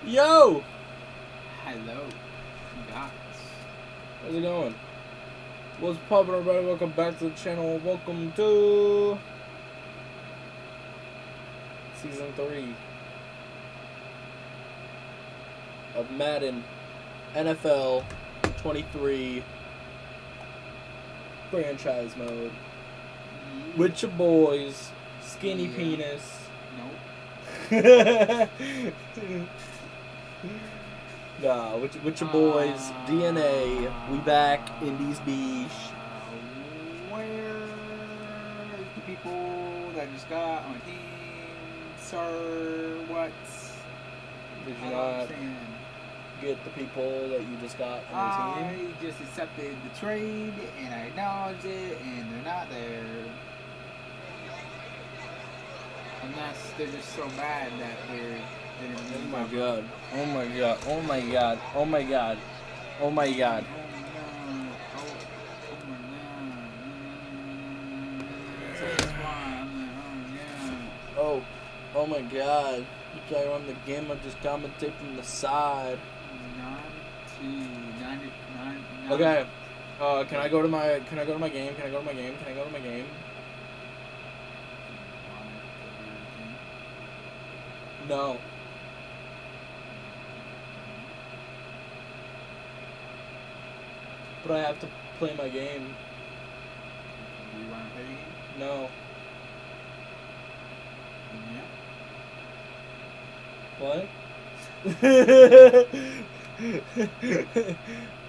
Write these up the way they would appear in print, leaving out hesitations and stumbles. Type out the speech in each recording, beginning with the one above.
Yo! Hello, guys. How's it going? What's poppin', everybody? Welcome back to the channel. Welcome to Season 3 of Madden NFL 23 franchise mode. With your boys, Skinny Yeah. Penis. Nope. Nah, with your boys, DNA. We back in these beach. Where's the people that just got on team? Sir, what? Did I you don't not understand. get the people that you just got on your team? I just accepted the trade and I acknowledged it, and they're not there. Unless they're just so bad that they're Oh my god. Oh my god. Oh my god. Oh my god. Oh my god. Oh. Oh my god. You play on the game, I just commentate from the side. Okay. Can I go to my game? Can I go to my game? Can I go to my game? No. But I have to play my game. Do you want to play the game? No. Yeah. What?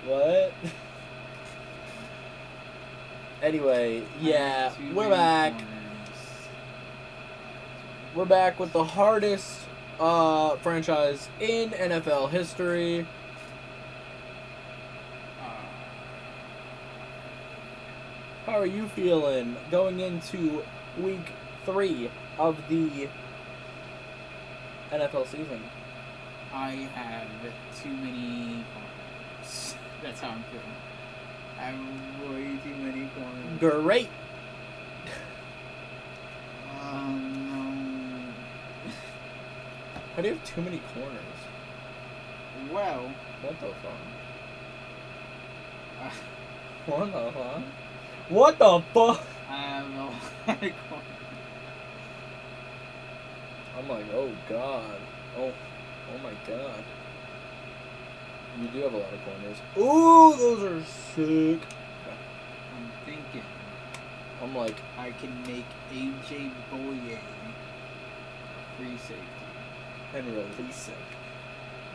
What? Anyway, yeah, we're back. We're back with the hardest franchise in NFL history. How are you feeling going into week 3 of the NFL season? I have too many corners. That's how I'm feeling. I have way too many corners. Great. No. How do you have too many corners? Well. What the fuck? What the fuck? What the fuck? I have a lot of corners. I'm like, oh god. Oh my god. You do have a lot of corners. Ooh, those are sick. I'm thinking I'm like, I can make AJ Boye free safety. and release him.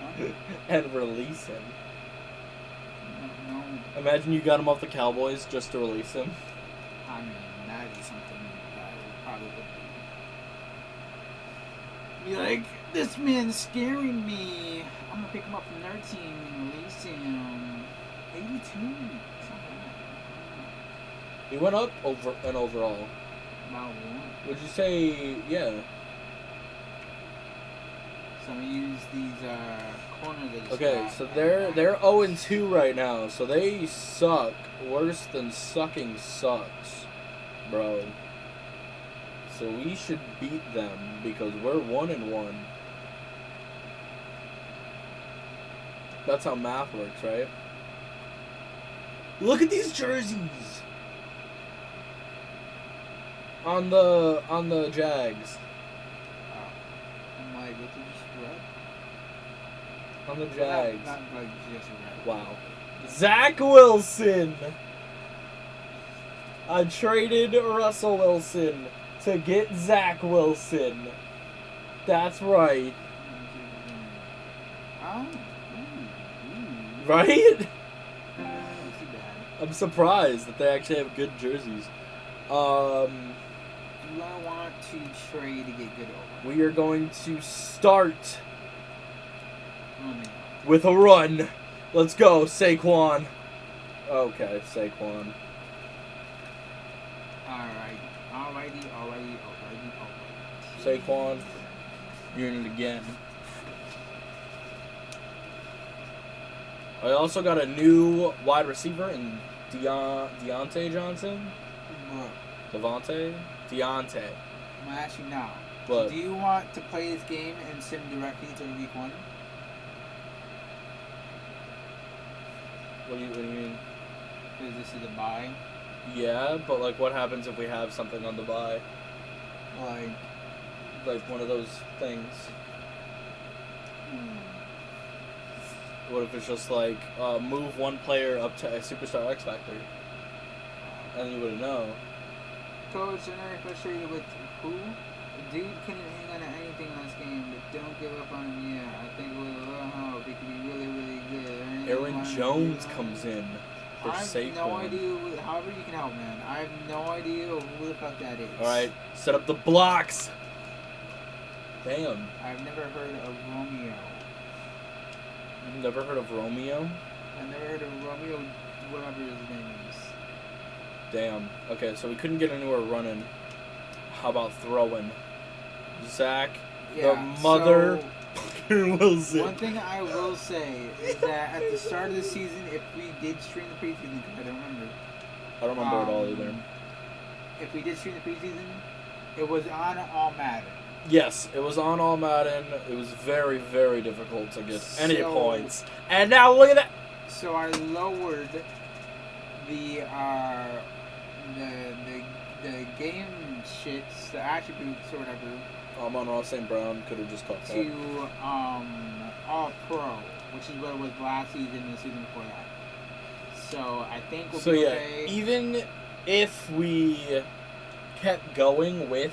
Huh? And release him. No. Imagine you got him off the Cowboys just to release him. I mean, that is something that I probably would be like, this man's scaring me. I'm gonna pick him up from their team and release him. 82. Something He went up overall. about one. Would you say, yeah? So I'm gonna use these corners. That just Okay, got so at they're back. 0-2 right now, so they suck worse than sucking sucks, bro. So we should beat them because we're 1-1. That's how math works, right? Look at these jerseys on the Jags. I'm like, what's it just red? On the Jags. Not like just red. Wow. Zach Wilson. I traded Russell Wilson to get Zach Wilson. That's right. Right? Not too bad. I'm surprised that they actually have good jerseys. Do I want to trade to get good over? We are going to start Oh, man. with a run. Let's go, Saquon. Okay, Saquon. Alrighty. Saquon, you're in it again. I also got a new wide receiver in Deontay Johnson. Bro, Deontay. I'm gonna ask you now. What? Do you want to play this game and sim directly to week 1? What do you mean? Because this is a bye. Yeah, but like, what happens if we have something on the bye? Like one of those things. What if it's just like move one player up to a Superstar X Factor, and you wouldn't know. Coach, I'm very frustrated with who? Dude couldn't hang on to anything last game, but don't give up on him yet. I think with a little help, he could be really, really good. Aaron Jones comes in for I have Saquon. no idea. However you can help, man. I have no idea who the fuck that is. All right, set up the blocks. Damn. I've never heard of Romeo. You've never heard of Romeo? I've never heard of Romeo, whatever his name is. Damn. Okay, so we couldn't get anywhere running. How about throwing? Zach, the mother Wilson. One thing I will say is that at the start of the season, if we did stream the preseason, I don't remember. I don't remember it all either. If we did stream the preseason, it was on All Madden. Yes, it was on All Madden. It was very, very difficult to get any points. And now look at that. So I lowered the game shits, the attributes or whatever. Amon-Ra St. Brown could have just caught that. To All Pro, which is what it was last season and the season before that. So I think we'll be okay. Even if we kept going with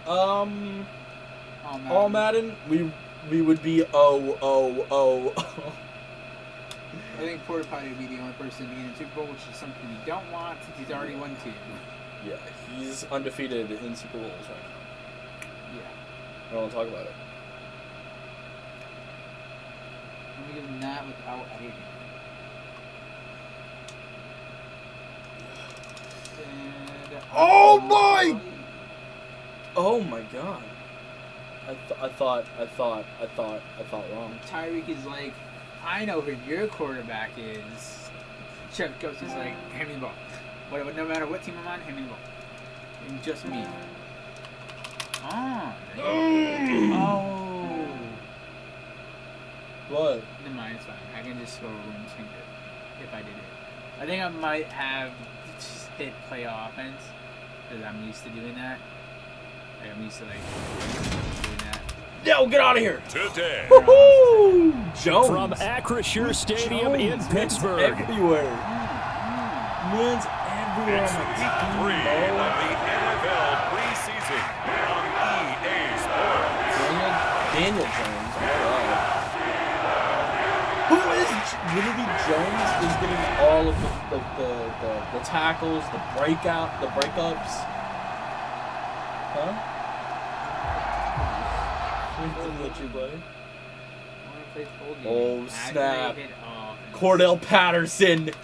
All Madden, we would be oh. I think Porta Potty would be the only person to get in the Super Bowl, which is something we don't want since he's already won 2. Yeah, he's undefeated in Super Bowls right now. Yeah. I don't want to talk about it. I'm going to give him that without hating. Oh my! Oh my god. I thought wrong. Tyreek is like, I know who your quarterback is. Chef Coach is like, hand me the ball. No matter what team I'm on, hand me the ball. And just me. Oh. What? Never mind, it's fine. I can just go and change it if I did it. I think I might have just hit play offense because I'm used to doing that. Like, I'm used to doing that. Yo, get out of here! Today. Woohoo! Jones. From Acrisure Stadium in Pittsburgh. Everywhere. Man's everywhere. It's week 3 of the NFL preseason on EA Sports. Daniel Jones. Who is literally Jones? Is getting all of the tackles, the breakups. Huh? Let you play. Oh snap! Cordell Patterson. Okay,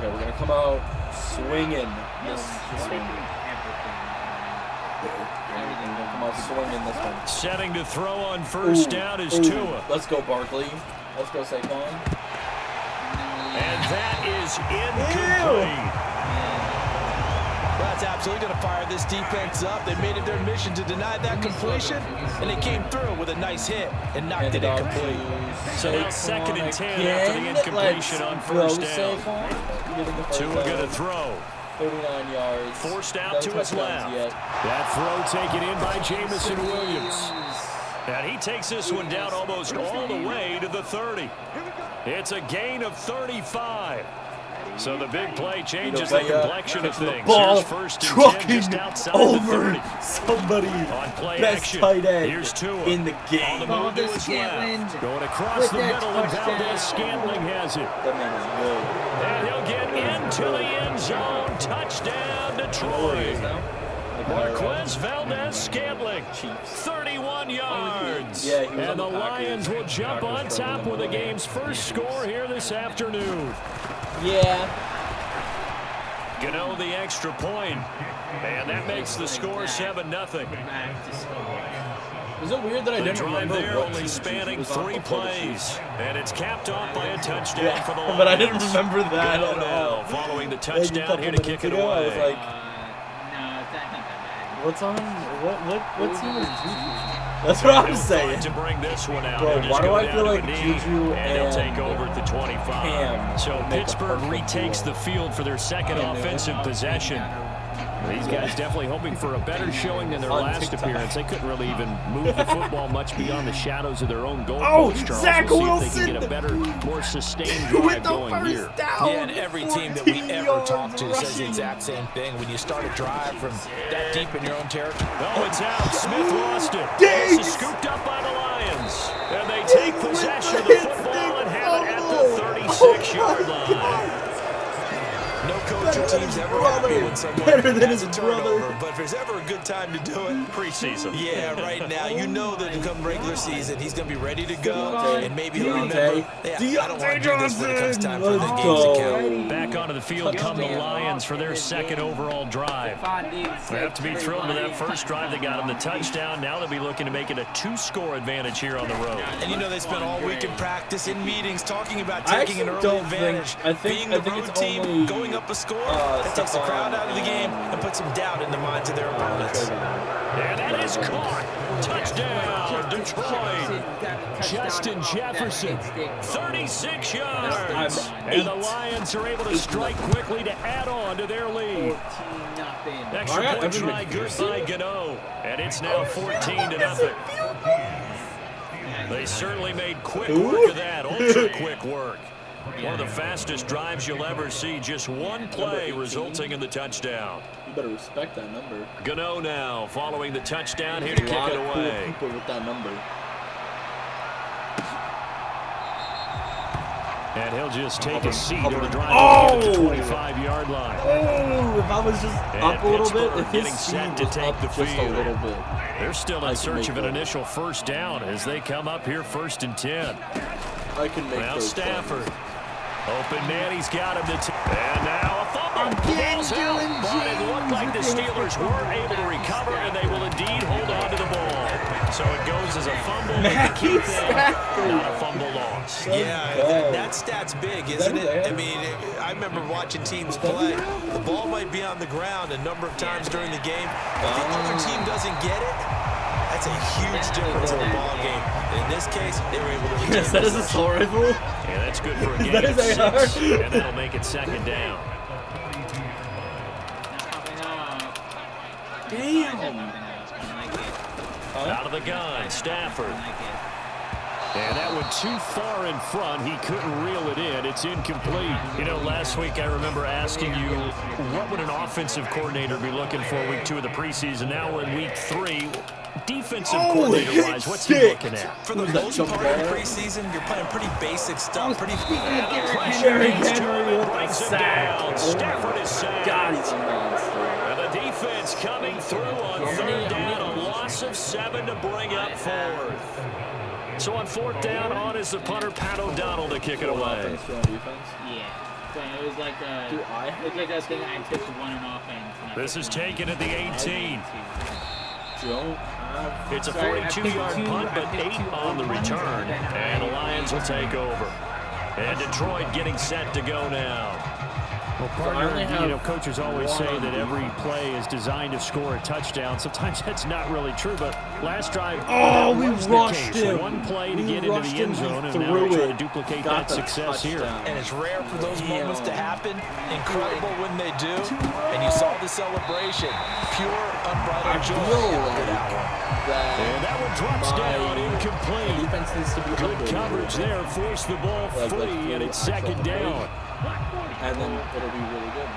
we're gonna come out swinging. This one. We're gonna come out swinging this one. Setting to throw on first down is Tua. Let's go Barkley. Let's go Saquon. And that is incomplete. That's absolutely going to fire this defense up. They made it their mission to deny that completion, and they came through with a nice hit and knocked it incomplete. So now 2nd and 10 after the incompletion on first down. Tua going to throw. 39 yards. Forced out to his left. That throw taken in by Jamison Williams. And he takes this one down almost all the way to the 30. It's a gain of 35. So the big play changes the complexion of things. Ball first and 10 just outside over the 30. somebody. On play Best action. tight end Here's Tua in the game. On the move to his left. Going across the middle, and Valdez-Scantling has it. That man is good. And he'll get into the end zone. Touchdown, Detroit. Marquez Valdez-Scantling, 31 yards. Yeah, and the Lions will jump on top with the game's first score here this afternoon. Yeah. Gano the extra point, and that makes the score 7-0. Is it weird that I didn't remember there what only team spanning was on 3 before the plays, Chiefs? and it's capped off by a touchdown for the Lions. But I didn't remember that Gano at now all. following the Like a touchdown couple here to kick it minutes ago, away. I was like, No, What's on? What team is Juju? That's what I'm saying. To bring this one out. Bro, why do I feel like Juju and he'll take over at the 25? Cam so Pittsburgh retakes the field for their second offensive possession. These guys definitely hoping for a better showing than their last appearance. They couldn't really even move the football much beyond the shadows of their own goal post. Zach we'll see if they can get a better, more sustained drive going here. Yeah, and every team that we ever talk to says the exact same thing. When you start a drive from that deep in your own territory. Oh, it's out. Smith lost it. This is scooped up by the Lions. And they take possession of the football and have it at the 36-yard line. No coach or team's ever happy when someone has a turnover, but if there's ever a good time to do it, preseason. Yeah, right now. You know that come regular season, he's going to be ready to go, and maybe he'll remember, I don't want to do this when it comes time for the games to count. Back onto the field come the Lions for their second overall drive. They have to be thrilled with that first drive. They got them the touchdown. Now they'll be looking to make it a 2-score advantage here on the road. And you know they spent all week in practice, in meetings, talking about taking an early advantage. Being the road team, going up a score, that takes the crowd out of the game and puts some doubt in the minds of their opponents. And that is caught. Touchdown, Detroit. Justin Jefferson, 36 yards. And the Lions are able to strike quickly to add on to their lead. Extra point try good by Gano. And it's now 14-0. They certainly made quick work of that. Ultra quick work. One of the fastest drives you'll ever see. Just one play resulting in the touchdown. You better respect that number. Gano now following the touchdown here to kick it away. People with that number. And he'll just take a seat on the drive to the 25-yard line. Oh, if I was just up a little bit, if getting set to take the field. Just a little bit. They're still in search of an initial first down as they come up here 1st and 10. I can make now Stafford. Open man, he's got him. And now a fumble. Ball's out, but it looked like the Steelers weren't able to recover, and they will indeed hold on to the ball. So it goes as a fumble, but the key thing, not a fumble loss. Yeah, that stat's big, isn't it? I mean, I remember watching teams play. The ball might be on the ground a number of times during the game. If the other team doesn't get it, that's a huge difference in the ball game. In this case, they were able to retain Yes, that is a soul rifle. Yeah, that's good for a gain of 6, and that'll make it 2nd down. Damn. Out of the gun, Stafford. And that went too far in front. He couldn't reel it in. It's incomplete. You know, last week I remember asking you, what would an offensive coordinator be looking for week 2 of the preseason? Now we're in week 3. Defensive coordinator-wise, what's he looking at? For the most part of the preseason, you're playing pretty basic stuff. Pretty pressure brings him down. Stafford is sacked. God, he's a monster. And the defense coming through on 3rd down. A loss of 7 to bring up 4th. So on 4th down, on is the punter, Pat O'Donnell, to kick it away. Yeah. So it was like a thing I took to one on offense. This is taken at the 18. Joe. It's a 42-yard punt, but 8 on the return. And the Lions will take over. And Detroit getting set to go now. Well, partner, coaches always say that every play is designed to score a touchdown. Sometimes that's not really true, but last drive, we rushed him. One play to get into the end zone, and now we try to duplicate that success here. And it's rare for those moments to happen. Incredible when they do. And you saw the celebration. Pure, unbridled joy. And that one drops down, incomplete. Defense needs to be good coverage there, forced the ball free, and it's 2nd down. And then it'll be really good.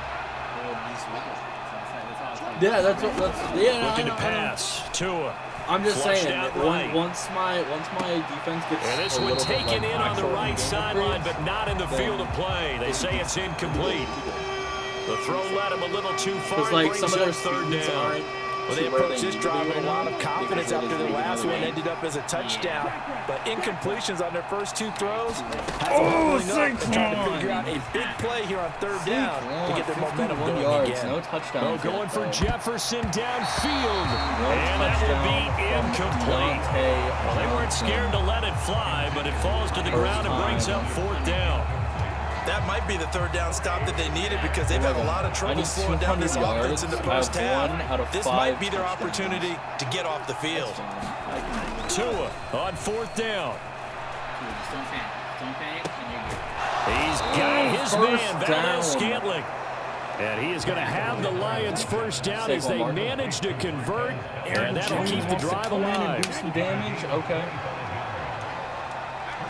Yeah, that's looking to pass. Tua. I'm just saying, once my defense gets and this one taken in on the right sideline, but not in the field of play. They say it's incomplete. The throw led him a little too far. It's like some of their 3rd down. Well, they approached this drive with a lot of confidence after the last one ended up as a touchdown. But incompletions on their first 2 throws has trying to figure out a big play here on 3rd down to get their momentum going again. No touchdown. Going for Jefferson downfield. And that will be incomplete. Well, they weren't scared to let it fly, but it falls to the ground and brings up 4th down. That might be the third down stop that they needed because they've had a lot of trouble slowing down this offense in the first half. This might be their opportunity to get off the field. Tua on fourth down. Just don't panic. Don't panic, and you're good. He's got his man, Valdez-Scantling. And he is going to have the Lions first down as they manage to convert, and that'll keep the drive alive. Do some damage, okay.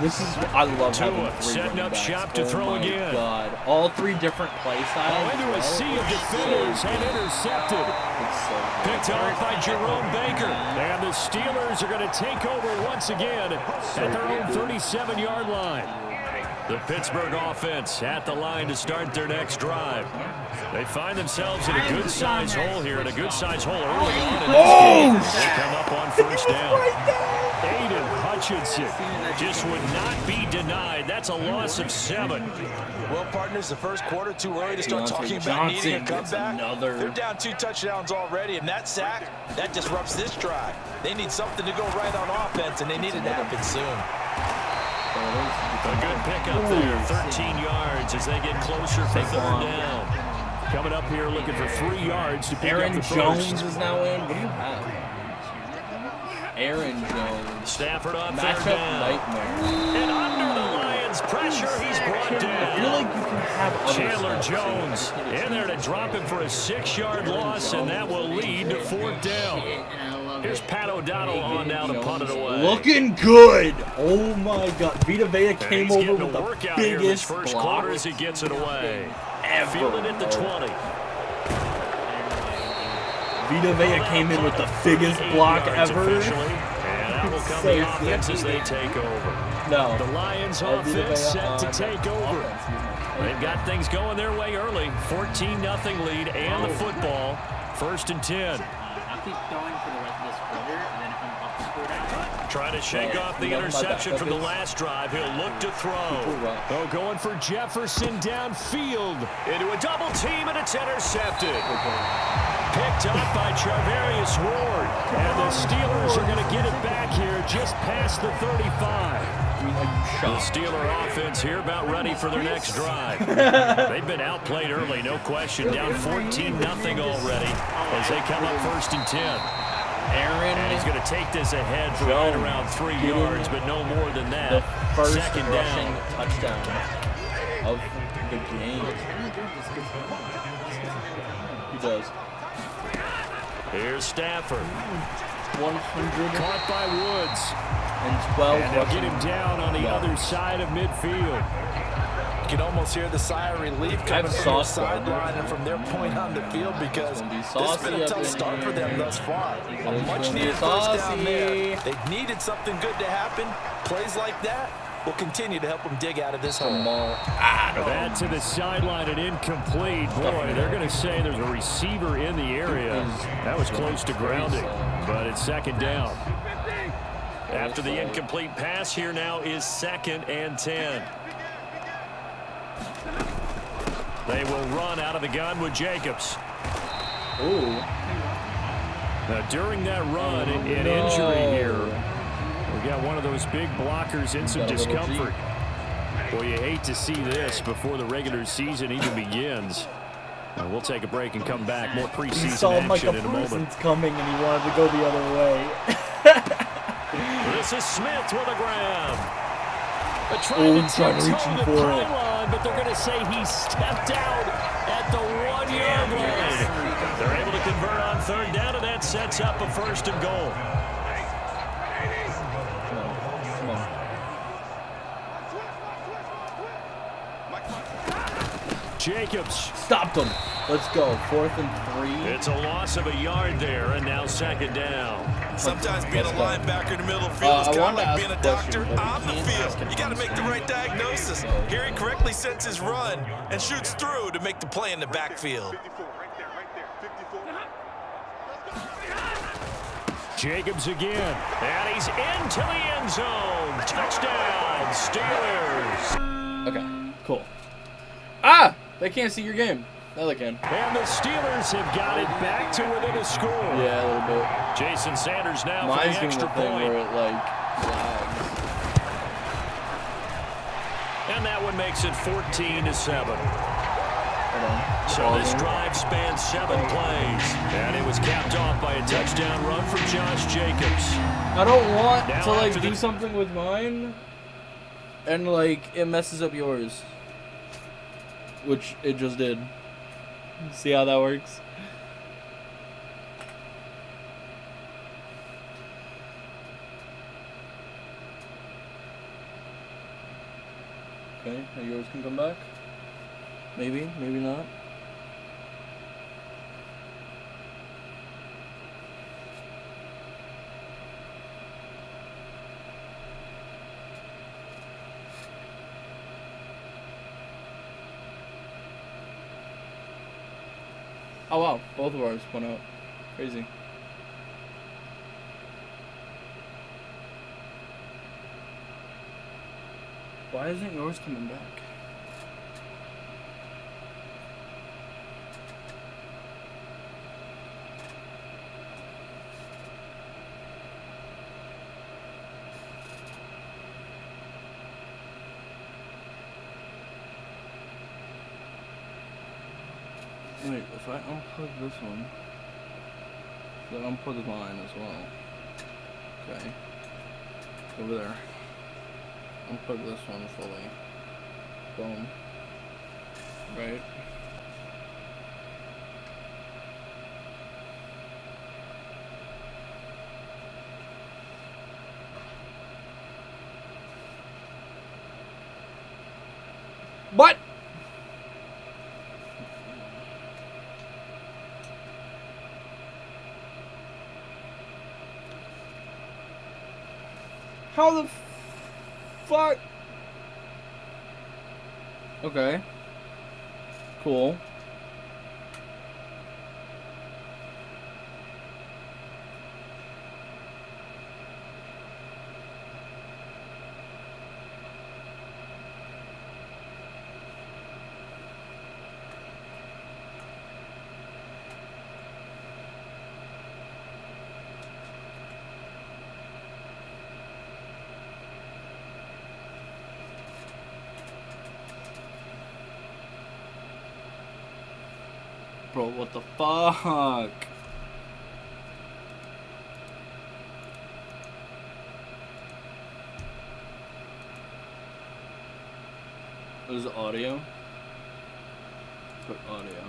This is, I love having three setting up shop to throw again. God, all three different play styles. Into a sea of defenders and intercepted. Picked off by Jerome Baker, and the Steelers are going to take over once again at their own 37-yard line. The Pittsburgh offense at the line to start their next drive. They find themselves in a good-sized hole here, and a good-sized hole early on in this game. They come up on first down. Aiden Hutchinson just would not be denied. That's a loss of 7. Well, partners, the first quarter, too early to start talking about needing a comeback. They're down 2 touchdowns already, and that sack, that disrupts this drive. They need something to go right on offense, and they need it to happen soon. A good pickup there, 13 yards as they get closer for third down. Coming up here looking for 3 yards to pick up the first. Aaron Jones is now in. What do you have? Aaron Jones. Stafford on third down. Nightmare. And under the Lions' pressure, he's brought I down. feel like you can have other Chandler stuff. Jones in there to drop him for a 6-yard loss, and that will lead to fourth down. Here's Pat O'Donnell on down to punt it away. Looking good. Oh my God. Vita Vea came over with the workout biggest here this first block quarter as he gets it away. ever. Fielded at the 20. Vita Vea came in with the biggest block ever. Officially, and that will come the offense as they take over. No. The Lions offense set to take over. They've got things going their way early. 14-0 lead and the football. First and 10. I'll keep going for the rest of this quarter, and then if I'm up the score down. Trying to shake off the interception from the last drive. He'll look to throw. Oh, going for Jefferson downfield. Into a double team, and it's intercepted. Picked up by Charvarius Ward. And the Steelers are going to get it back here just past the 35. The Steeler offense here about ready for their next drive. They've been outplayed early, no question. Down 14-0 already as they come up first and 10. And he's going to take this ahead for right around 3 yards, but no more than that. The first second rushing down. touchdown of the game. He does. Here's Stafford. 100. Caught by Woods. And 12. And they'll get him down on the other side of midfield. You can almost hear the sigh of relief coming from their sideline and from their point on the field because this has been a tough start for them thus far. A much-needed first down there. They needed something good to happen. Plays like that will continue to help them dig out of this hole. That to the sideline and incomplete. Boy, they're going to say there's a receiver in the area. That was close to grounding, but it's second down. After the incomplete pass, here now is 2nd and 10. They will run out of the gun with Jacobs. Ooh. Now, during that run, an injury here. We got one of those big blockers in some discomfort. Well, you hate to see this before the regular season even begins. We'll take a break and come back. More preseason action in a moment. Coming and he wanted to go the other way. This is Smith with a grab. He's trying to reach for it. But they're going to say he stepped out at the 1-yard line. They're able to convert on third down, and that sets up a first and goal. Come on. Jacobs. Stopped him. Let's go. 4th and 3. It's a loss of a yard there, and now second down. Sometimes being a linebacker in the middle of the field is kind of like being a doctor on the field. You got to make the right diagnosis. Here he correctly sets his run and shoots through to make the play in the backfield. Jacobs again, and he's into the end zone. Touchdown, Steelers. Okay, cool. Ah! They can't see your game. Now they can. And the Steelers have got it back to within a score. Yeah, a little bit. Jason Sanders now Mine's for the doing extra the thing point. where it, like, lags. And that one and makes it 14-7. So this drive spans 7 plays, and it was capped off by a touchdown run from Josh Jacobs. I don't want to like do something with mine, and like it messes up yours, which it just did. See how that works? Okay, now yours can come back. Maybe, maybe not. Oh wow, both of ours went out. Crazy. Why isn't yours coming back? Wait, if I unplug this one, then unplug mine as well. Okay. Over there. Unplug this one fully. Boom. Right. What? How the fuck? Okay. Cool. Bro, what the fuck? What is the audio? Put audio.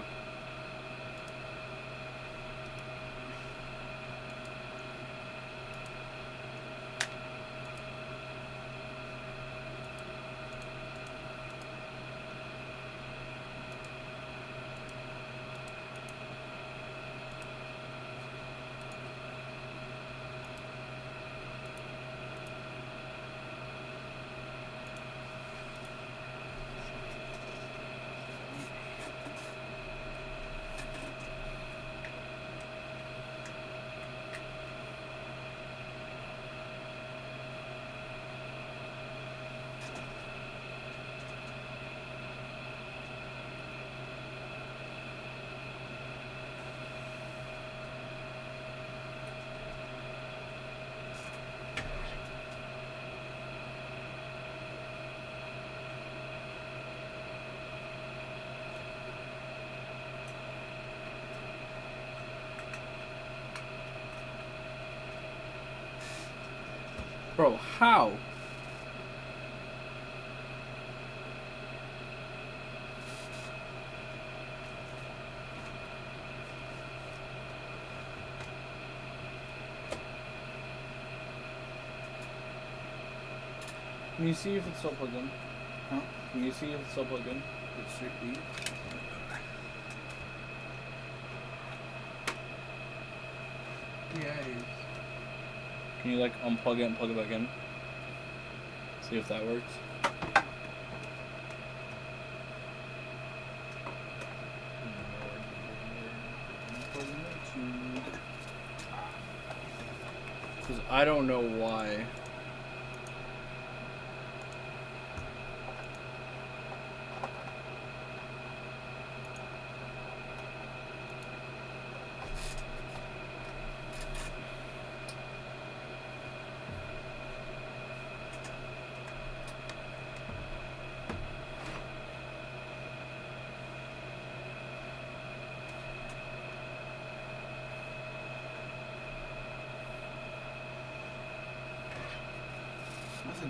Bro, how? Can you see if it's still plugged in? Huh? Can you see if it's still plugged in? It should be. Yeah, it is. Can you like unplug it and plug it back in? See if that works. Because I don't know why.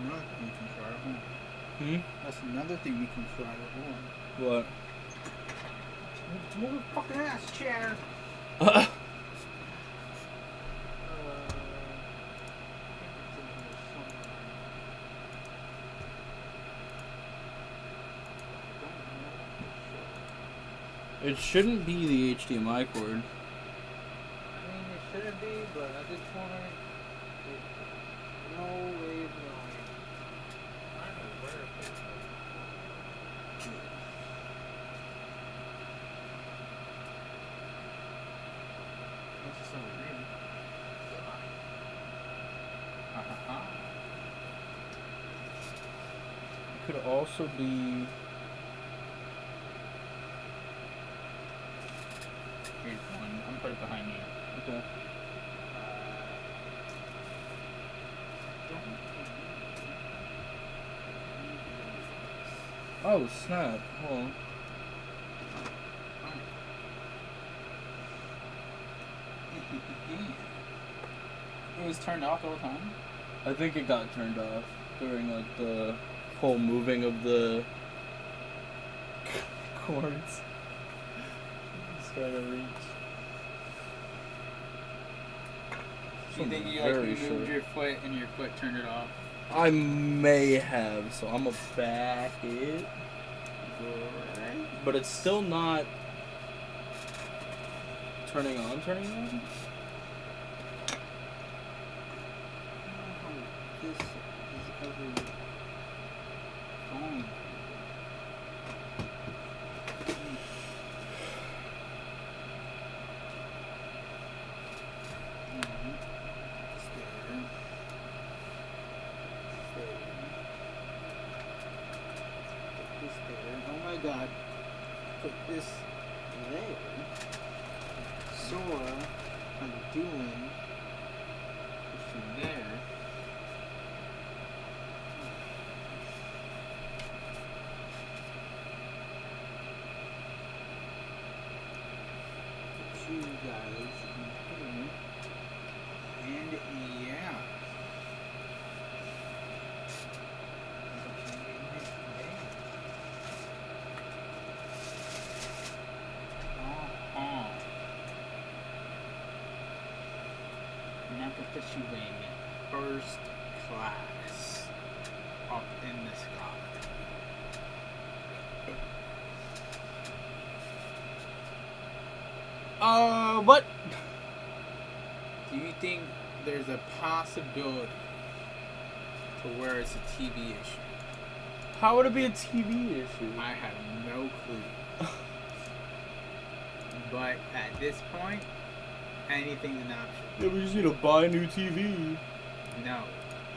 another thing we can try. Hmm? That's another thing we can try. What? Move your fucking ass, chair. It shouldn't be the HDMI cord. I mean, it shouldn't be, but at this point, no way of knowing. I don't know where it is. What's this over here? It could also be. Here's one. I'm gonna put it behind you. Okay. Oh snap! Hold on. It was turned off the whole time? I think it got turned off during like the whole moving of the cords. Just trying to reach. Do you think you like moved your foot and your foot turned it off? I may have, so I'm gonna back it. But it's still not turning on. This is every phone. Oh my god. Put this there. Sora, I'm doing pushing there. Put you guys in here. And yeah. Put you in first class up in the sky. What? Do you think there's a possibility to where it's a TV issue? How would it be a TV issue? I have no clue. But at this point, anything's an option. Yeah, we just need to buy a new TV. No,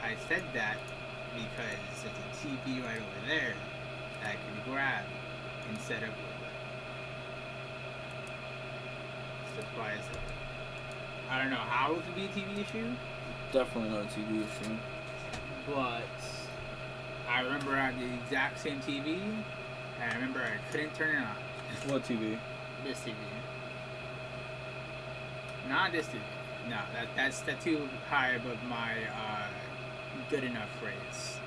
I said that because there's a TV right over there that I can grab and set up with it. So that's why I said it. I don't know how it could be a TV issue, Definitely not a TV issue. but I remember I had the exact same TV, and I remember I couldn't turn it on. What TV? This TV. Not this TV. No, that's too high above my good enough phrase.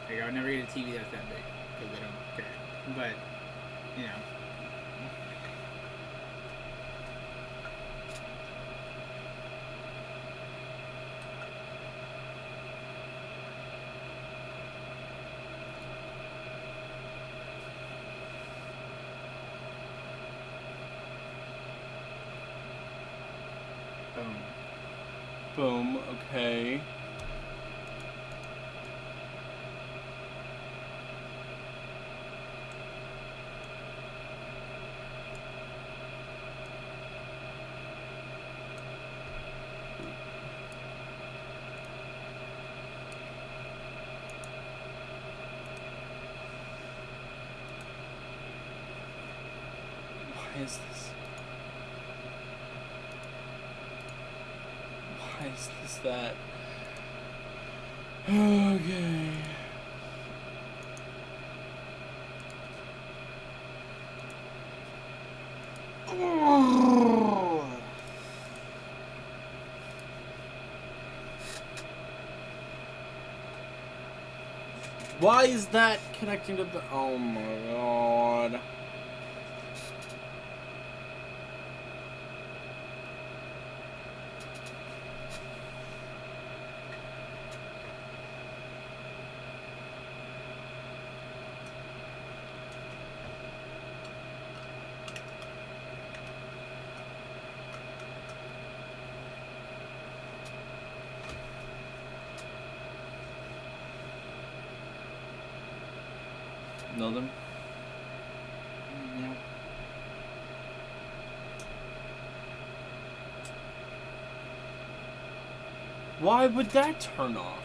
Like, I would never get a TV that's that big, because I don't care. But, you know. Boom, okay. Why is this? Why is this that? Okay. Why is that connecting to the... Oh my god. Nothing? Yeah. Why would that turn off?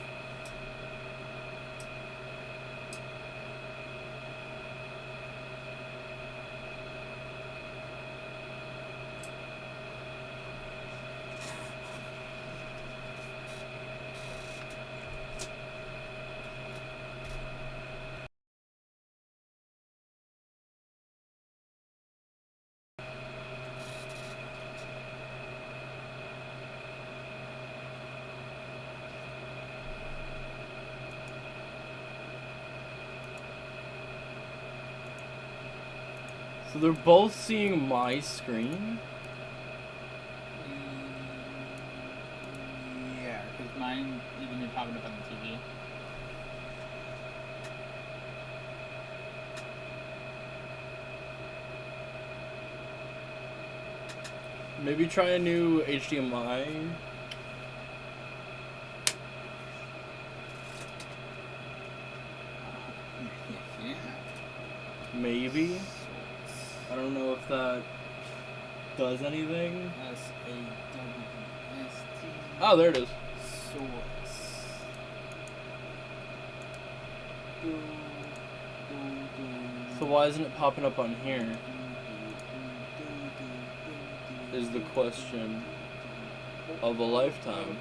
So they're both seeing my screen? Yeah, because mine even been popping up on the TV. Maybe try a new HDMI. Yeah. Maybe. I don't know if that does anything. S-A-W-S-T. Oh, there it is. Source. So why isn't it popping up on here? Is the question of a lifetime.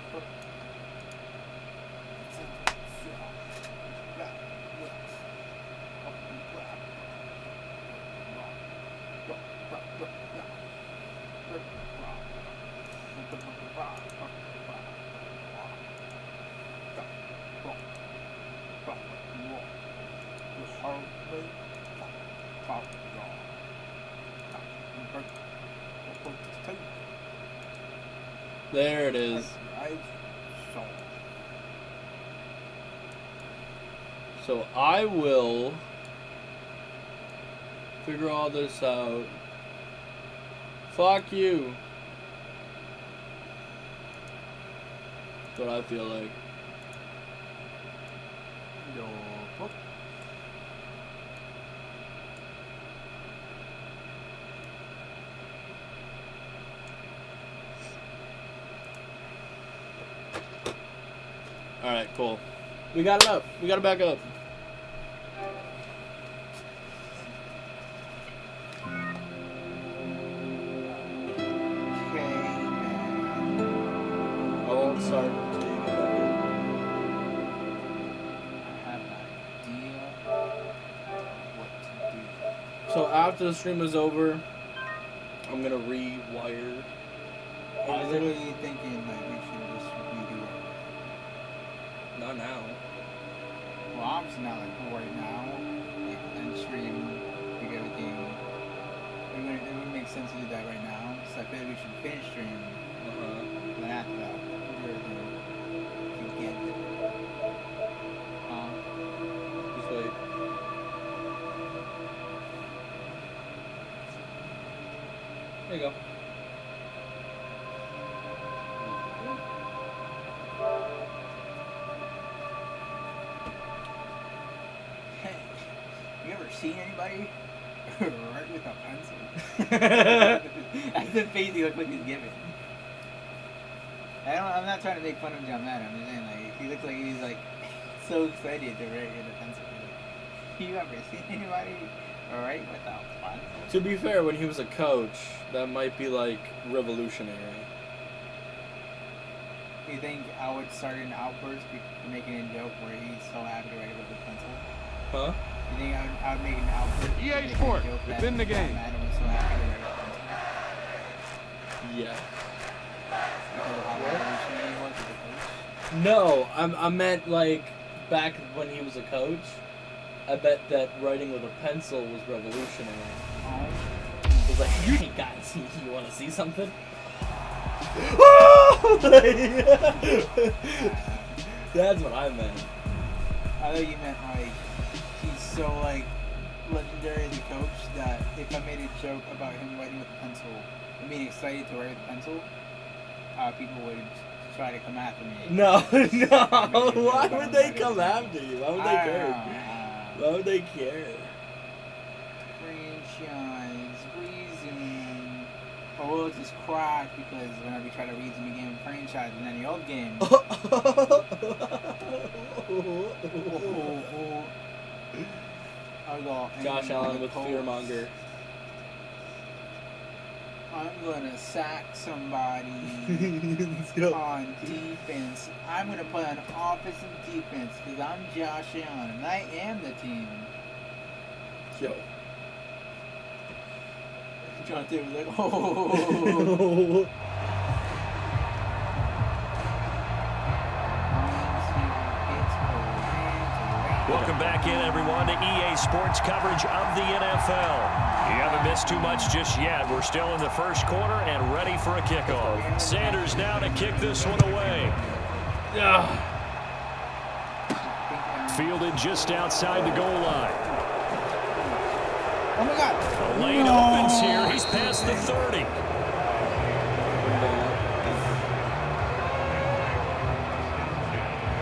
There it is. So I will figure all this out. Fuck you. That's what I feel like. Alright, cool. We got it up. We got it back up. I won't start until you get back in. I have an idea what to do. So after the stream is over, I'm gonna rewire. I was literally thinking like we should just redo it. Not now. Well, obviously not like right now. Like end stream, do everything. It wouldn't make sense to do that right now. So I feel like we should finish stream. Then after that, do everything together. Just wait. There you go. You ever seen anybody write with a pencil? That's the face he looks like he's giving. I'm not trying to make fun of John Madden. I'm just saying, like, he looks like he's like so excited to write with a pencil. Like, you ever seen anybody write with a pencil? To be fair, when he was a coach, that might be like revolutionary. You think I would start an outburst making a joke where he's so happy to write it with a pencil? Huh? You think I would make an outburst? EA Sport, it's in the game. Madden was so happy to write it with a pencil? Yeah. Because of how revolutionary he was as a coach? No, I meant like back when he was a coach. I bet that writing with a pencil was revolutionary. It was like, hey guys, you want to see something? That's what I meant. I thought you meant like he's so like legendary as a coach that if I made a joke about him writing with a pencil and being excited to write with a pencil, people would try to come after me. No. Why would they come after you? Why would they care? Why would they care? Franchise reason. Or we'll just crack because whenever we try to reason a game of franchise in any old game. Josh Allen with fearmonger. I'm gonna sack somebody on defense. I'm gonna play on offense and defense because I'm Josh Allen and I am the team. Yo. John Taylor was like, oh. Welcome back in, everyone, to EA Sports coverage of the NFL. You haven't missed too much just yet. We're still in the first quarter and ready for a kickoff. Sanders now to kick this one away. Fielded just outside the goal line. Oh my God. The lane opens here. He's past the 30.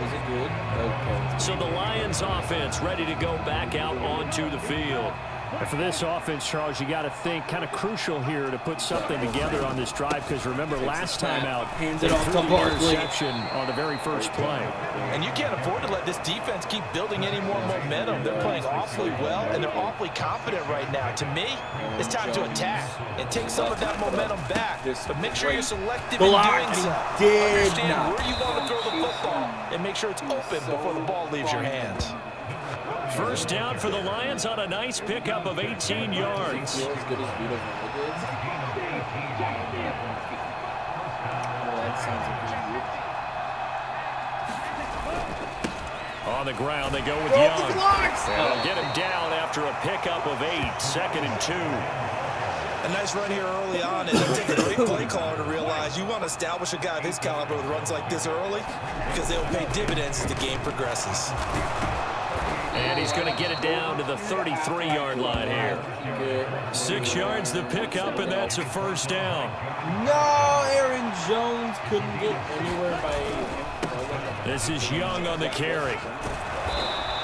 Was it good? Okay. So the Lions offense ready to go back out onto the field. And for this offense, Charles, you got to think kind of crucial here to put something together on this drive because remember last time out, hands they it off threw to the Barkley interception on the very first play. And you can't afford to let this defense keep building any more momentum. They're playing awfully well, and they're awfully confident right now. To me, it's time to attack and take some of that momentum back. But make sure you're selective in doing so. Understand where you want to throw the football and make sure it's open before the ball leaves your hands. First down for the Lions on a nice pickup of 18 yards. Feel as good as Vito Vea did. Oh, that sounds like On the ground, they go with Young. They'll get him down after a pickup of 8, 2nd and 2. A nice run here early on, and it'll take a great play caller to realize you want to establish a guy of his caliber with runs like this early because they'll pay dividends as the game progresses. And he's going to get it down to the 33-yard line here. 6 yards the pickup, and that's a first down. No, Aaron Jones couldn't get anywhere by him. This is Young on the carry.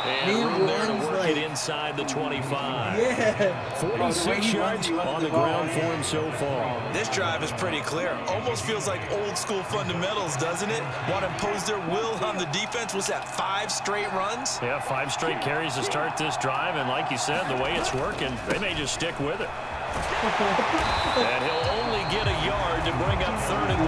And room there to work it inside the 25. Yeah. 46 yards on the ground for him so far. This drive is pretty clear. Almost feels like old school fundamentals, doesn't it? Want to impose their will on the defense. Was that 5 straight runs? Yeah, 5 straight carries to start this drive. And like you said, the way it's working, they may just stick with it. And he'll only get a yard to bring up 3rd and 1.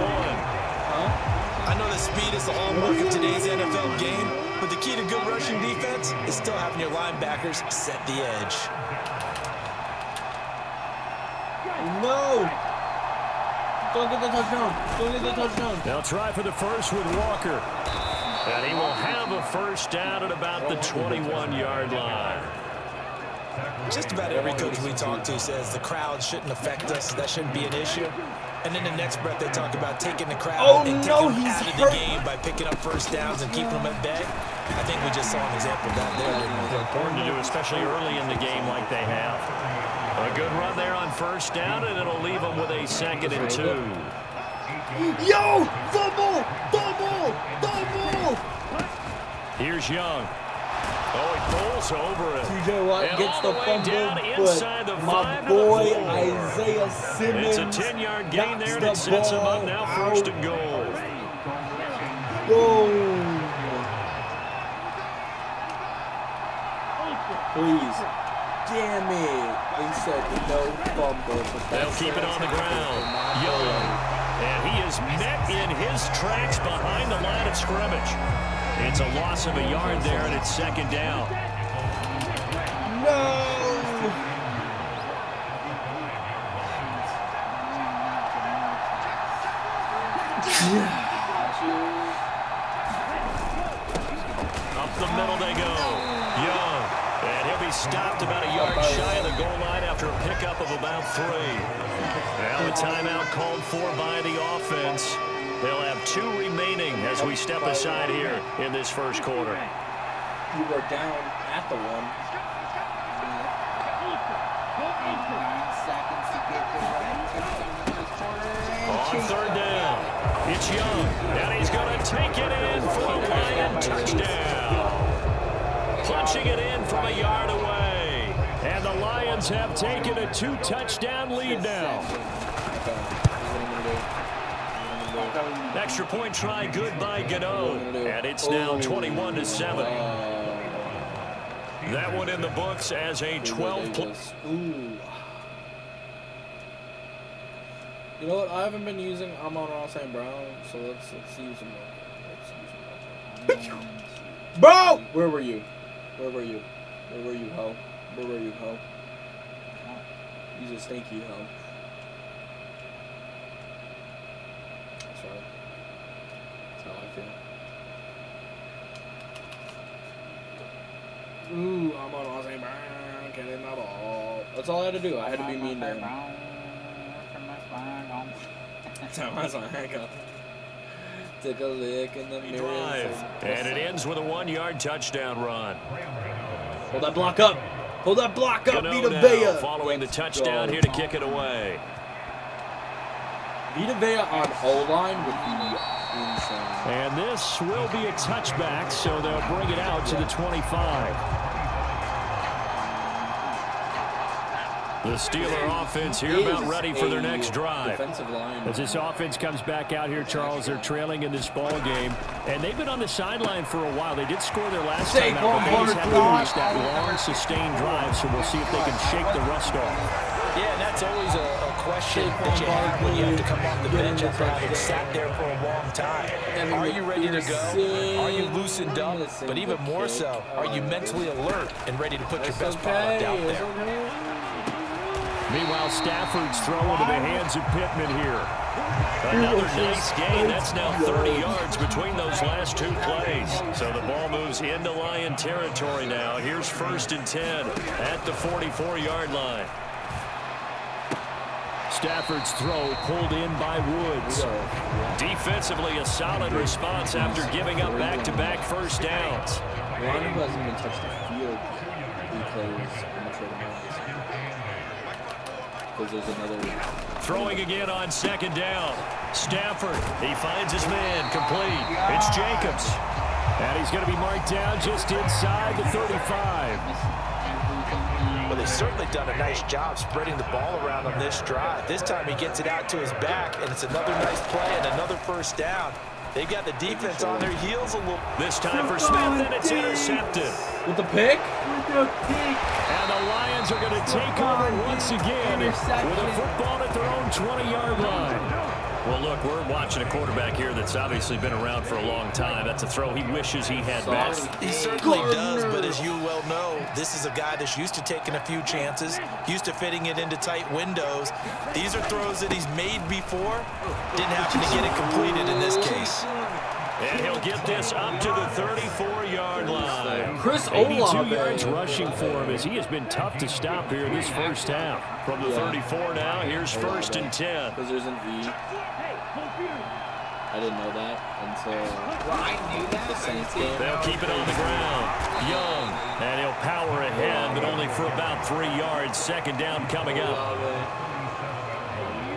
I know that speed is the hallmark of today's NFL game, but the key to good rushing defense is still having your linebackers set the edge. No! Don't get the touchdown. Don't get the touchdown. They'll try for the first with Walker. And he will have a first down at about the 21-yard line. Just about every coach we talk to says the crowd shouldn't affect us. That shouldn't be an issue. And in the next breath, they talk about taking the crowd and taking them out of the game by picking up first downs and keeping them at bay. I think we just saw an example of that there, didn't we? Important to do, especially early in the game like they have. A good run there on first down, and it'll leave them with a 2nd and 2. Yo! Fumble! Fumble! Fumble! Here's Young. Oh, he pulls over it. TJ Watt And gets all the way fumble, down inside the but 5 my to the boy 4. Isaiah Simmons It's a 10-yard gain there, and it knocks the sets him up ball now out. 1st and goal. Boom! Please. Damn it. They said no fumble. They'll keep it on the ground. Young. And he is met in his tracks behind the line of scrimmage. It's a loss of a yard there, and it's 2nd down. No! Up the middle they go. Young. And be stopped about a yard shy of the goal line after a pickup of about 3. Now a timeout called for by the offense. They'll have 2 remaining as we step aside here in this first quarter. You were down at the 1. 9 seconds to get the right. On 3rd down, it's Young, and he's going to take it in for a Lion touchdown. Punching it in from a yard away. And the Lions have taken a 2-touchdown lead now. Extra point try good by Gano. And it's now 21-7. That one in the books as a 12-point. You know what? I haven't been using Amon-Ra St. Brown, so let's use him. Bro! Where were you? Where were you? Where were you, ho? Where were you, ho? He's a stinky ho. That's right. That's how I feel. Ooh, Amon-Ra St. Brown, getting the ball. That's all I had to do. I had to be mean to him. Take a look in the mirror. And it ends with a 1-yard touchdown run. Hold that block up. Hold that block up. Vita Vea. Following the touchdown here to kick it away. Vita Vea on O-line would be insane. And this will be a touchback, so they'll bring it out to the 25. The Steeler offense here about ready for their next drive. As this offense comes back out here, Charles, they're trailing in this ball game. And they've been on the sideline for a while. They did score their last time out, but they just haven't reached that long, sustained drive. So we'll see if they can shake the rust off. Yeah, and that's always a question that you have when you have to come off the bench after having sat there for a long time. Are you ready to go? Are you loosened up? But even more so, are you mentally alert and ready to put your best product out there? Meanwhile, Stafford's throw into the hands of Pittman here. Another nice gain. That's now 30 yards between those last 2 plays. So the ball moves into Lion territory now. Here's 1st and 10 at the 44-yard line. Stafford's throw pulled in by Woods. Defensively, a solid response after giving up back-to-back first downs. Ron hasn't even touched the field because I'm not sure because there's another throwing again on 2nd down. Stafford, he finds his man, complete. It's Jacobs. And he's going to be marked down just inside the 35. Well, they've certainly done a nice job spreading the ball around on this drive. This time he gets it out to his back, and it's another nice play and another first down. They've got the defense on their heels a little. This time for Smith, and it's intercepted. With the pick? And the Lions are going to take over once again with a football at their own 20-yard line. Well, look, we're watching a quarterback here that's obviously been around for a long time. That's a throw he wishes he had back. He certainly does, but as you well know, this is a guy that's used to taking a few chances, used to fitting it into tight windows. These are throws that he's made before. Didn't happen to get it completed in this case. And he'll get this up to the 34-yard line. Chris 82 yards rushing for him as he has been tough to stop here this first half. From the 34 now, here's 1st and 10. Because there's an E. I didn't know that until the Saints game. They'll keep it on the ground. Young, and he'll power ahead, but only for about 3 yards. 2nd down coming up.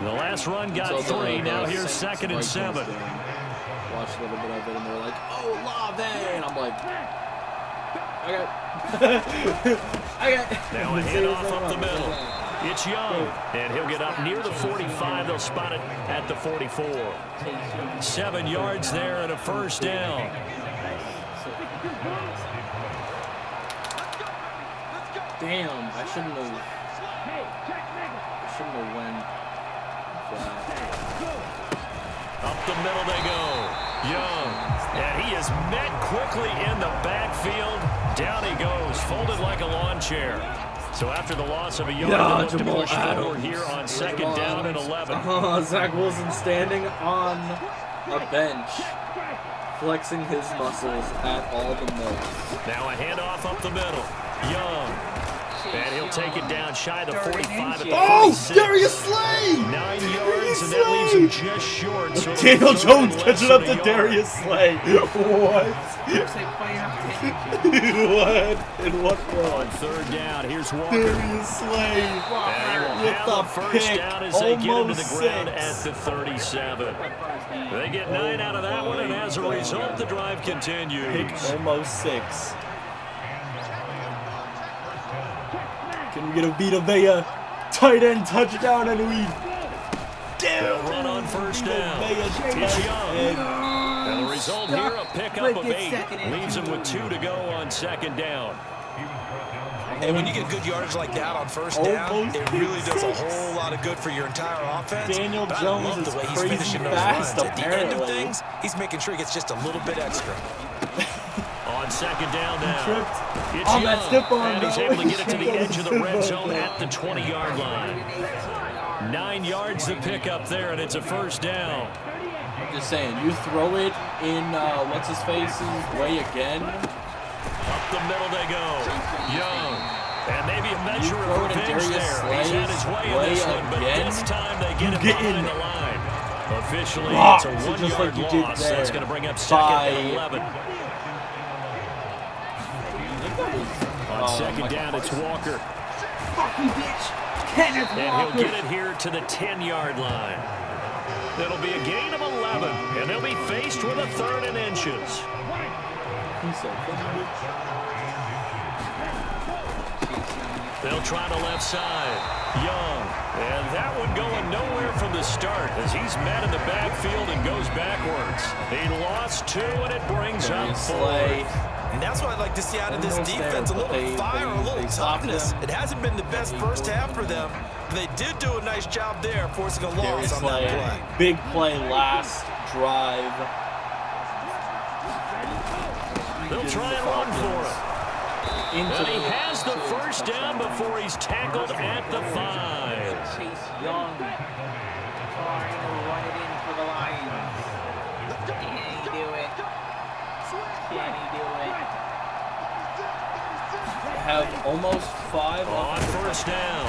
The last run got 3. Now here's 2nd and 7. Watched a little bit of it, and they're like, "Oh, Lave," and I'm like, "Okay." Now a handoff up the middle. It's Young, and he'll get up near the 45. They'll spot it at the 44. 7 yards there and a first down. Damn, I shouldn't have went. Up the middle they go. Young, and he is met quickly in the backfield. Down he goes, folded like a lawn chair. So after the loss of a yard, they look to push forward here on 2nd down and 11. Zach Wilson standing on a bench, flexing his muscles at all the most. Now a handoff up the middle. Young. And he'll take it down shy of the 45 at the 46. Oh, Darius Slay! 9 yards, and that leaves him just short. So Daniel Jones catching up to Darius Slay. What? What? In what world? On third down, here's Walker. Darius Slay. And he will With have the the first pick. down as they get into the Almost ground 6. at the 37. They get 9 out of that one, and as a result, the drive continues. Pick almost 6. Can we get a Vita Vea tight end touchdown and we They'll run on first down. It's Young. And the result here, a pickup of 8. Leaves him with 2 to go on second down. And when you get good yardage like that on first down, it really does a whole lot of good for your entire offense. Daniel But Jones I love is the way he's crazy finishing those fast, runs. At the end of apparently. things, he's making sure he gets just a little bit extra. On second down now. tripped It's on Young, that stiff-arm, and he's though. able to get it to the He edge of the red tripped zone on at the 20-yard line. 9 yards to pick up there, and it's a first down. I'm just saying, you throw it in what's-his-face's way again. Up the middle they go. Young. And maybe a measure You of throw it in revenge Darius there. He's had his way in Slay's this one, but again? this time they get him Get behind in. the line. Officially, Rock. it's a So just 1-yard like you did loss. there. That's going to bring up second and 11. On second down, it's Walker. Fuck you, bitch. Kenneth And Walker. he'll get it here to the 10-yard line. It'll be a gain of 11, and they'll be faced with a 3rd and inches. He said, They'll try the left side. Young. And that one going nowhere from the start as he's met in the backfield and goes backwards. He lost 2, and it brings up 4. Slay. And that's what I'd like to see out of this Almost defense, there, a little but fire, a little they stopped toughness. him. It hasn't been the best first half for them. They did do a nice job there, forcing a Darius loss on that Slay. play. Big play last drive. They'll try and run for him. Into And he has the first down before he's tackled at the 5. Chase Young trying to run it in for the Lions. Can he do it? Can he do it? have almost 5 On first down.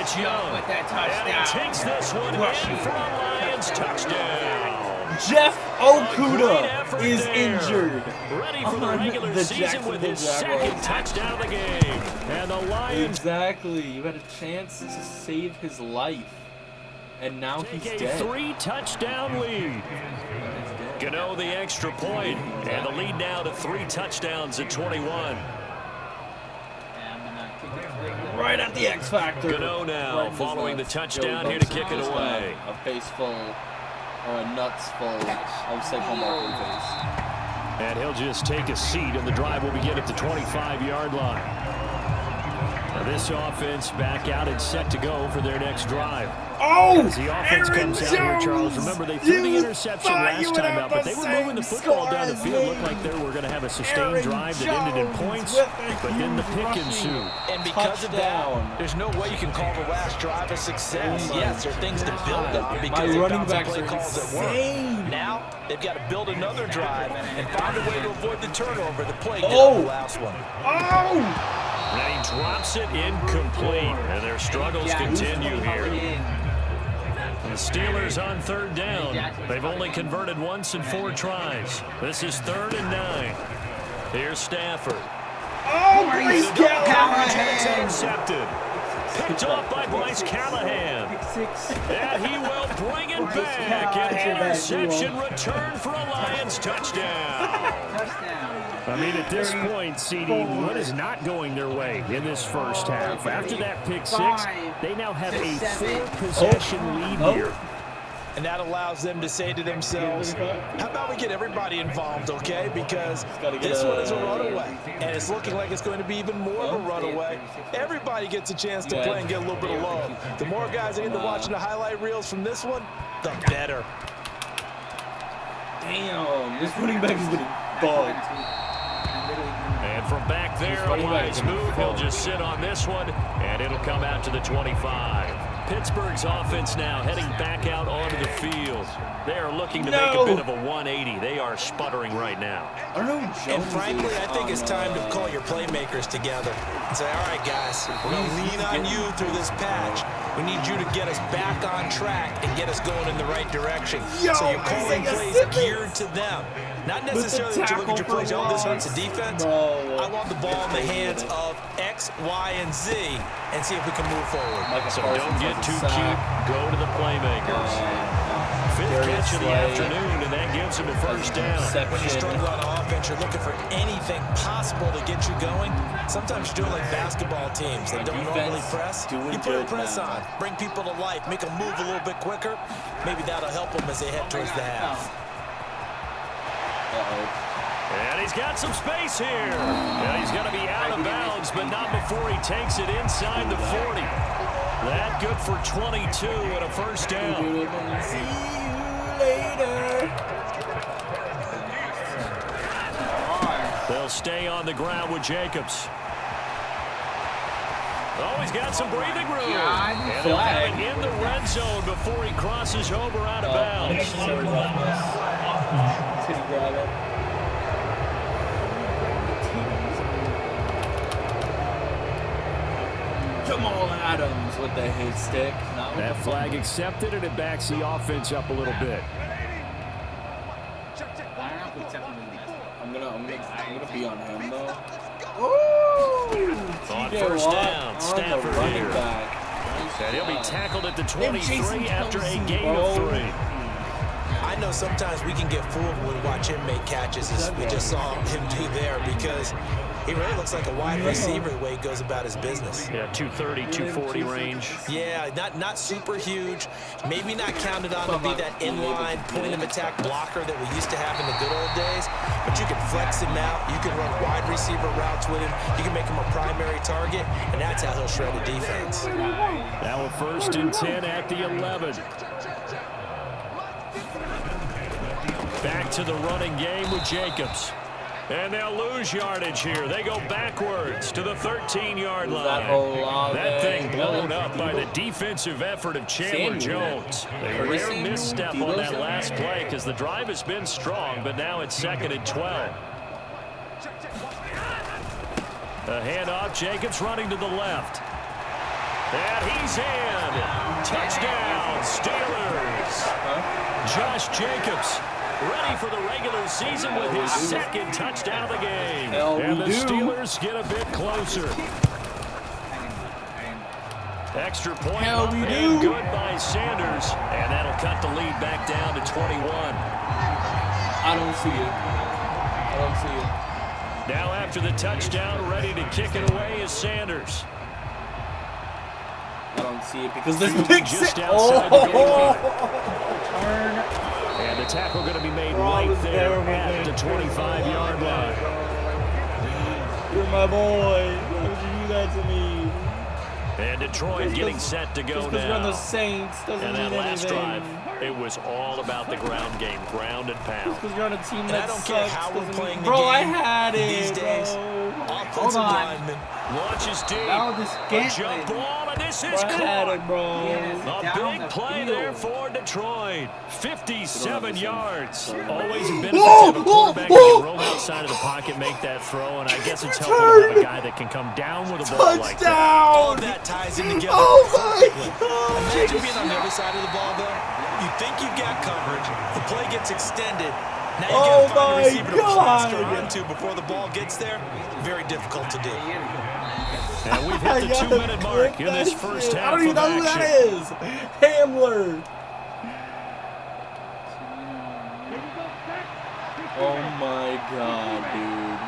It's Young. With that And he touchdown. takes this one in for a Lions touchdown. Jeff Okuda Great is effort there. injured. Ready for the on regular the season with his Jacksonville second touchdown of the game. And the Lions Exactly. You had a chance to save his life. And now he's take a dead. 3-touchdown lead. Gano the extra point, and the lead now to 3 touchdowns at 21. Right at the X Factor. Gano now Right in his following the nuts. touchdown Joe here to Buck's kick it just away. A face full, or a nuts full of Saquon Barkley face. And he'll just take a seat, and the drive will begin at the 25-yard line. Now this offense back out and set to go for their next drive. Oh! As the offense comes out here, Charles, remember they threw the interception last time out, but they were moving the football down the field. Looked like they were going to have a sustained drive that ended in points, but then the pick ensued. And because of Touchdown. that, there's no way you can call the last drive a success. Oh my Yes, there are things to build on My because they running found some backs play are calls that work. insane. Now, they've got to build another drive and find a way to avoid the turnover. The play did Oh. on the last one. Oh! And he drops it incomplete, and their struggles continue here. The Steelers on third down. They've only converted once in 4 tries. This is 3rd and 9. Here's Stafford. Oh, Bryce Coverage has Callahan! intercepted. Picked off by Bryce Callahan. And he will bring it back. An interception return for a Lions touchdown. I mean, at this point, CD, what is not going their way in this first half? After that pick 6, they now have a 4-possession lead here. And that allows them to say to themselves, how about we get everybody involved, okay? Because this one is a runaway, and it's looking like it's going to be even more of a runaway. Everybody gets a chance to play and get a little bit of love. The more guys that end up watching the highlight reels from this one, the better. Damn, this running back is getting bugged. And from back there, a wise move. He'll just sit on this one, and it'll come out to the 25. Pittsburgh's offense now heading back out onto the field. They are looking to make a bit of a 180. They are sputtering right now. I don't know. And frankly, I think it's time to call your playmakers together and say, all right, guys, we're going to lean on you through this patch. We need you to get us back on track and get us going in the right direction. So you're calling plays geared to them. Not necessarily that you look at your plays, oh, this hurts the defense. I want the ball in the hands of X, Y, and Z and see if we can move forward. So don't get too cute. Go to the playmakers. Fifth catch of the afternoon, and that gives him a first down. When you struggle on offense, you're looking for anything possible to get you going. Sometimes you do it like basketball teams that don't normally press. You put a press on, bring people to life, make them move a little bit quicker. Maybe that'll help them as they head towards the half. And he's got some space here. Yeah, he's going to be out of bounds, but not before he takes it inside the 40. That good for 22 and a first down. See you later. They'll stay on the ground with Jacobs. Oh, he's got some breathing room. And he'll have it in the red zone before he crosses over out of bounds. Did he grab it? Jamal Adams with the hit stick. That flag accepted, and it backs the offense up a little bit. I'm gonna be on him though. Ooh! On first down, Stafford here. Back. And he'll be tackled at the 23 after a gain of 3. I know sometimes we can get fooled when we watch him make catches, as we just saw him do there, because he really looks like a wide receiver the way he goes about his business. Yeah, 230, 240 range. Yeah, not super huge. Maybe not counted on to be that inline point of attack blocker that we used to have in the good old days. But you can flex him out. You can run wide receiver routes with him. You can make him a primary target, and that's how he'll shred a defense. Now a 1st and 10 at the 11. Back to the running game with Jacobs. And they'll lose yardage here. They go backwards to the 13-yard line. That thing blown up by the defensive effort of Chandler Jones. A rare misstep on that last play because the drive has been strong, but now it's 2nd and 12. A handoff, Jacobs running to the left. And he's in. Touchdown, Steelers. Josh Jacobs ready for the regular season with his 2nd touchdown of the game. And the Steelers get a bit closer. Extra point up and good by Sanders. And that'll cut the lead back down to 21. I don't see it. Now after the touchdown, ready to kick it away is Sanders. I don't see it because this big just outside the goal. Turn. And the tackle going to be made right there at the 25-yard line. You're my boy. Why would you do that to me? And Detroit getting set to go just because now. you're on the Saints doesn't and that mean last anything. drive, it was all about the ground game, ground and pound. Just because you're on a team And that I don't sucks care how we're doesn't playing mean, the bro, game I had it, these days. bro. Offensive lineman. Launches deep. A jump ball, and this is Bro, I had it, bro. a big play there for Detroit. 57 yards. Always a benefit to have a quarterback that can roll outside of the pocket, make that throw, and I guess it's helpful to have a guy that can come down with a ball like that. All of that ties in together. Oh, my God. Imagine being on the other side of the ball, though. You think you've got coverage. The play gets extended. Now you got to find a receiver to plaster onto before the ball gets there. Very difficult to do. And we've hit the 2-minute mark in this first half I don't even know who that is. Hamler. Oh my God, dude.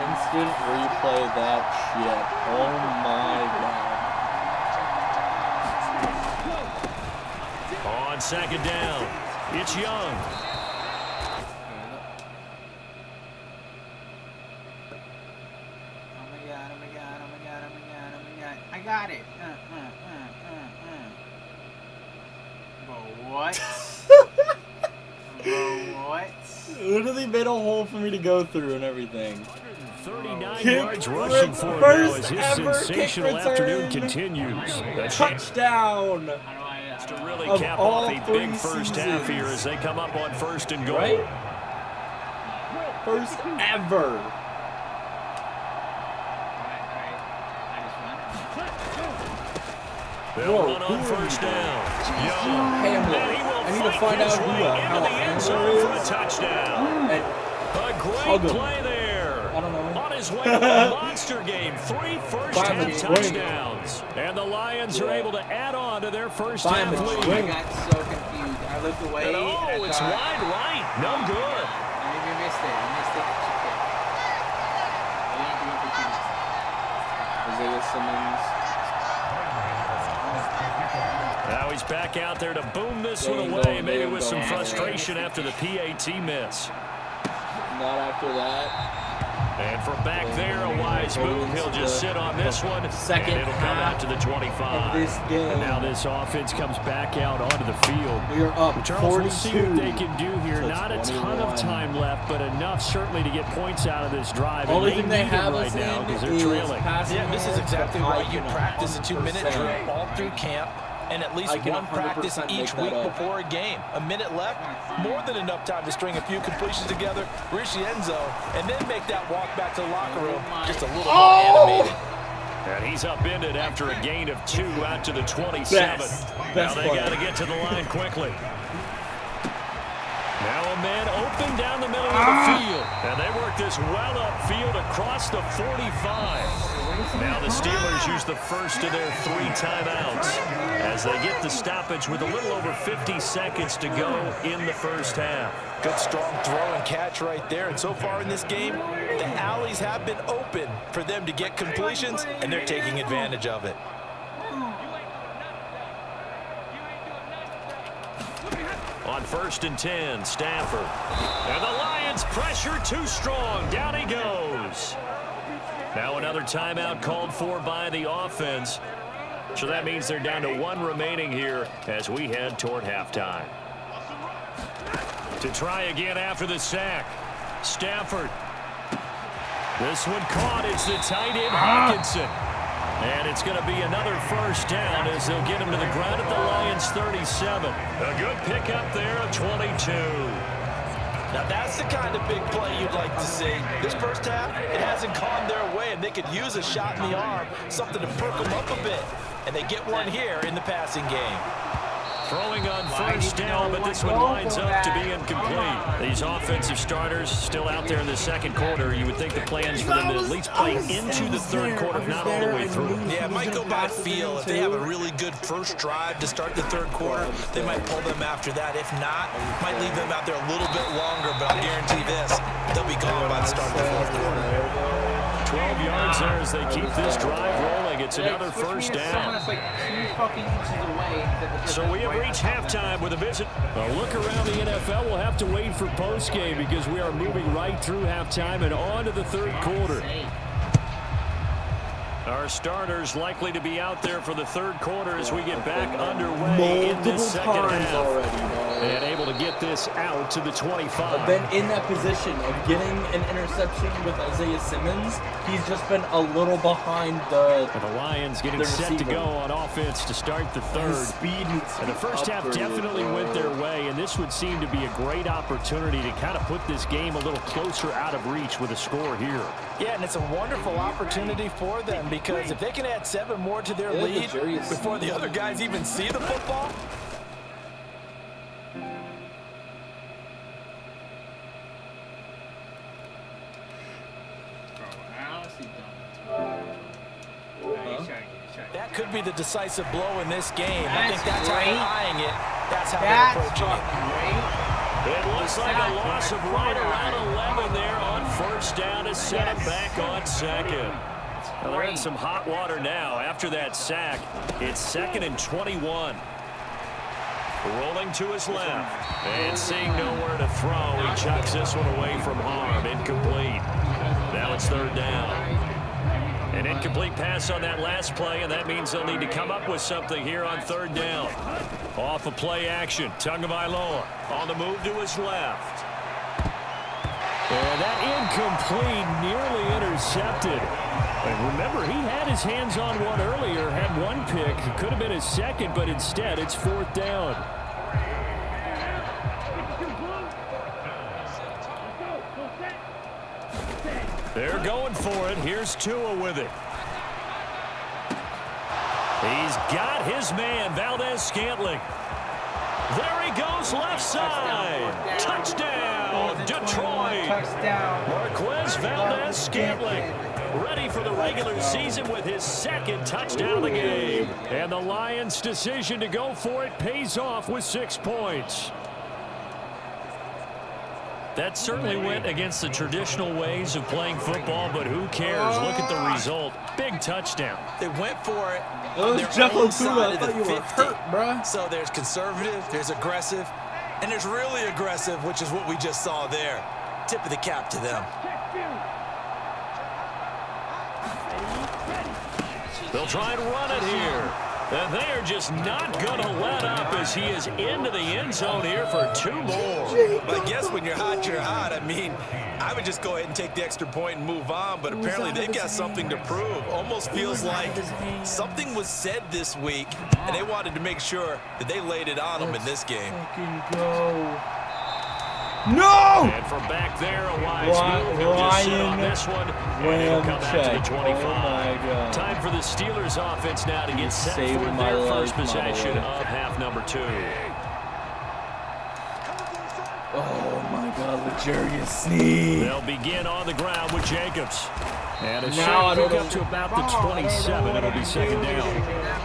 Instant replay that shit. Oh my God. On 2nd down, it's Young. I got it. But what? But what? Literally made a hole for me to go through and everything. 39 yards rushing for him now as his sensational afternoon continues. Touchdown! To really cap off a big first half here as they come up on 1st and goal. Right? First ever. They'll run on 1st down. Hamlet. I need to find out who the hell Hamlet is. For a touchdown. A great play there. I don't know. On his way to a monster game. 3 first-half touchdowns. And the Lions are able to add on to their first-half lead. I got so confused. I looked away. Oh, it's wide right. No good. You missed it. You missed it. Isaiah Simmons. Now he's back out there to boom this one away, maybe with some frustration after the PAT miss. Not after that. And from back there, a wise move. He'll just sit on this one. Second and it'll come out to the 25. This game. And now this offense comes back out onto the field. We are up Charles, 42. we'll see what they can do here. Not a ton of time left, but enough certainly to get points out of this drive. Only thing they have right now because they're trailing. Yeah, this is exactly why you practice a 2-minute drill all through camp. And at least one practice each week before a game. A minute left, more than enough time to string a few completions together, reach the end zone, and then make that walk back to the locker room just a little more animated. And he's upended after a gain of 2 out to the 27. Now they got to get to the line quickly. Now a man open down the middle of the field. And they work this well upfield across the 45. Now the Steelers use the first of their 3 timeouts as they get the stoppage with a little over 50 seconds to go in the first half. Good strong throw and catch right there. And so far in this game, the alleys have been open for them to get completions, and they're taking advantage of it. On 1st and 10, Stafford. And the Lions pressure too strong. Down he goes. Now another timeout called for by the offense. So that means they're down to 1 remaining here as we head toward halftime. To try again after the sack. Stafford. This one caught. It's the tight end Hawkinson. And it's going to be another first down as they'll get him to the ground at the Lions 37. A good pickup there, a 22. Now that's the kind of big play you'd like to see. This first half, it hasn't gone their way, and they could use a shot in the arm, something to perk them up a bit. And they get one here in the passing game. Throwing on first down, but this one lines up to be incomplete. These offensive starters still out there in the second quarter. You would think the plans for them to at least play into the third quarter, not all the way through. Yeah, it might go by feel. If they have a really good first drive to start the third quarter, they might pull them after that. If not, might leave them out there a little bit longer, but I'll guarantee this, they'll be gone by the start of the fourth quarter. 12 yards there as they keep this drive rolling. It's another first down. So we have reached halftime with a visit. A look around the NFL. We'll have to wait for postgame because we are moving right through halftime and on to the third quarter. Our starters likely to be out there for the third quarter as we get back underway in this second half. And able to get this out to the 25. I've been in that position of getting an interception with Isaiah Simmons. He's just been a little behind the Lions getting set to go on offense to start the third. Speed and the first half definitely went their way, and this would seem to be a great opportunity to kind of put this game a little closer out of reach with a score here. Yeah, and it's a wonderful opportunity for them because if they can add 7 more to their lead before the other guys even see the football. That could be the decisive blow in this game. I think that's how they're eyeing it. That's how they're approaching it. It looks like a loss of right around 11 there on first down to set him back on second. Well, they're in some hot water now after that sack. It's 2nd and 21. Rolling to his left. And seeing nowhere to throw, he chucks this one away from harm. Incomplete. Now it's 3rd down. An incomplete pass on that last play, and that means they'll need to come up with something here on 3rd down. Off of play action, Tagovailoa on the move to his left. And that incomplete, nearly intercepted. And remember, he had his hands on one earlier, had one pick. It could have been his second, but instead it's 4th down. They're going for it. Here's Tua with it. He's got his man, Valdez-Scantling. There he goes, left side. Touchdown, Detroit. Marquez Valdez-Scantling ready for the regular season with his 2nd touchdown of the game. And the Lions' decision to go for it pays off with 6 points. That certainly went against the traditional ways of playing football, but who cares? Look at the result. Big touchdown. They went for it. Jeff Okuda, I thought you were hurt, bruh. So there's conservative, there's aggressive, and there's really aggressive, which is what we just saw there. Tip of the cap to them. They'll try and run it here. And they are just not going to let up as he is into the end zone here for 2 more. But I guess when you're hot, you're hot. I mean, I would just go ahead and take the extra point and move on, but apparently they've got something to prove. Almost feels like something was said this week, and they wanted to make sure that they laid it on them in this game. No! And from back there, a wise move. He'll just sit on this one, and he'll come out to the 25. Oh my God. Time for the Steelers offense now to get set for their first possession of half number 2. Oh my God, L'Jarius Sneed. They'll begin on the ground with Jacobs. And a short pick up to about the 27. It'll be 2nd down.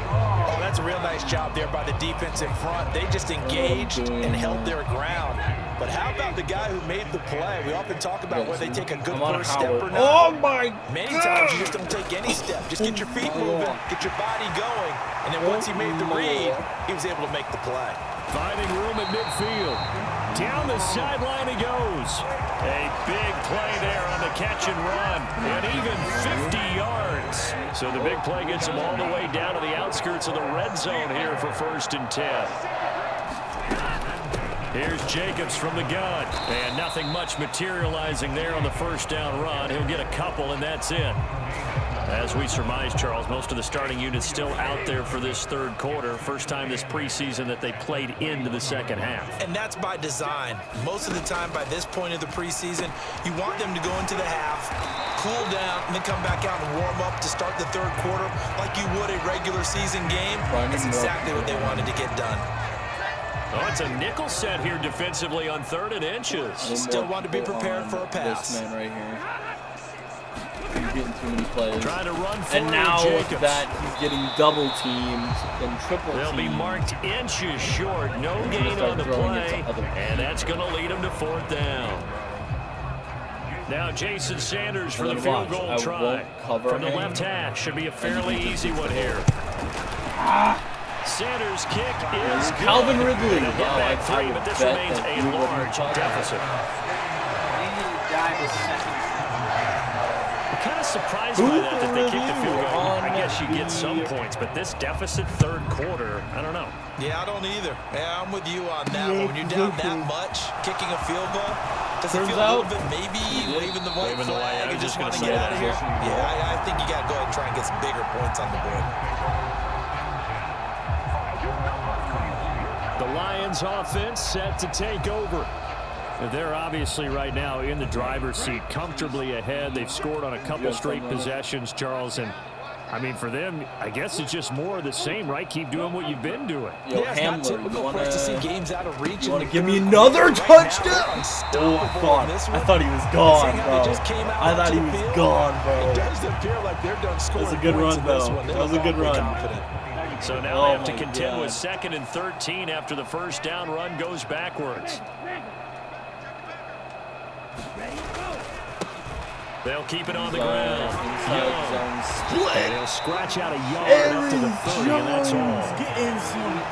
Oh, that's a real nice job there by the defense in front. They just engaged and held their ground. But how about the guy who made the play? We often talk about whether they take a good first step or not. Oh my Many times you just don't take any step. Just get your feet moving, get your body going, and then once he made the read, he was able to make the play. Finding room at midfield. Down the sideline he goes. A big play there on the catch and run. And even 50 yards. So the big play gets him all the way down to the outskirts of the red zone here for 1st and 10. Here's Jacobs from the gun. And nothing much materializing there on the 1st down run. He'll get a couple, and that's it. As we surmise, Charles, most of the starting units still out there for this 3rd quarter. First time this preseason that they played into the 2nd half. And that's by design. Most of the time by this point of the preseason, you want them to go into the half, cool down, and then come back out and warm up to start the 3rd quarter like you would a regular season game. That's exactly what they wanted to get done. Oh, it's a nickel set here defensively on 3rd and inches. Still want to be prepared for a pass. This man right here. He's getting too many plays. Trying to run for and now Jacobs. that he's getting double teamed and triple teamed. They'll be marked inches short. No gain on the play. And that's going to lead him to 4th down. Now Jason Sanders for the field goal try. From the left hash. Should be a fairly easy one here. Sanders' kick is good. Calvin Ridley. They'll get back 3, but this remains a large deficit. Kind of surprised by that they kicked the field goal. I guess you get some points, but this deficit 3rd quarter, I don't know. Yeah, I don't either. Yeah, I'm with you on that one. When you're down that much, kicking a field goal, does it feel a little bit maybe waving the white flag and just want to get out of here? Yeah, I think you got to go ahead and try and get some bigger points on the board. The Lions offense set to take over. They're obviously right now in the driver's seat, comfortably ahead. They've scored on a couple straight possessions, Charles. And, I mean, for them, I guess it's just more of the same, right? Keep doing what you've been doing. Yo, yeah, it's not typical for us to see games out of reach. You want to give me another touchdown? Oh, I thought he was gone, bro. I thought he was gone, bro. It does appear like they're done scoring. That was a good run, though. That was a good run. So now they have to contend with 2nd and 13 after the 1st down run goes backwards. They'll keep it on the ground. And he'll scratch out a yard up to the 30, and that's all.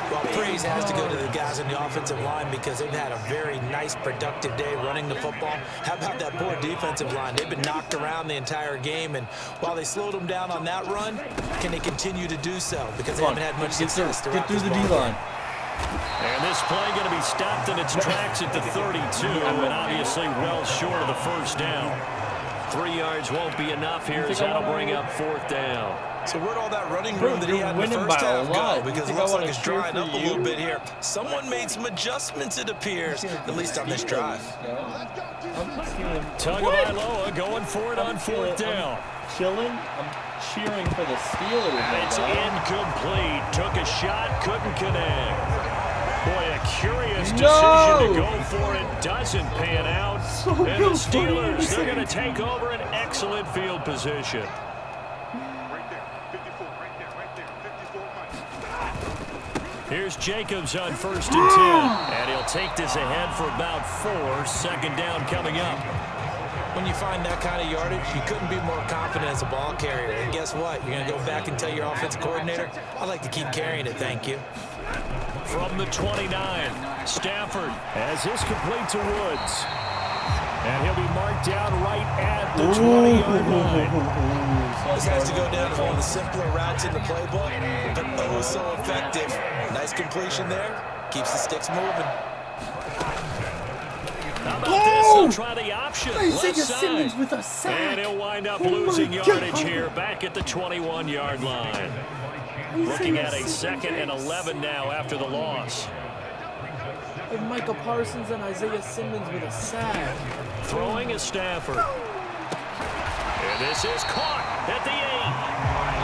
Well, praise has to go to the guys in the offensive line because they've had a very nice, productive day running the football. How about that poor defensive line? They've been knocked around the entire game, and while they slowed them down on that run, can they continue to do so? Because they haven't had much success throughout this ball game. And this play going to be stopped in its tracks at the 32, and obviously well short of the first down. 3 yards won't be enough here as that'll bring up 4th down. So where'd all that running room that he had in the first half go? Because it looks like it's drying up a little bit here. Someone made some adjustments, it appears, at least on this drive. Tagovailoa going for it on 4th down. I'm cheering for the Steelers. It's incomplete. Took a shot, couldn't connect. Boy, a curious decision to go for it. Doesn't pan out. And the Steelers, they're going to take over an excellent field position. Here's Jacobs on 1st and 10. And he'll take this ahead for about 4. 2nd down coming up. When you find that kind of yardage, you couldn't be more confident as a ball carrier. And guess what? You're going to go back and tell your offensive coordinator, I'd like to keep carrying it, thank you. From the 29, Stafford as this complete to Woods. And he'll be marked down right at the 20-yard line. This has to go down as one of the simpler routes in the playbook, but oh so effective. Nice completion there. Keeps the sticks moving. How about this? He'll try the option. Left Simmons with a sack. And he'll wind up losing yardage here back at the 21-yard line. Looking at a 2nd and 11 now after the loss. And Michael Parsons and Isaiah Simmons with a sack. Throwing is Stafford. And this is caught at the 8.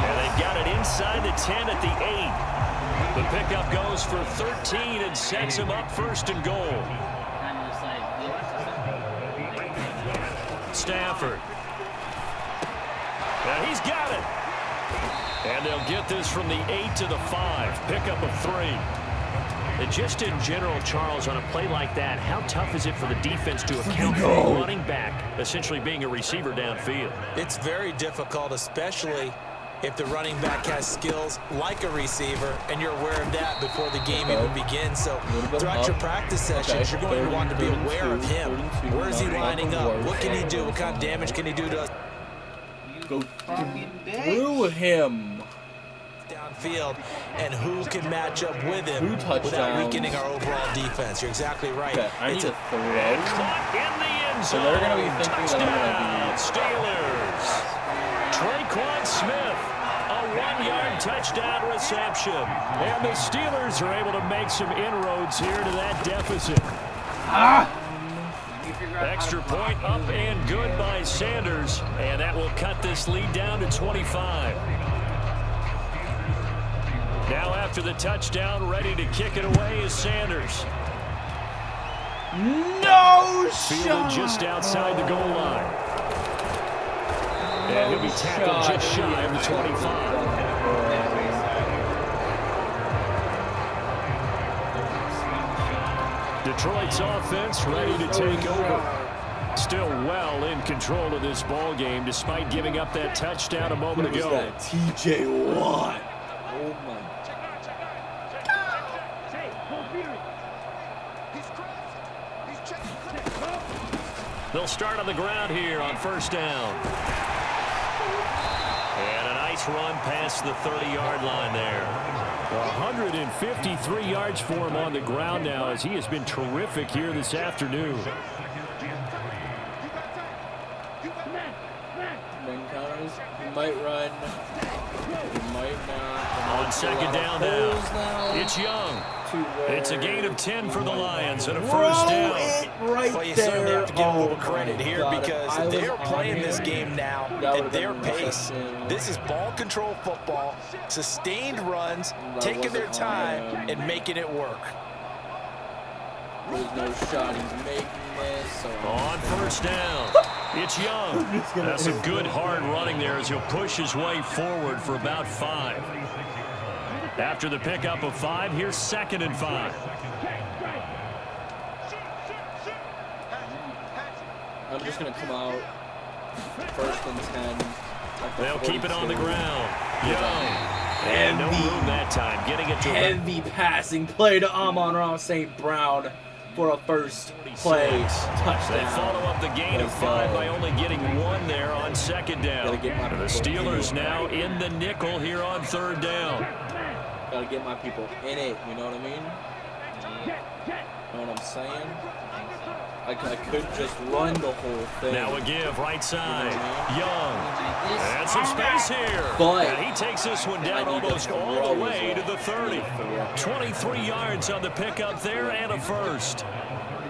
And they've got it inside the 10 at the 8. The pickup goes for 13 and sets him up 1st and goal. Stafford. And he's got it. And they'll get this from the 8 to the 5. Pickup of 3. And just in general, Charles, on a play like that, how tough is it for the defense to account for a running back essentially being a receiver downfield? It's very difficult, especially if the running back has skills like a receiver, and you're aware of that before the game even begins. So throughout your practice sessions, you're going to want to be aware of him. Where is he lining up? What can he do? What kind of damage can he do to us? Go through him. Downfield, and who can match up with him without weakening our overall defense. You're exactly right. Okay, I need to throw. Caught in the end zone. So they're going to be thinking that I'm going to be Steelers. Tre'Quan Smith, a 1-yard touchdown reception. And the Steelers are able to make some inroads here to that deficit. Extra point up and good by Sanders, and that will cut this lead down to 25. Now after the touchdown, ready to kick it away is Sanders. No Fielded shot. just outside the goal line. And he'll be tackled just shy of the 25. Detroit's offense ready to take over. Still well in control of this ball game despite giving up that touchdown a moment ago. That TJ Watt. Oh my. They'll start on the ground here on 1st down. And a nice run past the 30-yard line there. 153 yards for him on the ground now as he has been terrific here this afternoon. Run counters. He might run. He might not. On 2nd down now, it's Young. It's a gain of 10 for the Lions and a 1st down. Well, you certainly have to give a little credit here because they're playing this game now at their pace. This is ball control football, sustained runs, taking their time, and making it work. There's no shot he's making this. So On 1st down, it's Young. That's some good hard running there as he'll push his way forward for about 5. After the pickup of 5, here's 2nd and 5. I'm just going to come out 1st and 10. They'll keep it on the ground. Young. And no room that time. Getting it to heavy passing play to Amon-Ra St. Brown for a first play touchdown. They follow up the gain of 5 by only getting 1 there on 2nd down. The Steelers now in the nickel here on 3rd down. Gotta get my people in it, you know what I mean? know what I'm saying? I could just run the whole thing. Now a give, right side. You know what I mean? Young. And some space here. But and he takes this one down almost all the way to the 30. 23 yards on the pickup there and a first.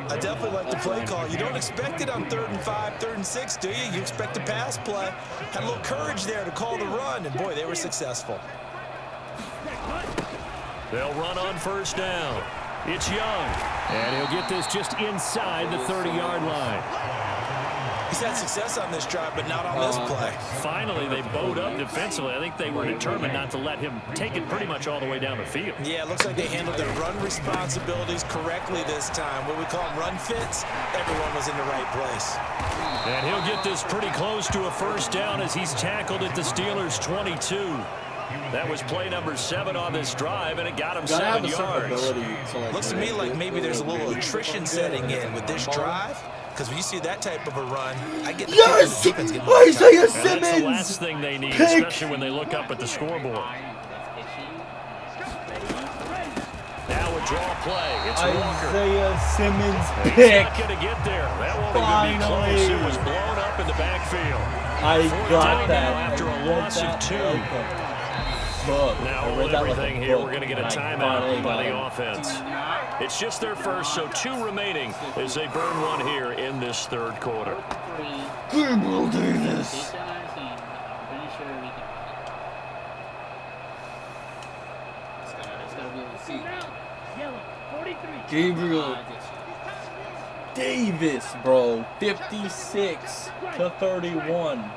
I definitely like the play call. You don't expect it on 3rd and 5, 3rd and 6, do you? You expect a pass play. Had a little courage there to call the run, and boy, they were successful. They'll run on first down. It's Young. And he'll get this just inside the 30-yard line. He's had success on this drive, but not on this play. Finally, they bowed up defensively. I think they were determined not to let him take it pretty much all the way down the field. Yeah, it looks like they handled their run responsibilities correctly this time. What we call them run fits, everyone was in the right place. And he'll get this pretty close to a first down as he's tackled at the Steelers' 22. That was play number 7 on this drive, and it got him 7 yards. Looks to me like maybe there's a little attrition setting in with this drive. Because when you see that type of a run, I get the yes! Isaiah Simmons! That's the last thing they need, especially when they look up at the scoreboard. Now a draw play. It's Walker. Isaiah Simmons He's pick. not going to get there. That won't even be close. It was blown up in the backfield. I got that. After a loss of 2. Now with everything here, we're going to get a timeout by the offense. It's just their first, so 2 remaining as they burn one here in this 3rd quarter. Gabriel Davis. Gabriel Davis, bro. 56-31.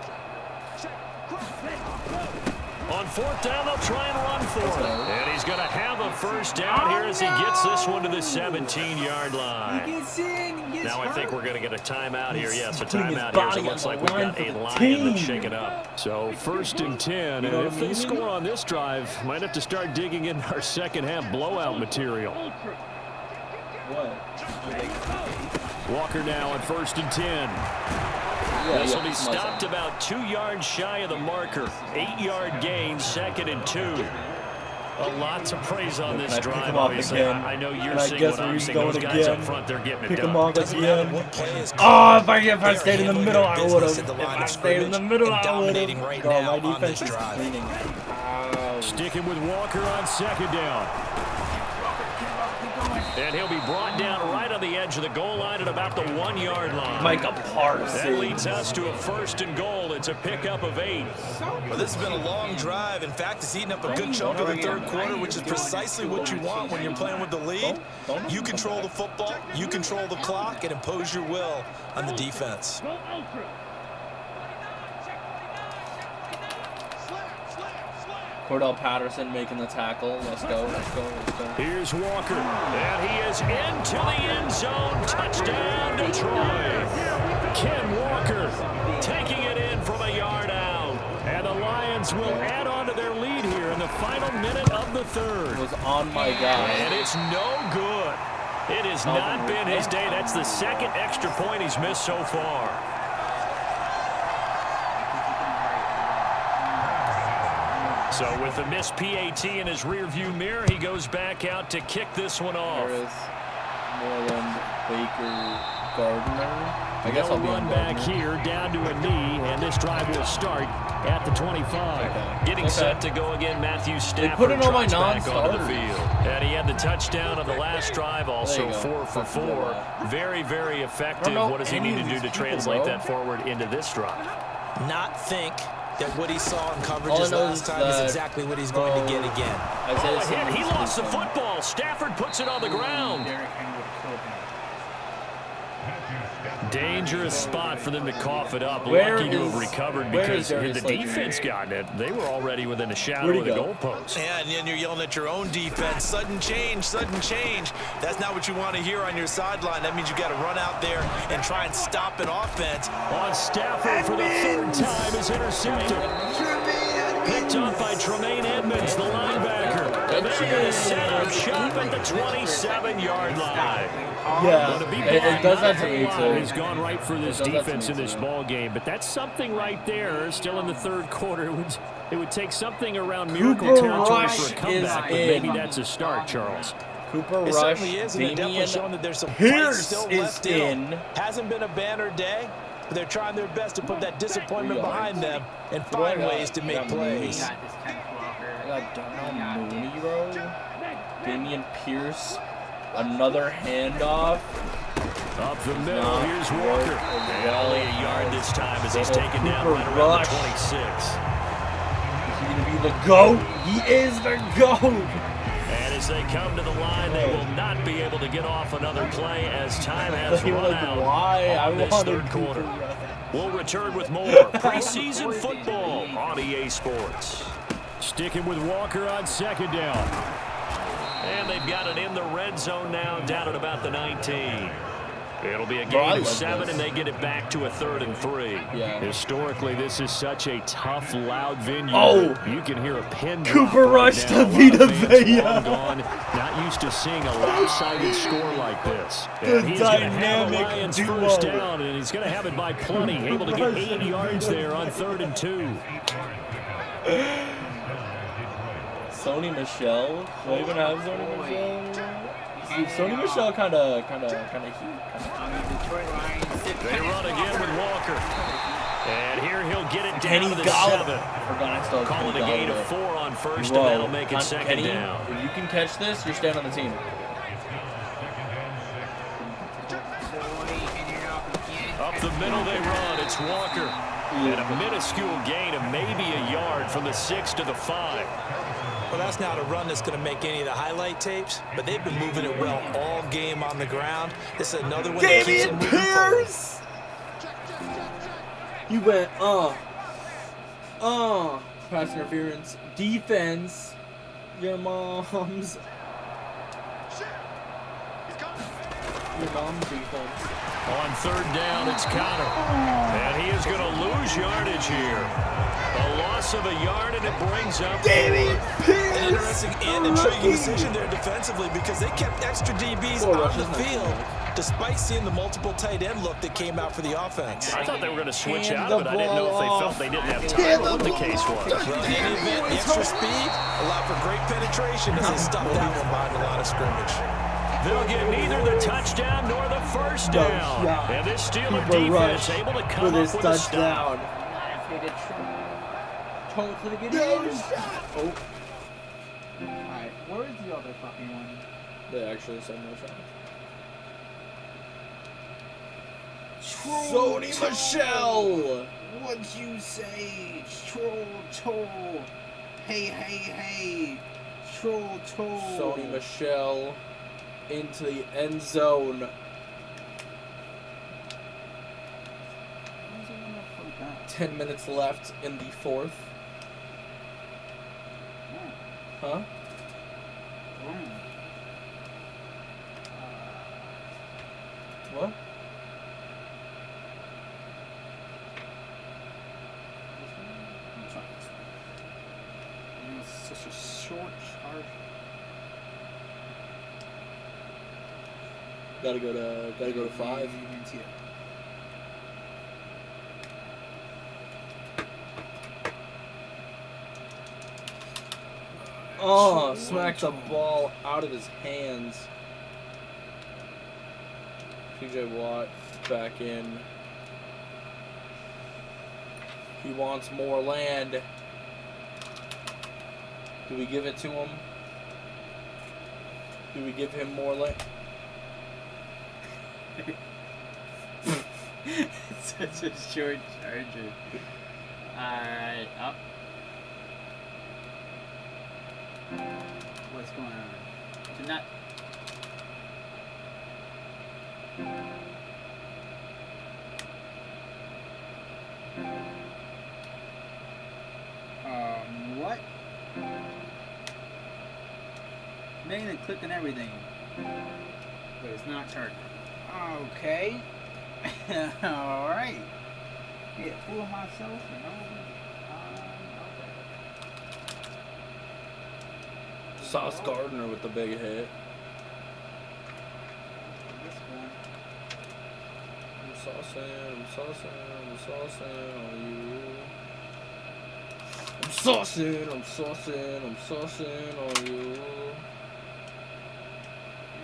On 4th down, they'll try and run for it. And he's going to have a first down here as he gets this one to the 17-yard line. Now I think we're going to get a timeout here. Yes, a timeout here. So it looks like we've got a Lion that's shaken up. So 1st and 10. And if they score on this drive, might have to start digging in our second-half blowout material. Walker now on 1st and 10. This will be stopped about 2 yards shy of the marker. 8-yard gain, 2nd and 2. A lot to praise on this drive, obviously. I know you're seeing what I'm seeing. Those guys up front, they're getting it done. Pick him off again. Oh, if I stayed in the middle, I would have. If I stayed in the middle, I would have. Bro, my defense is cleaning. Sticking with Walker on 2nd down. And he'll be brought down right on the edge of the goal line at about the 1-yard line. Micah Parsons. That leads us to a 1st and goal. It's a pickup of 8. Well, this has been a long drive. In fact, it's eaten up a good chunk of the 3rd quarter, which is precisely what you want when you're playing with the lead. You control the football, you control the clock, and impose your will on the defense. Cordell Patterson making the tackle. Let's go, let's go, let's go. Here's Walker, and he is into the end zone. Touchdown, Detroit. Ken Walker taking it in from a yard out. And the Lions will add on to their lead here in the final minute of the 3rd. It was on my guy. And it's no good. It has not been his day. That's the 2nd extra point he's missed so far. So with the missed PAT in his rearview mirror, he goes back out to kick this one off. There is Moreland, Baker, Gardner. I guess I'll run back here down to a knee, and this drive will start at the 25. Okay. Getting set to go again, Matthew Stafford. They put in all my back onto the non-starters. field. And he had the touchdown on the last drive, also 4 for 4. Very, very effective. What does he need to do to translate that forward into this drive? Not think that what he saw in coverages last time is exactly what he's going to get again. He lost the football. Stafford puts it on the ground. Dangerous spot for them to cough it up. Lucky to have recovered because had the defense gotten it, they were already within a shadow of the goalpost. Yeah, and then you're yelling at your own defense. Sudden change, sudden change. That's not what you want to hear on your sideline. That means you got to run out there and try and stop an offense. On Stafford for the 3rd time is intercepted. Picked up by Tremaine Edmonds, the linebacker. And they're going to set up shop at the 27-yard line. Yeah, it does that to me too. He's gone right for this defense in this ball game, but that's something right there. Still in the 3rd quarter, it would take something around miracle territory for a comeback, but maybe that's a start, Charles. Cooper It Rush, certainly is, and they're definitely showing that there's some fight still left in. Hasn't been a banner day, but they're trying their best to put that disappointment behind them and find ways to make plays. Got this Kenneth Walker. I got Darnell Mooney, bro. Damian Pierce. Another handoff. Up the middle, here's Walker. And only a yard this time as he's taken down right around the 26. Is he going to be the GOAT? He is the GOAT. And as they come to the line, they will not be able to get off another play as time has run out on this third quarter. We'll return with more preseason football on EA Sports. Sticking with Walker on second down. And they've got it in the red zone now, down at about the 19. It'll be a gain of 7, and they get it back to a 3rd and 3. Yeah. Historically, this is such a tough, loud venue. Oh! You can hear a pin drop Cooper Rush to Vita Vea. Not used to seeing a lopsided score like this. The And he's going to have a dynamic Lions duo. first down, and he's going to have it by plenty. Able to get 8 yards there on 3rd and 2. Sony Michel. Do I even have Sony Michel? Sony Michel kind of heat. They run again with Walker. And here he'll get it down Kenny to the Golladay. 7. I forgot I still Calling a gain of 4 on first, Whoa. and that'll make it second Kenny, down. if you can catch this, you're staying on the team. Up the middle they run. It's Walker. And a minuscule gain of maybe a yard from the 6 to the 5. Well, that's not a run that's going to make any of the highlight tapes, but they've been moving it well all game on the ground. This is another one that keeps it moving forward. You went, pass interference, defense, your mom's defense. On 3rd down, it's Connor. And he is going to lose yardage here. A loss of a yard, and it brings up An interesting and intriguing decision there defensively because they kept extra DBs on the field despite seeing the multiple tight end look that came out for the offense. I thought they were going to switch out of it. I didn't know if they felt they didn't have time or what the case was. Well, in any event, the extra speed allowed for great penetration as they stuffed that one behind the line of scrimmage. They'll get neither the touchdown nor the first down. And this Steeler defense able to come up with a stop. Totally get it. Oh. Alright, where is the other fucking one? They actually said no chance. Sony Michel! What'd you say? Troll. Hey. Troll. Sony Michel into the end zone. 10 minutes left in the 4th. Huh? What? It's such a short charge. Gotta go to 5. Oh, smacked the ball out of his hands. TJ Watt back in. He wants more land. Do we give it to him? Do we give him more land? It's such a short charger. Alright, up. What's going on? Do not. What? Making and click and everything. But it's not charging. Okay. Alright. Get full of myself and Sauce Gardner with the big hit. I'm saucing on you. I'm saucing on you. I'm saucing on you.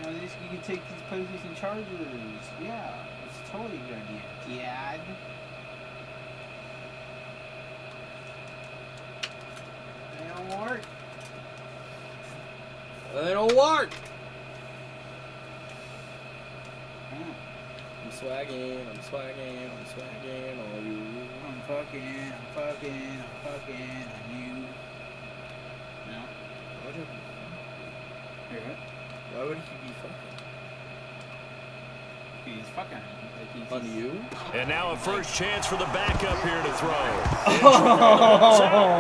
You can take these poses and chargers. Yeah, it's totally a good idea. Dad. They don't work. They don't work. I'm swagging on you. I'm fucking on you. No? Why would he be fucking? He's fucking on you? And now a first chance for the backup here to throw.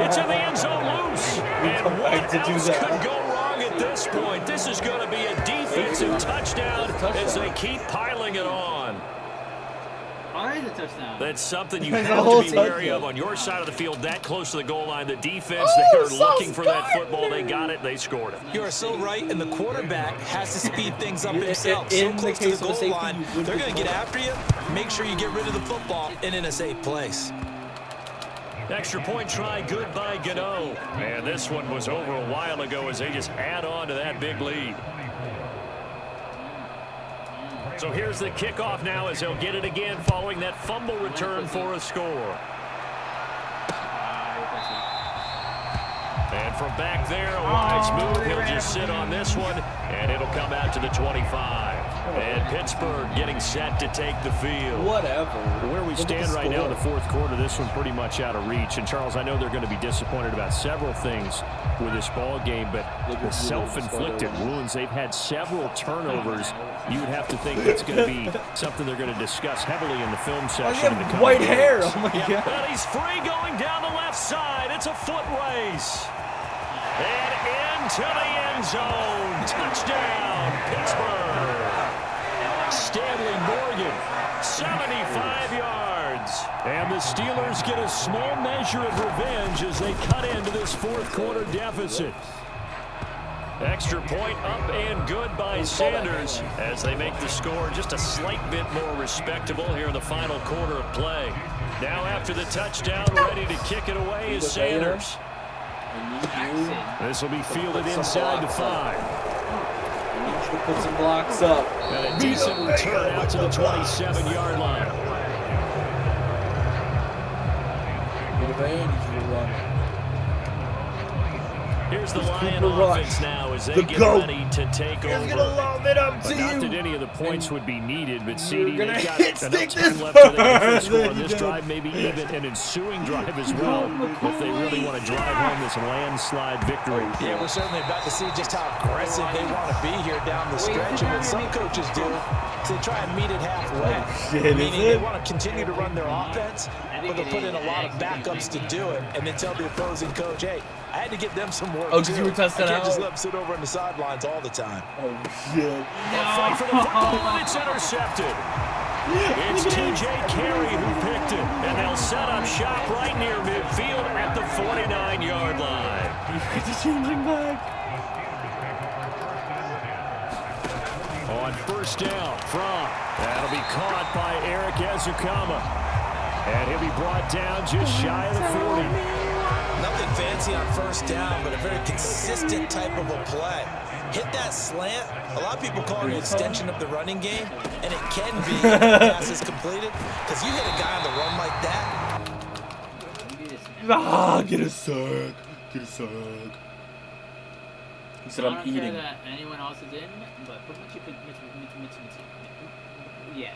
It's in the end zone loose. And what else could go wrong at this point? This is going to be a defensive touchdown as they keep piling it on. Alright, a touchdown. That's something you have to be wary of on your side of the field, that close to the goal line. The defense, they are looking for that football. They got it. They scored it. You are so right, and the quarterback has to speed things up himself. So close to the goal line, they're going to get after you. Make sure you get rid of the football and in a safe place. Extra point try, good by Gano. And this one was over a while ago as they just add on to that big lead. So here's the kickoff now as they'll get it again following that fumble return for a score. And from back there, a wise move. He'll just sit on this one, and it'll come out to the 25. And Pittsburgh getting set to take the field. Whatever. Where we stand right now in the fourth quarter, this one pretty much out of reach. And, Charles, I know they're going to be disappointed about several things with this ball game, but the self-inflicted wounds, they've had several turnovers. You would have to think that's going to be something they're going to discuss heavily in the film session. In the white hair. Oh, my God. Well, he's free going down the left side. It's a foot race. And into the end zone. Touchdown, Pittsburgh. Stanley Morgan, 75 yards. And the Steelers get a small measure of revenge as they cut into this fourth quarter deficit. Extra point up and good by Sanders as they make the score just a slight bit more respectable here in the final quarter of play. Now after the touchdown, ready to kick it away is Sanders. This will be fielded inside the 5. Put some blocks up. And a decent return out to the 27-yard line. Here's the Lion offense now as they get ready to take over. Lob it up to Not you. that any of the points would be needed, but CD, they've got hit enough stick time this left so they can far. score on this drive, maybe even an ensuing drive as well, if they really want to drive home this landslide victory. Yeah, we're certainly about to see just how aggressive they want to be here down the stretch. And what some coaches do is they try and meet it halfway. Meaning they want to continue to run their offense, but they'll put in a lot of backups to do it, and then tell the opposing coach, hey, I had to get them some work, because you were testing I can't out. just let them sit over on the sidelines all the time. Oh, shit. A fight for the football, and it's intercepted. It's T.J. Carey who picked it, and they'll set up shop right near midfield at the 49-yard line. It's changing back. On first down, from. That'll be caught by Eric Ezukama. And he'll be brought down just shy of the 40. Nothing fancy on first down, but a very consistent type of a play. Hit that slant. A lot of people call it an extension of the running game, and it can be if the pass is completed, because you hit a guy on the run like that. Get a suck. Get a suck. He said, I'm eating. I don't care that anyone else is in, but yeah.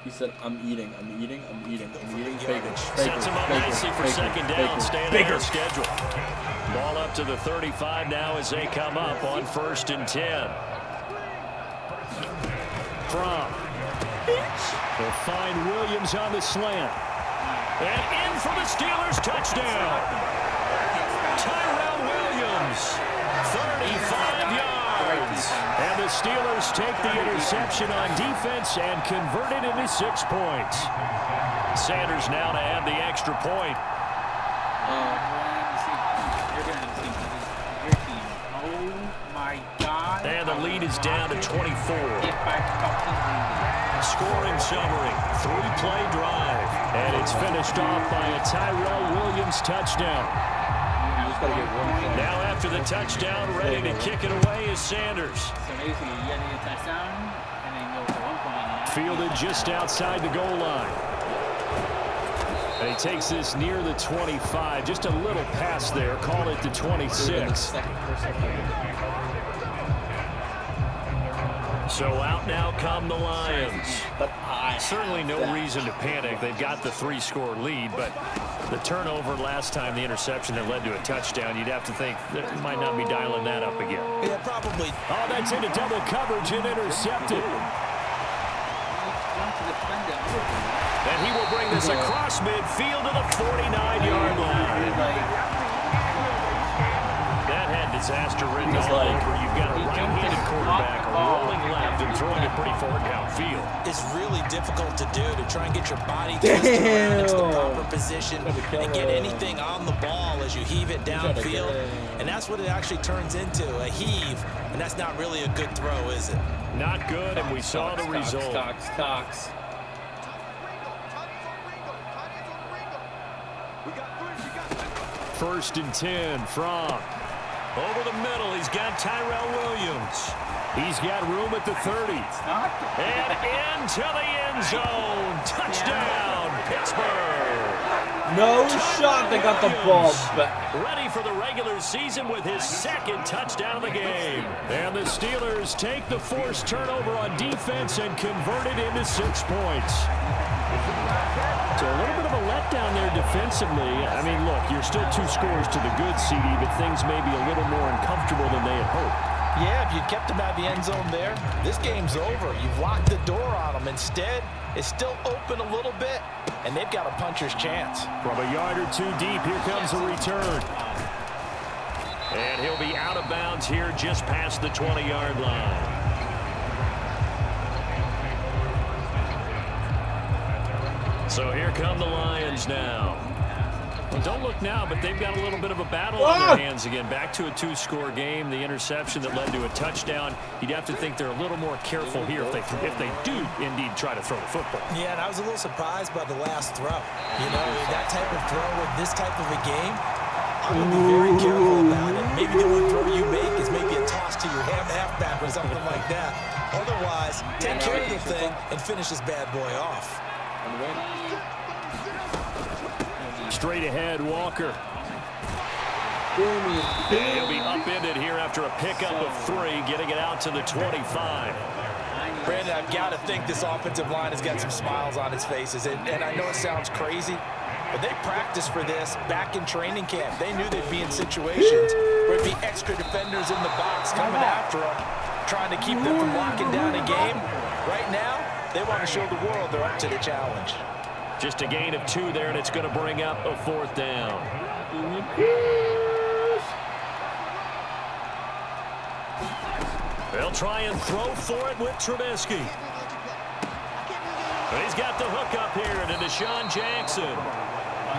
He said, I'm eating. Bacon. Sets him up nicely for second down, staying on schedule. Ball up to the 35 now as they come up on 1st and 10. From. They'll find Williams on the slant. And in for the Steelers touchdown. Tyrell Williams, 35 yards. And the Steelers take the interception on defense and convert it into 6 points. Sanders now to add the extra point. Oh my God. And the lead is down to 24. Scoring summary, 3-play drive. And it's finished off by a Tyrell Williams touchdown. gotta get 1 point. Now after the touchdown, ready to kick it away is Sanders. So basically, you got to get a touchdown and then go for 1 point. Fielded just outside the goal line. And he takes this near the 25. Just a little pass there. Call it the 26. So out now come the Lions. Certainly no reason to panic. They've got the 3-score lead, but the turnover last time, the interception that led to a touchdown, you'd have to think that might not be dialing that up again. Yeah, probably. Oh, that's into double coverage and intercepted. And he will bring this across midfield to the 49-yard line. That had disaster written all over. You've got a right-handed quarterback rolling left and throwing it pretty far downfield. It's really difficult to do, to try and get your body twisted around into the proper position and get anything on the ball as you heave it downfield. And that's what it actually turns into, a heave. And that's not really a good throw, is it? Not good, and we saw the result. Cox. 1st and 10 from over the middle. He's got Tyrell Williams. He's got room at the 30. And into the end zone. Touchdown, Pittsburgh. No shot. They got the ball back. Ready for the regular season with his 2nd touchdown of the game. And the Steelers take the forced turnover on defense and convert it into 6 points. So a little bit of a letdown there defensively. I mean, look, you're still 2 scores to the good, CD, but things may be a little more uncomfortable than they had hoped. Yeah, if you kept them out of the end zone there, this game's over. You've locked the door on them. Instead, it's still open a little bit, and they've got a puncher's chance. From a yard or 2 deep, here comes a return. And he'll be out of bounds here just past the 20-yard line. So here come the Lions now. Well, don't look now, but they've got a little bit of a battle on their hands again. Back to a 2-score game. The interception that led to a touchdown. You'd have to think they're a little more careful here if they do indeed try to throw the football. Yeah, and I was a little surprised by the last throw. You know, that type of throw with this type of a game, I'm going to be very careful about it. Maybe the only throw you make is maybe a toss to your halfback or something like that. Otherwise, take care of the thing and finish this bad boy off. Straight ahead, Walker. And he'll be upended here after a pickup of 3, getting it out to the 25. Brandon, I've got to think this offensive line has got some smiles on its faces. And I know it sounds crazy, but they practiced for this back in training camp. They knew they'd be in situations where it'd be extra defenders in the box coming after them, trying to keep them from locking down a game. Right now, they want to show the world they're up to the challenge. Just a gain of 2 there, and it's going to bring up a 4th down. They'll try and throw for it with Trubisky. But he's got the hook up here to Deshaun Jackson.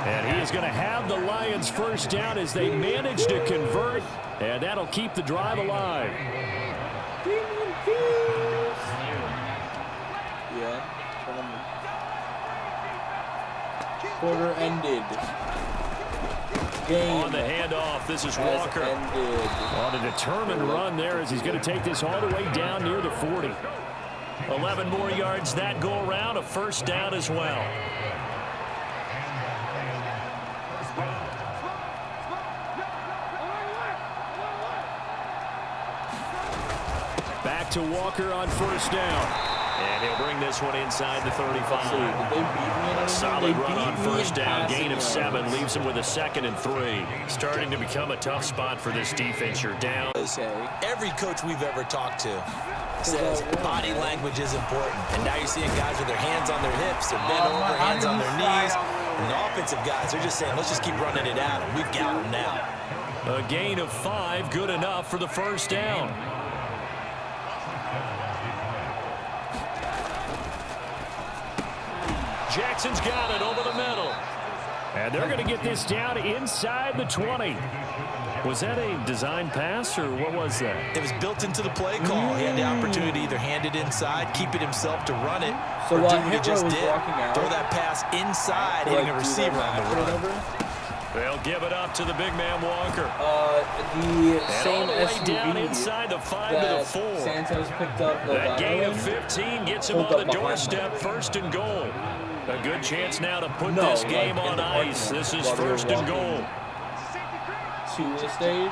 And he is going to have the Lions' 1st down as they manage to convert, and that'll keep the drive alive. Yeah. Quarter ended. Game on the handoff, this is Walker. On a determined run there as he's going to take this all the way down near the 40. 11 more yards that go around, a 1st down as well. Back to Walker on 1st down. And he'll bring this one inside the 35. Solid run on 1st down. Gain of 7 leaves him with a 2nd and 3. Starting to become a tough spot for this defense. You're down. Every coach we've ever talked to says body language is important. And now you're seeing guys with their hands on their hips, they're bent over, hands on their knees. And the offensive guys, they're just saying, let's just keep running it at them. We've got them now. A gain of 5, good enough for the 1st down. Jackson's got it over the middle. And they're going to get this down inside the 20. Was that a design pass, or what was that? It was built into the play call. He had the opportunity to either hand it inside, keep it himself to run it, or do what he just did. Throw that pass inside, hitting a receiver on the run. They'll give it up to the big man Walker. The same SUV down inside the 5 to the 4. Santos picked up. That gain of 15 gets him on the doorstep, 1st and goal. A good chance now to put this game on ice. This is 1st and goal. To the stage.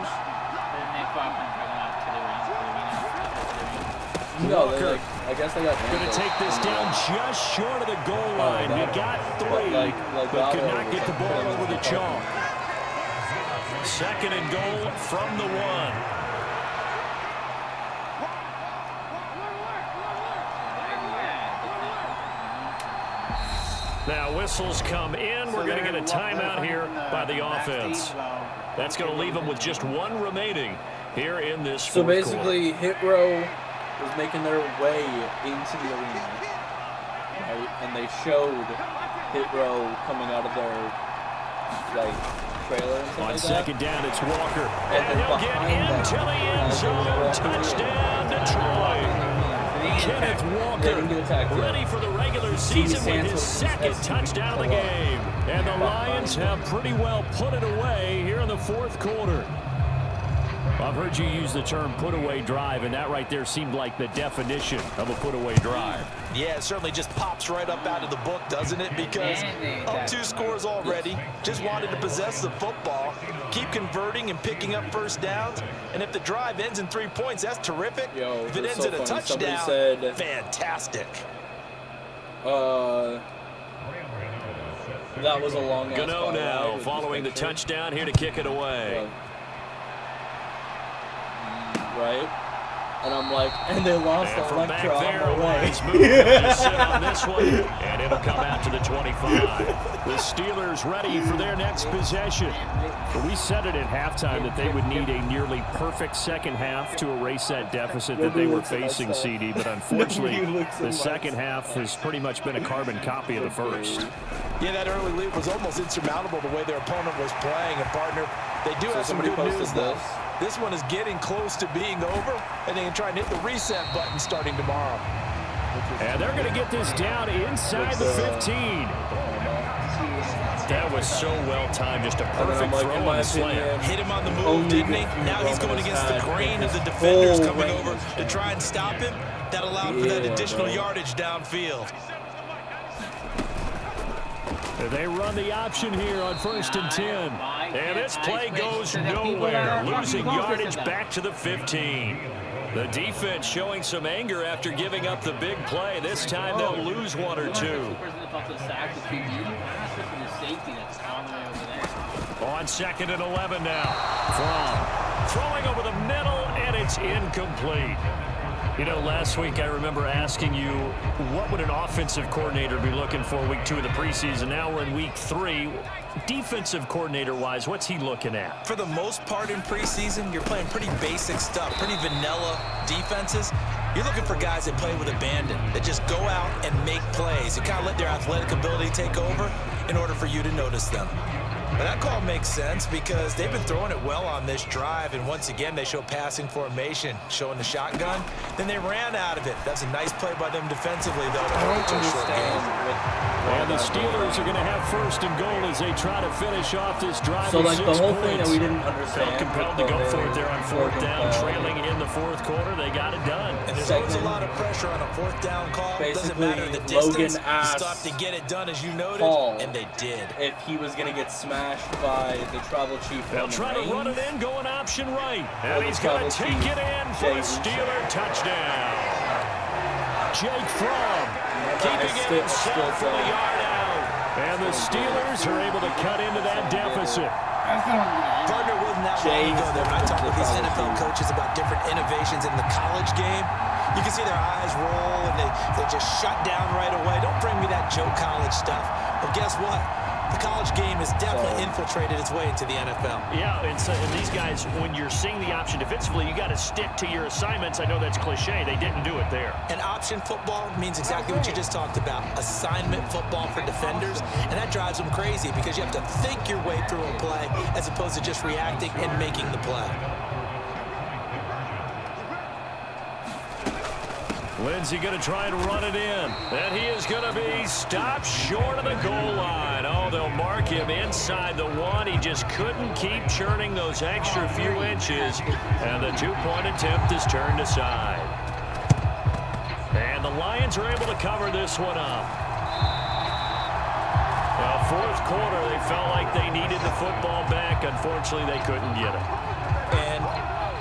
No, Walker. I guess they got going to take this down just short of the goal line. You got 3, but could not get the ball over the chalk. 2nd and goal from the 1. Now whistles come in. We're going to get a timeout here by the offense. That's going to leave them with just 1 remaining here in this fourth quarter. So basically, Hit Row was making their way into the arena, right? And they showed Hit Row coming out of their trailer and stuff on 2nd down, it's Walker, and he'll get into the end zone. Touchdown, Detroit. Kenneth Walker ready for the regular season with his 2nd touchdown of the game, and the Lions have pretty well put it away here in the 4th quarter. I've heard you use the term put-away drive, and that right there seemed like the definition of a put-away drive. Yeah, it certainly just pops right up out of the book, doesn't it? Because up 2 scores already, just wanted to possess the football, keep converting and picking up 1st downs, and if the drive ends in 3 points, that's terrific. If it ends in a touchdown, fantastic. That was a long Gano now following the touchdown here to kick it away. Right? And I'm like, and they lost the Electra on the way. Just sit on this one, and it'll come out to the 25. The Steelers ready for their next possession. We said it at halftime that they would need a nearly perfect second half to erase that deficit that they were facing, CD. But unfortunately, the second half has pretty much been a carbon copy of the first. Yeah, that early lead was almost insurmountable the way their opponent was playing. And, partner, they do have some good news, though. This one is getting close to being over, and they can try and hit the reset button starting tomorrow. And they're going to get this down inside the 15. That was so well timed, just a perfect throw on the slam. Hit him on the move, didn't he? Now he's going against the grain of the defenders coming over to try and stop him. That allowed for that additional yardage downfield. They run the option here on 1st and 10. And this play goes nowhere, losing yardage back to the 15. The defense showing some anger after giving up the big play. This time they'll lose 1 or 2. On 2nd and 11 now. From throwing over the middle, and it's incomplete. You know, last week I remember asking you, what would an offensive coordinator be looking for week 2 of the preseason? Now we're in week 3. Defensive coordinator-wise, what's he looking at? For the most part in preseason, you're playing pretty basic stuff, pretty vanilla defenses. You're looking for guys that play with abandon, that just go out and make plays and kind of let their athletic ability take over in order for you to notice them. But that call makes sense because they've been throwing it well on this drive, and once again they show passing formation, showing the shotgun. Then they ran out of it. That's a nice play by them defensively, though, to hold it to a short game. And the Steelers are going to have 1st and goal as they try to finish off this drive. So, with 6 the whole points. thing that we didn't understand. Felt compelled to go for it there on 4th down, trailing in the 4th quarter. They got it done. And there's always a lot of pressure on a 4th down call. Doesn't matter the distance. You stop to get it done, as you noted, and they did. If he was going to get smashed by the travel chief. They'll try to run it in, going option right. And he's going to take it in for a Steeler touchdown. Jake Fromm keeping it inside for the yard out. And the Steelers are able to cut into that deficit. Partner, wasn't that long ago that when I talk with these NFL coaches about different innovations in the college game, you can see their eyes roll and they just shut down right away. Don't bring me that Joe College stuff. Well, guess what? The college game has definitely infiltrated its way into the NFL. Yeah, and these guys, when you're seeing the option defensively, you got to stick to your assignments. I know that's cliche. They didn't do it there. And option football means exactly what you just talked about. Assignment football for defenders. And that drives them crazy because you have to think your way through a play as opposed to just reacting and making the play. Lindsey going to try and run it in. And he is going to be stopped short of the goal line. Oh, they'll mark him inside the 1. He just couldn't keep churning those extra few inches. And the 2-point attempt is turned aside. And the Lions are able to cover this one up. Now, fourth quarter, they felt like they needed the football back. Unfortunately, they couldn't get it. And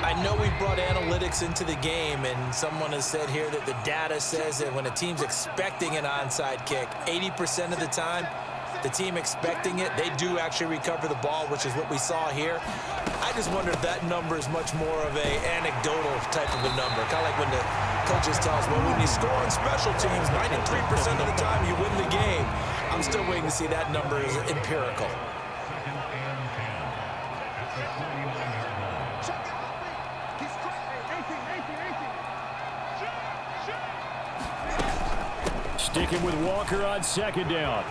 I know we've brought analytics into the game, and someone has said here that the data says that when a team's expecting an onside kick, 80% of the time, the team expecting it, they do actually recover the ball, which is what we saw here. I just wonder if that number is much more of a anecdotal type of a number. Kind of like when the coaches tell us, well, when you score on special teams, 93% of the time you win the game. I'm still waiting to see that number is empirical. Sticking with Walker on second down.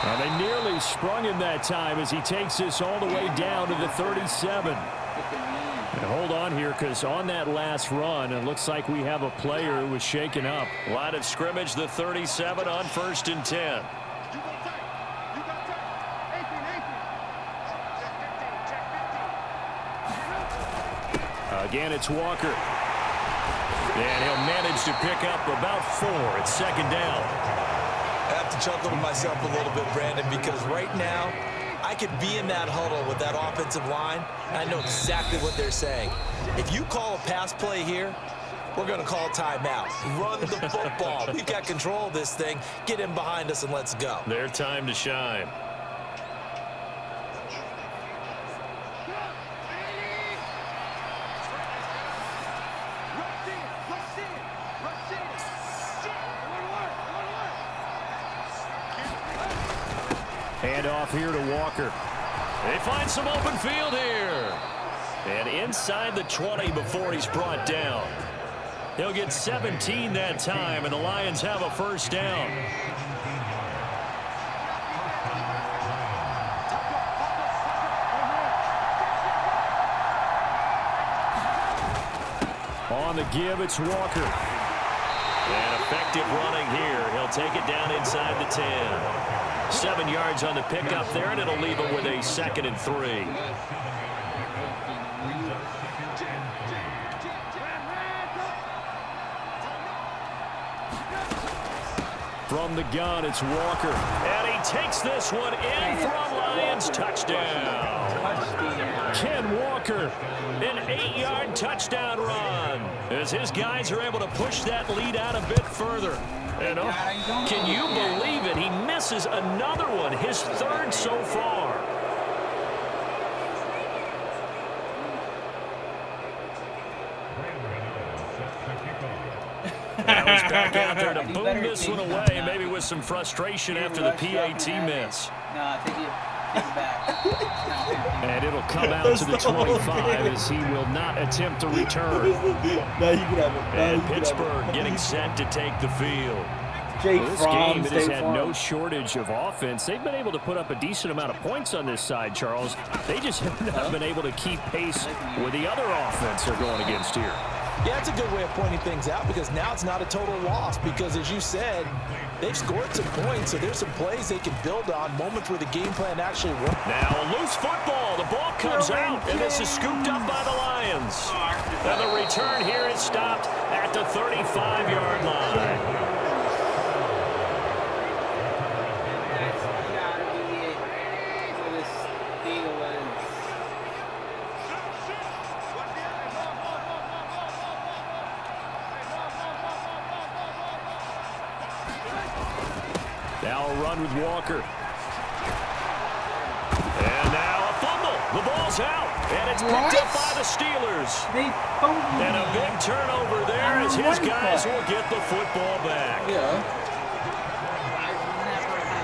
Well, they nearly sprung him that time as he takes this all the way down to the 37. And hold on here, because on that last run, it looks like we have a player who was shaken up. Line of scrimmage, the 37 on 1st and 10. Again, it's Walker. And he'll manage to pick up about 4 at second down. I have to chuckle to myself a little bit, Brandon, because right now I could be in that huddle with that offensive line, and I know exactly what they're saying. If you call a pass play here, we're going to call timeout. Run the football. We've got control of this thing. Get in behind us and let's go. Their time to shine. Hand off here to Walker. They find some open field here. And inside the 20 before he's brought down. He'll get 17 that time, and the Lions have a first down. On the give, it's Walker. And effective running here. He'll take it down inside the 10. 7 yards on the pickup there, and it'll leave him with a 2nd and 3. From the gun, it's Walker. And he takes this one in for a Lions touchdown. Ken Walker. An 8-yard touchdown run as his guys are able to push that lead out a bit further. And can you believe it? He misses another one, his 3rd so far. Now he's back out there to boom this one away, maybe with some frustration after the PAT miss. No, take it back. And it'll come out to the 25 as he will not attempt to return. And Pittsburgh getting set to take the field. This game has had no shortage of offense. They've been able to put up a decent amount of points on this side, Charles. They just have not been able to keep pace with the other offense they're going against here. Yeah, that's a good way of pointing things out, because now it's not a total loss, because as you said, they've scored some points, so there's some plays they can build on, moments where the game plan actually works. Now a loose football. The ball comes out, and this is scooped up by the Lions. And the return here is stopped at the 35-yard line. Now a run with Walker. And now a fumble. The ball's out. And it's picked up by the Steelers. And a big turnover there as his guys will get the football back. Yeah.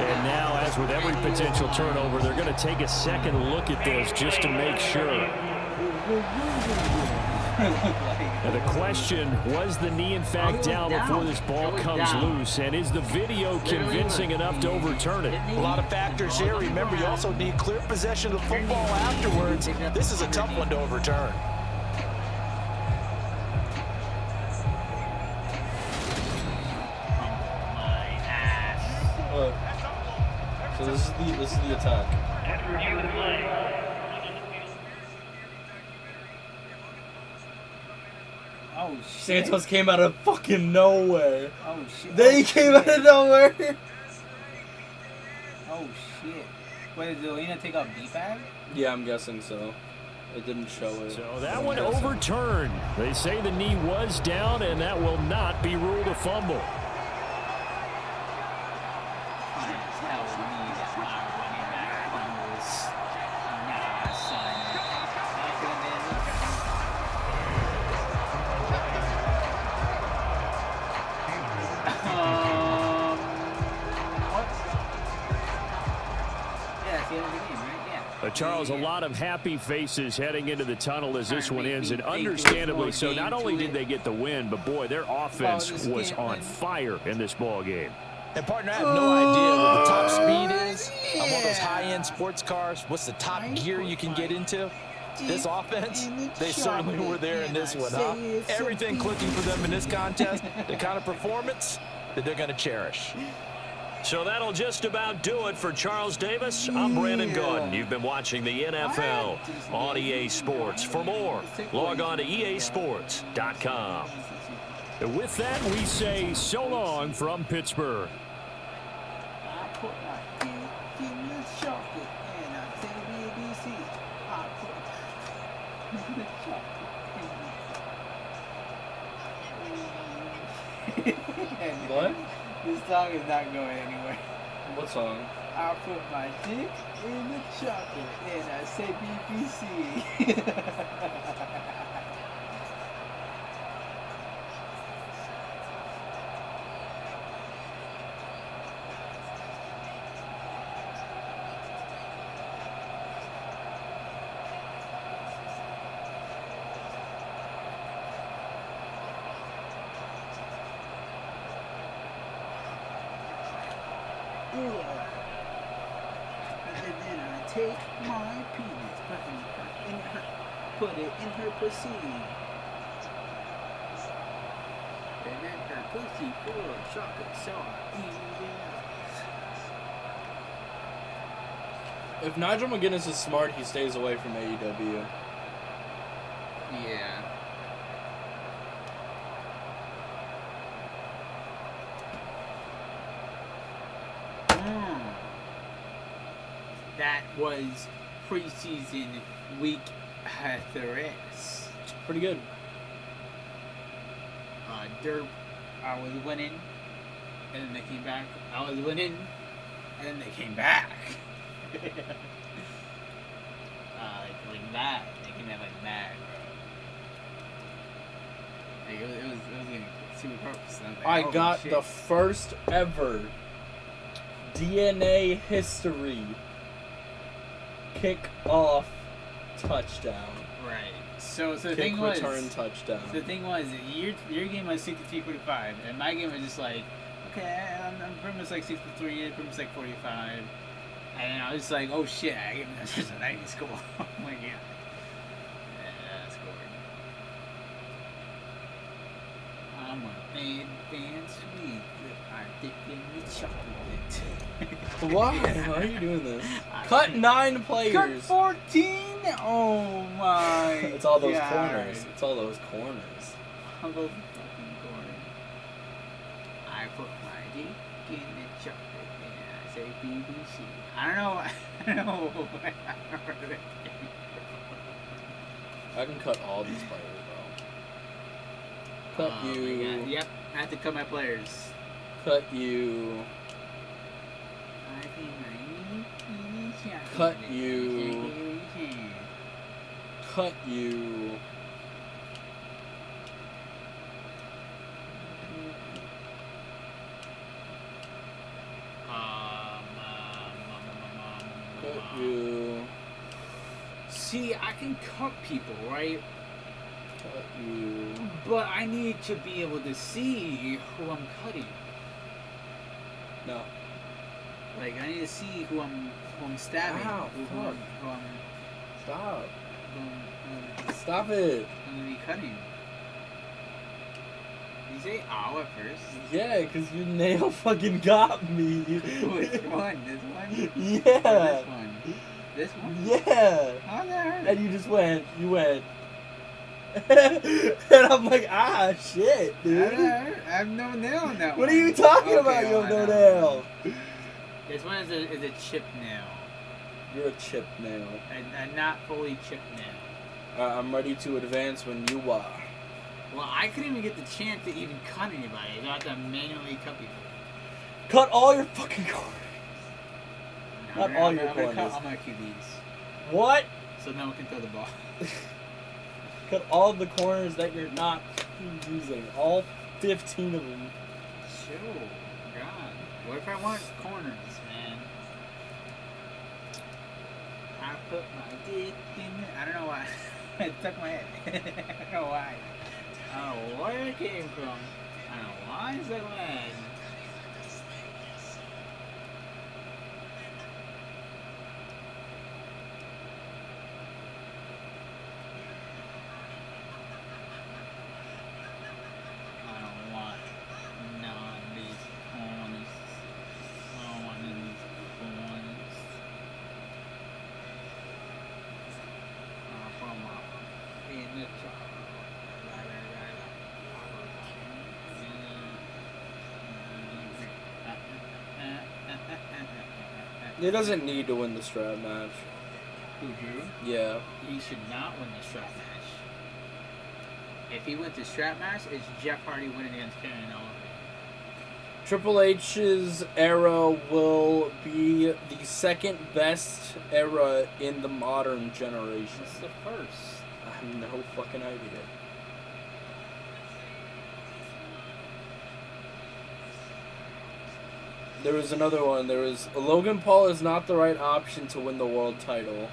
And now, as with every potential turnover, they're going to take a second look at this just to make sure. Now the question, was the knee in fact down before this ball comes loose? And is the video convincing enough to overturn it? A lot of factors here. Remember, you also need clear possession of the football afterwards. This is a tough one to overturn. the attack. Oh shit. Santos came out of fucking nowhere. Oh shit. They came out of nowhere. Oh shit. Wait, did Lena take out B-Fab? Yeah, I'm guessing so. It didn't show it. So that one overturned. They say the knee was down, and that will not be ruled a fumble. Charles, a lot of happy faces heading into the tunnel as this one ends, and understandably so. Not only did they get the win, but boy, their offense was on fire in this ball game. And partner, I have no idea what the top speed is on one of those high-end sports cars. What's the top gear you can get into? This offense, they certainly were there in this one, huh? Everything clicking for them in this contest, the kind of performance that they're going to cherish. So that'll just about do it for Charles Davis. I'm Brandon Gaudin. You've been watching the NFL on EA Sports. For more, log on to easports.com. And with that, we say so long from Pittsburgh. I put my dick in the chocolate and I say BBC. I put the chocolate. What? This song is not going anywhere. What song? I put my dick in the chocolate and I say BBC. And then I take my penis, put it in her pussy. And then her pussy full of chocolate, so I eat it. If Nigel McGuinness is smart, he stays away from AEW. Yeah. That was preseason week 3. Pretty good. Derp, I was winning, and then they came back. I was winning, and then they came back. like that. They came back like that, bro. Like, it was getting super close. I got the first ever DNA history kick-off touchdown. Right. So the Kick thing was, return touchdown. The thing was, your game was 63-45, and my game was just like, okay, I'm pretty much like 63, pretty much like 45, and I was just like, oh shit, I gave this just a 90 score. I'm like, yeah, that's good. I'm a fan sweet with my dick in the chocolate. Why? Why are you doing this? Cut 9 players. Cut 14. Oh my! It's all those God. corners. It's all those corners. All those fucking corners. I put my dick in the chocolate and I say BBC. I don't know. I can cut all these players, bro. Cut you. My God. Yep, I have to cut my players. Cut you. Cut you. Cut you. Cut you. See, I can cut people, right? Cut you. But I need to be able to see who I'm cutting. No. Like, I need to see who I'm stabbing. Ow, who fuck. I'm Stop. who I'm Stop it. I'm gonna be cutting. You you say ow at first? Yeah, because your nail fucking got me. Which one? This one? Yeah. Or this one? This one? Yeah. How did that hurt? And you went. And I'm like, ah, shit, How dude. did that hurt? I have no nail in that one. What are you talking Okay, about? You oh, have I no know. nail. This one is a chip nail. You're a chip nail. A not fully chipped nail. I'm ready to advance when you are. Well, I couldn't even get the chance to even cut anybody. I have to manually cut people. Cut all your fucking corners. Not all your I'm corners. gonna keep these. What? So no one can throw the ball. Cut all the corners that you're not using. All 15 of them. Sure. God. What if I want corners, man? I put my dick in it. I don't know why. I stuck my head. I don't know why. I don't know where it came from. I don't know why I stuck my head. I don't want none of these corners. I don't want none of these corners. I'll put my in the jar. He doesn't need to win the strap match. Who, Drew? Yeah. He should not win the strap match. If he wins the strap match, it's Jeff Hardy winning against Karen Oliver. Triple H's era will be the second best era in the modern generation. What's the first? I have no fucking idea. There was another one. There was Logan Paul is not the right option to win the world title.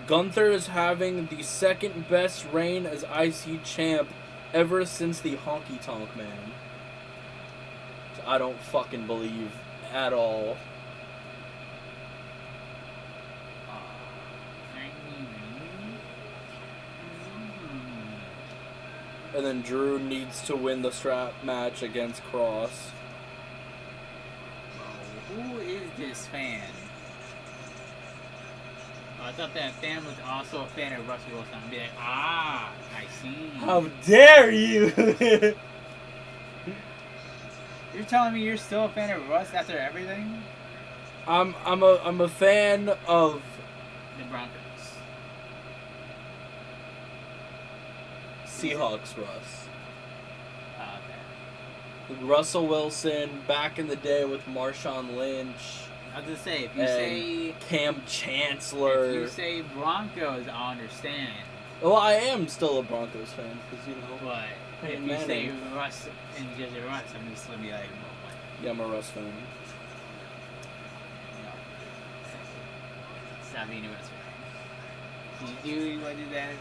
Gunther is having the second best reign as IC champ ever since the Honky Tonk Man. I don't fucking believe at all. And then Drew needs to win the strap match against Cross. Who is this fan? Oh, I thought that fan was also a fan of Russell Wilson. I'd be like, I see. How dare you! You're telling me you're still a fan of Russ after everything? I'm a fan of The Broncos. Seahawks Russ. Oh, okay. Russell Wilson back in the day with Marshawn Lynch. I was gonna say, if you and say Cam Chancellor. If you say Broncos, I understand. Well, I am still a Broncos fan because you know. But if Peyton you say Manning. Russ and just Russ, I'm just gonna be like, well, what? Yeah, I'm a Russ fan. No. Stop being a Russ fan. You what did that?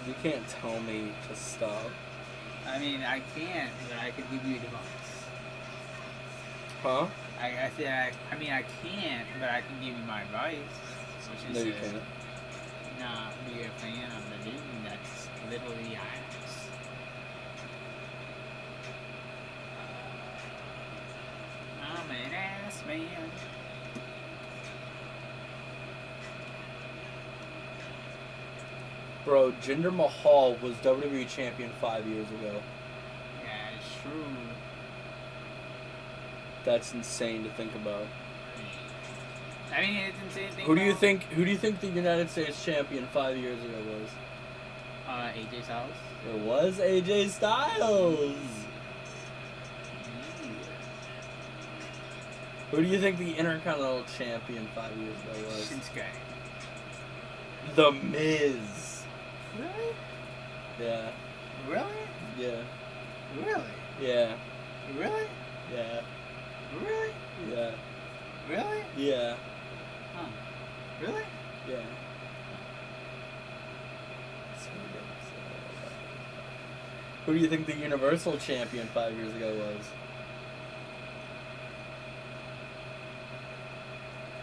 You can't tell me to stop. I mean, I can't, but I could give you advice. Huh? I said, I mean, I can't, but I can give you my advice. Which is No, you can't. not be a fan of the dude that's literally ass. I'm an ass man. Bro, Jinder Mahal was WWE champion 5 years ago. Yeah, it's true. That's insane to think about. I mean, it's insane thing. Who do you think the United States champion 5 years ago was? AJ Styles. It was AJ Styles. Who do you think the Intercontinental champion 5 years ago was? Shinsuke. The Miz. Really? Yeah. Really? Yeah. Really? Yeah. Really? Yeah. Really? Yeah. Really? Yeah. Huh. Really? Yeah. Who do you think the Universal champion 5 years ago was?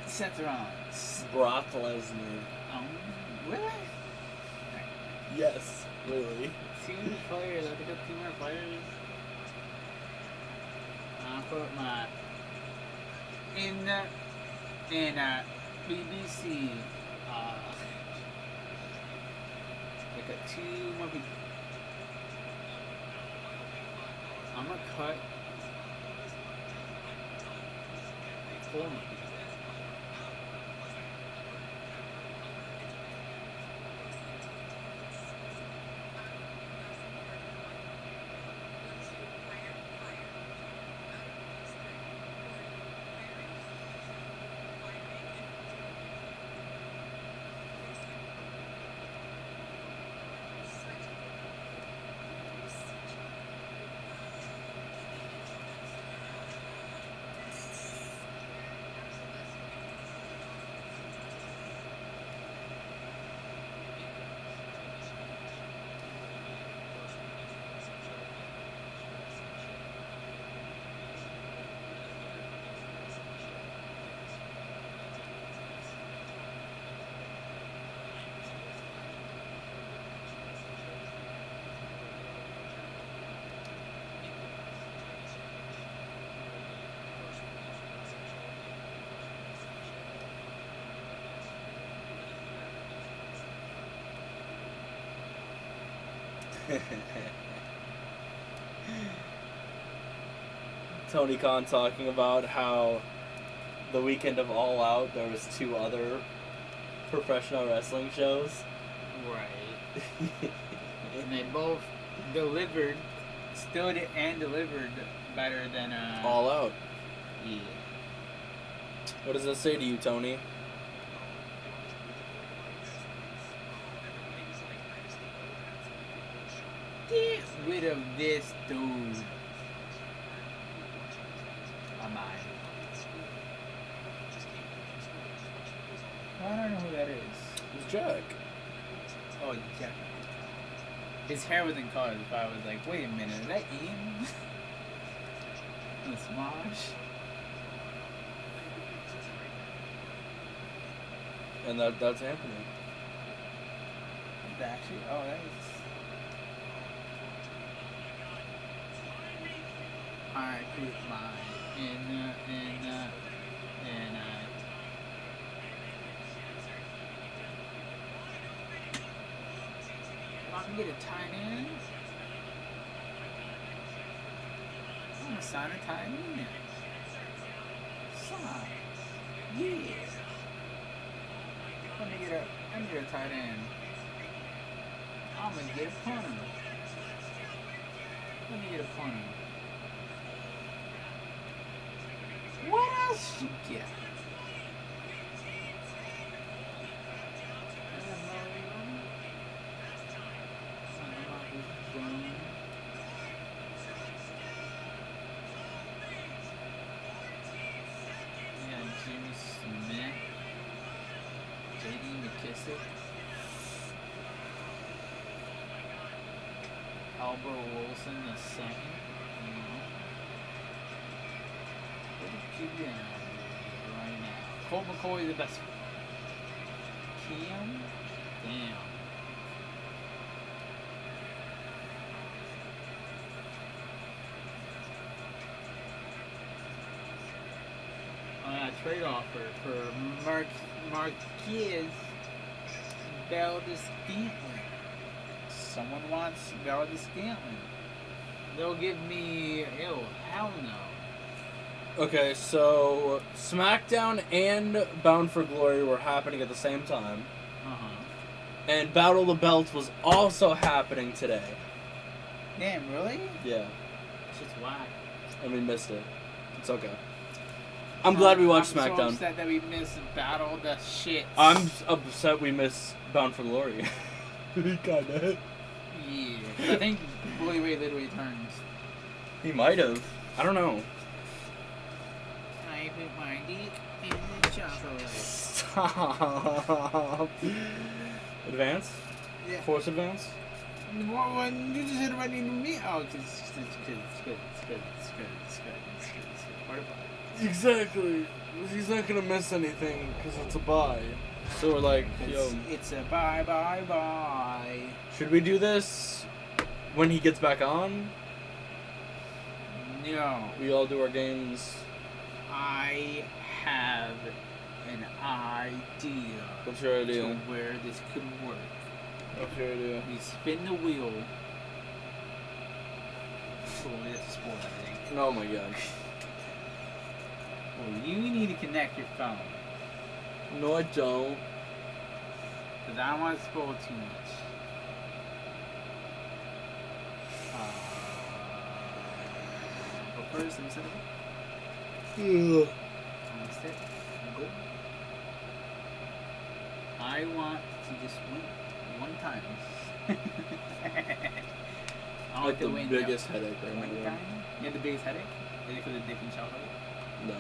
Seth Rollins. Brock Lesnar. Really? Yes, really. 2 players. I think I have 2 more players. I'll put my in BBC. I got 2 more people. I'm gonna cut 4 more people. Tony Khan talking about how the weekend of All Out there was 2 other professional wrestling shows. Right. And they both delivered, stood and delivered better than All Out. Yeah. What does that say to you, Tony? Get rid of this dude. Am I? I don't know who that is. It's Jack. Oh, Jack. His hair was in colors, but I was like, wait a minute, is that Ian? The Smosh? And that's Anthony. Actually, oh, that is. Alright, keep mine. And I can get a tight end. I'm gonna sign a tight end. Sign. Yeah. Let me get a tight end. I'm gonna get a punter. Let me get a punter. What else you get? Yeah, Jimmy Smith, J.D. McKissick, Albert Wilson the second. What did you get right now? Colt McCoy the best. Kim? Damn. Trade offer for Marquez Valdez-Scantling. Someone wants Valdez-Scantling. They'll give me, ew, hell no. Okay, so SmackDown and Bound for Glory were happening at the same time. Uh-huh. And Battle of the Belts was also happening today. Damn, really? Yeah. It's just whack. And we missed it. It's okay. I'm glad we watched I'm SmackDown. so upset that we missed Battle the shit. I'm upset we missed Bound for Glory. Kinda. Yeah. I think Bully Ray literally turns. He might have. I don't know. I put my dick in the chocolate. Stop. Advance? Yeah. Force advance? What you just hit right into me? Oh, it's good. What about it? Exactly. He's not gonna miss anything because it's a bye. So we're like, yo. It's a bye. Should we do this when he gets back on? No. We all do our games. I have an idea. What's your idea? To where this could work. What's your idea? We spin the wheel. Oh, that's a spoil everything. Oh my god. Well, you need to connect your phone. No, I don't. Because I don't want to spoil too much. But first, let me set it up. Almost it. Go. I want to just win one time. I Like want the to win biggest headache right one now. time. You have the biggest headache? Is it because of different chocolate? No.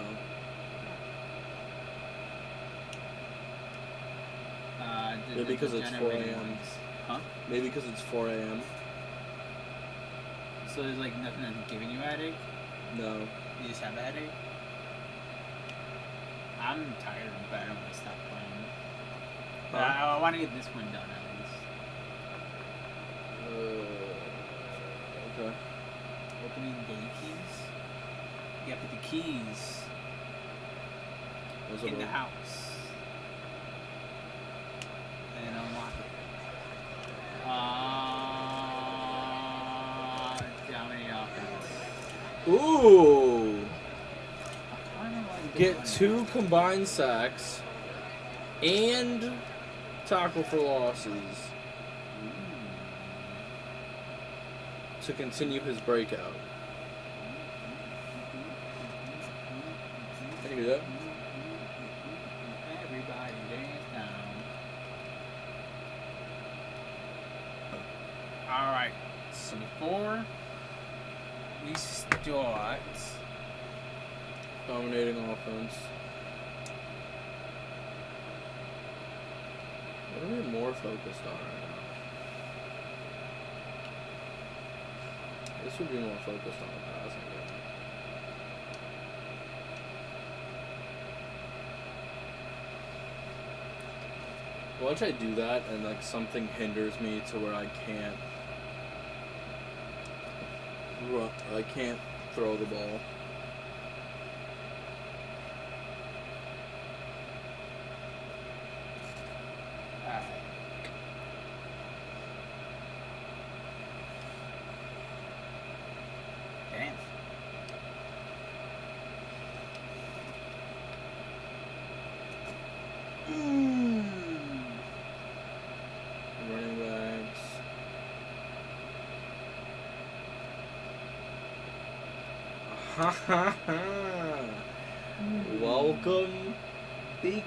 Maybe because it's 4 a.m. Huh? Maybe because it's 4 a.m. So there's like nothing that's giving you a headache? No. You just have a headache? I'm tired, but I don't want to stop playing. But I want to get this one done at least. Okay. Opening gate keys? You have to put the keys in the house. And unlock it. Dominate offense. Ooh! Like Get 2 combined sacks and tackle for losses to continue his breakout. Can you do that? Everybody dance down. Alright, so before we start Dominating offense. What are we more focused on right now? This would be more focused on the passing game. Watch I do that and like something hinders me to where I can't throw the ball. dance. Running backs. Welcome Big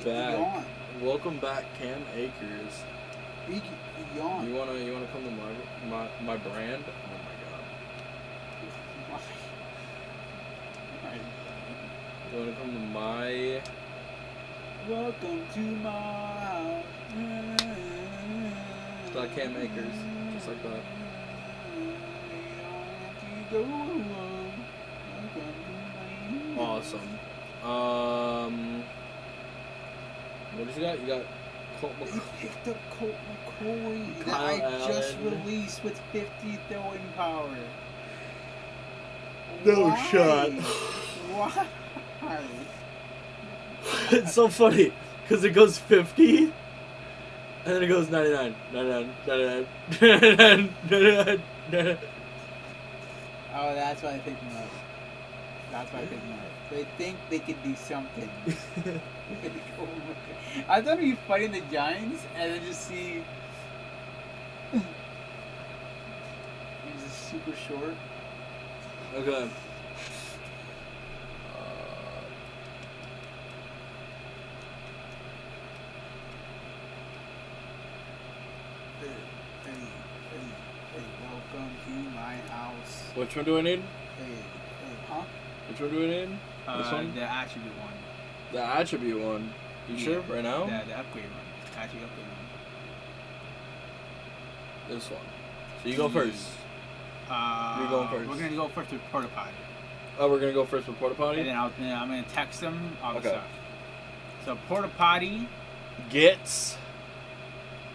back. yawn. Welcome back, Cam Akers. Big yawn. You wanna come to my brand? Oh my god. You wanna come to my? Welcome to my house. It's like Cam Akers, just like that. Awesome. What does you got? You got Colt He McCoy. picked up Colt McCoy that Kyle I just Allen. released with 50 throwing power. No Why? shot. Why? It's so funny because it goes 50 and then it goes 99, 99, 99, 99, 99, 99. Oh, that's why I picked him up. That's why I picked him up. They think they could do something. I thought he'd be fighting the Giants and then just see. He's just super short. Okay. Hey, welcome to my house. Which one do I need? Hey, huh? Which one do we need? This one? The attribute one. The attribute one. You sure? Right now? The upgrade one. Attribute upgrade one. This one. So you go first. You're going first. We're gonna go first with Porta Potty. Oh, we're gonna go first with Porta Potty? And then I'm gonna text them all the Okay. stuff. So Porta Potty gets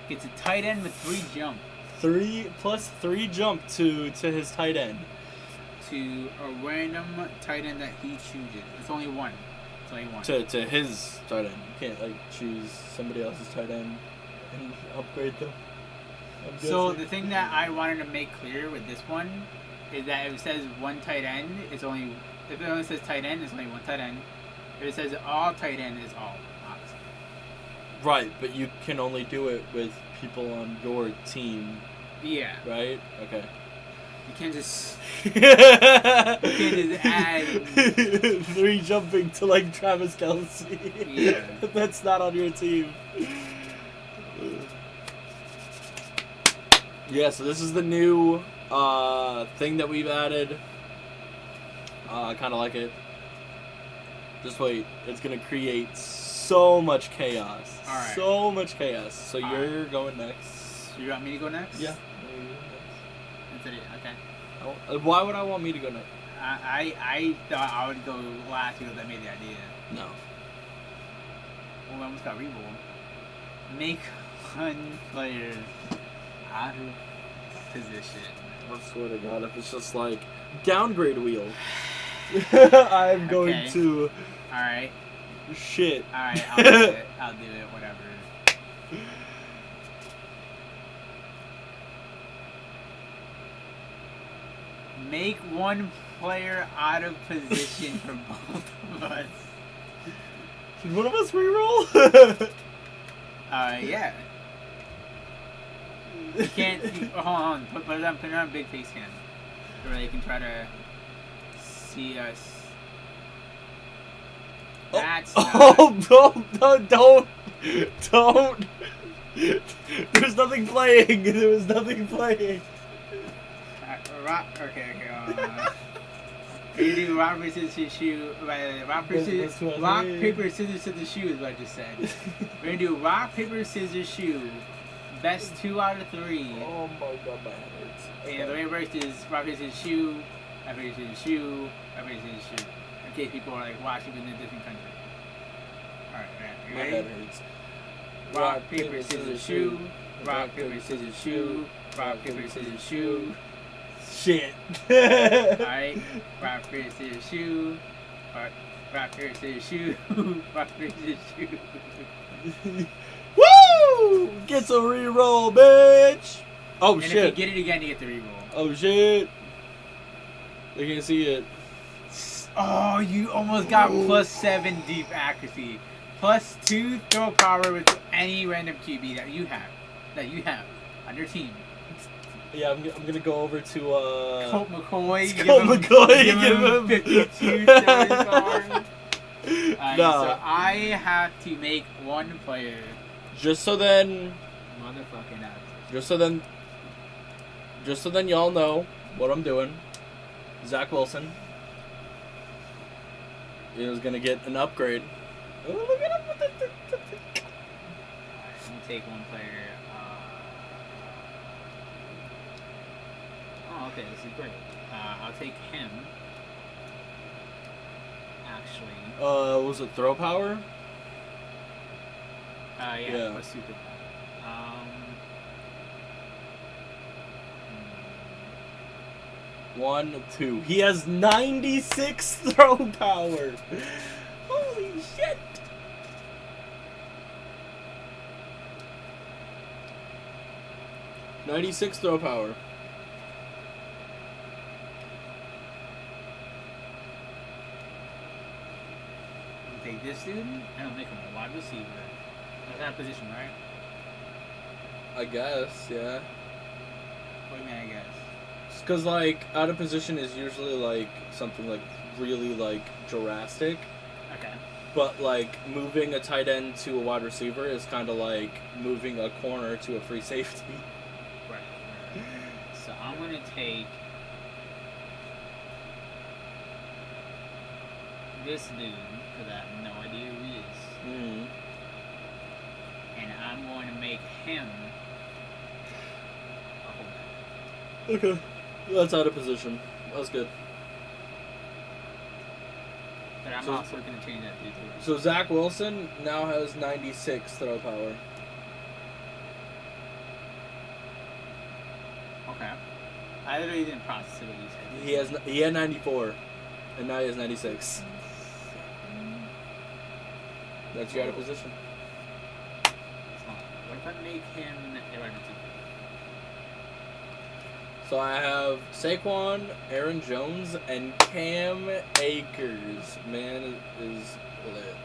a tight end with 3 jump. 3 jump to his tight end. To a random tight end that he chooses. It's only one. It's only one. To his tight end. You can't like choose somebody else's tight end and upgrade them. So the thing that I wanted to make clear with this one is that if it says one tight end, it's only if it only says tight end, it's only one tight end. If it says all tight end, it's all. Obviously. Right, but you can only do it with people on your team. Yeah. Right? Okay. You can't just add 3 jumping to like Travis Kelce. Yeah. That's not on your team. Yeah, so this is the new thing that we've added. I kind of like it. Just wait, it's gonna create so much chaos. All right. So much chaos. So you're going next. You want me to go next? Yeah. Okay. Why would I want me to go next? I thought I would go last because I made the idea. No. Well, I almost got reroll. Make one player out of position. I swear to God, if it's just like downgrade wheel, I'm going to. All right. Shit. All right, I'll do it. I'll do it. Whatever. Make one player out of position for both of us. Should one of us reroll? Yeah. You can't. Hold on. Put it on big face cam, where they can try to see us. That's don't. There's nothing playing. There was nothing playing. Okay. You do rock, paper, scissors, rock, paper, scissors, shoe is what I just said. We're gonna do rock, paper, scissors, shoe. Best 2 out of 3. Oh my God, my head hurts. And the way it works is rock, paper, scissors, shoe, rock, paper, scissors, shoe, rock, paper, scissors, shoe. In case people are like watching in a different country. Alright, you ready? My head hurts. Rock, paper, scissors, shoe. Rock, paper, scissors, shoe. Rock, paper, scissors, shoe. Shit. Alright. Rock, paper, scissors, shoe. Rock, paper, scissors, shoe. Rock, paper, scissors, shoe. Woo! Gets a reroll, bitch. Oh and shit. If you get it again, you get the reroll. Oh shit. They can't see it. Oh, you almost got +7 deep accuracy. +2 throw power with any random QB that you have on your team. Yeah, I'm gonna go over to Colt McCoy. Give him 52 stars. No. So I have to make one player. Just so then Motherfucking out. Just so then y'all know what I'm doing. Zach Wilson is gonna get an upgrade. Oh, look at him with the. Alright, I'm gonna take one player. Oh, okay, this is great. I'll take him. Actually. Was it throw power? Yeah. Let's do that. 1, 2. He has 96 throw power. Holy shit. .96 throw power. Take this dude, and I'll make him a wide receiver. That's that position, right? I guess, yeah. What do you mean, I guess? Because, like, out of position is usually, like, something, like, really, like, drastic. Okay. But, like, moving a tight end to a wide receiver is kind of like moving a corner to a free safety. Right. So I'm going to take this dude, because I have no idea who he is. Mm. And I'm going to make him a fullback. Okay. That's out of position. That's good. But I'm also going to change that to 2. So Zach Wilson now has 96 throw power. Okay. I literally didn't process it what you said. He had 94, and now he has 96. That's your out of position. What if I make him a wide receiver? So I have Saquon, Aaron Jones, and Cam Akers. Man is lit.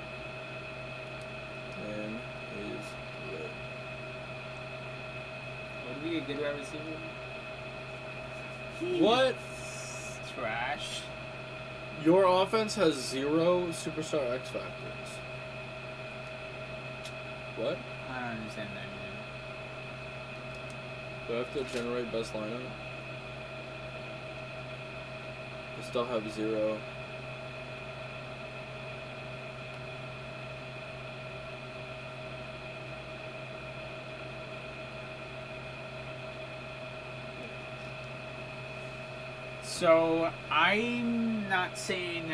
Man is lit. Would be a good wide receiver? What? Trash. Your offense has 0 superstar X factors. What? I don't understand that either. Do I have to generate best lineup? I still have 0. So I'm not saying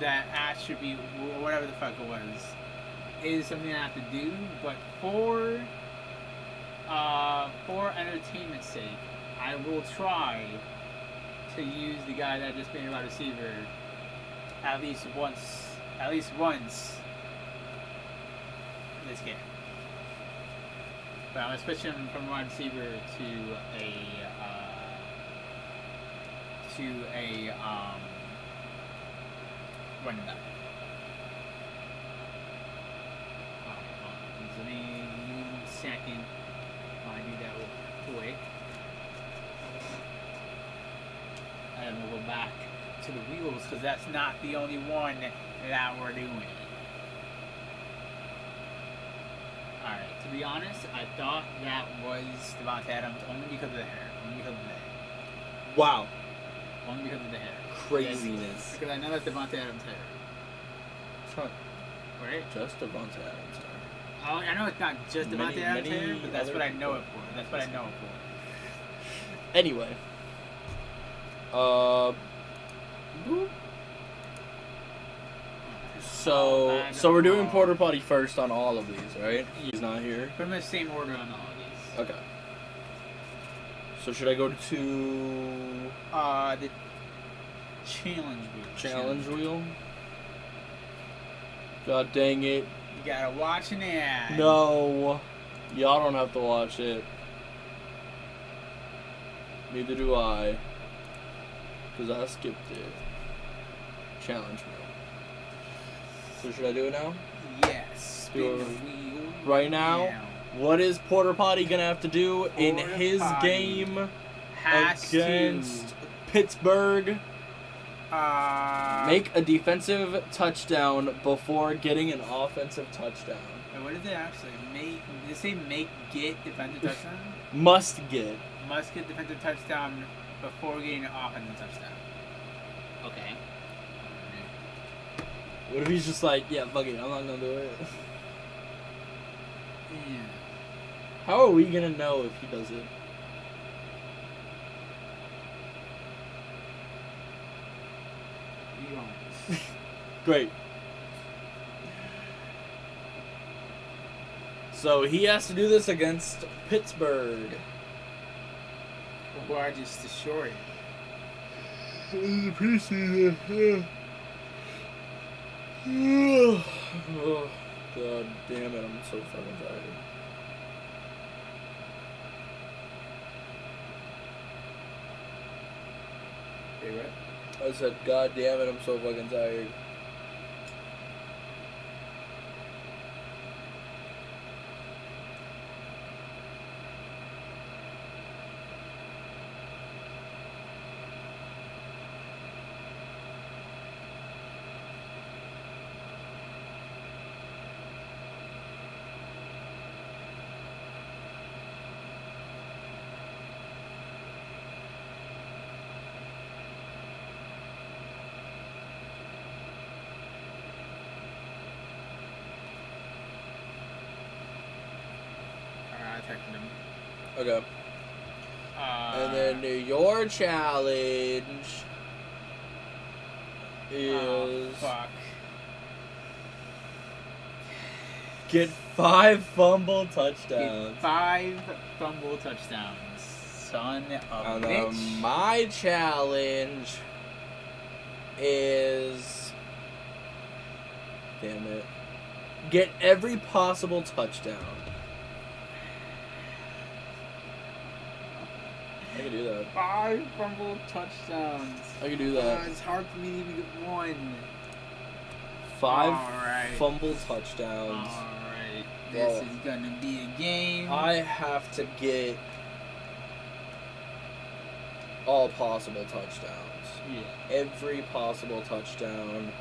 that attribute, whatever the fuck it was, is something I have to do, but for entertainment's sake, I will try to use the guy that just made a wide receiver at least once this game. But I'm gonna switch him from wide receiver to a running back. Give me 1 second. I do that real quick. I have to go back to the wheels because that's not the only one that we're doing. Alright, to be honest, I thought that was Devontae Adams only because of the hair. Wow. Only because of the hair. Craziness. Because I know that's Devontae Adams' hair. It's not Right? just Devontae Adams. Oh, I know it's not just Devontae Adams' hair, but that's other what I know it for. That's what I know it for. Anyway. So we're doing Porter Potty first on all of these, right? He's not here. Pretty much the same order on all of these. Okay. So should I go to the challenge wheel. challenge wheel? God dang it. You gotta watch an ad. No. Y'all don't have to watch it. Neither do I. Because I skipped it. Challenge wheel. So should I do it now? Yes. Spin the wheel. Right now? What is Porter Potty gonna have to do in his game against Pittsburgh? Make a defensive touchdown before getting an offensive touchdown. Wait, what did they actually make? Did they say get defensive touchdown? Must get defensive touchdown before getting an offensive touchdown. Okay. What if he's just like, yeah, fuck it, I'm not gonna do it. Yeah. How are we gonna know if he does it? You won't. Great. So he has to do this against Pittsburgh. Or I just destroy it. Oh, God damn it, I'm so fucking tired. Hey, what? I said, God damn it, I'm so fucking tired. Okay. And then your challenge is... fuck. Get 5 fumble touchdowns. Get 5 fumble touchdowns. Son of a bitch. My challenge is... Damn it. Get every possible touchdown. I can do that. 5 fumble touchdowns. I can do that. It's hard for me to even get 1. 5 fumble touchdowns. Alright. This is gonna be a game. I have to get all possible touchdowns. Yeah. Every possible touchdown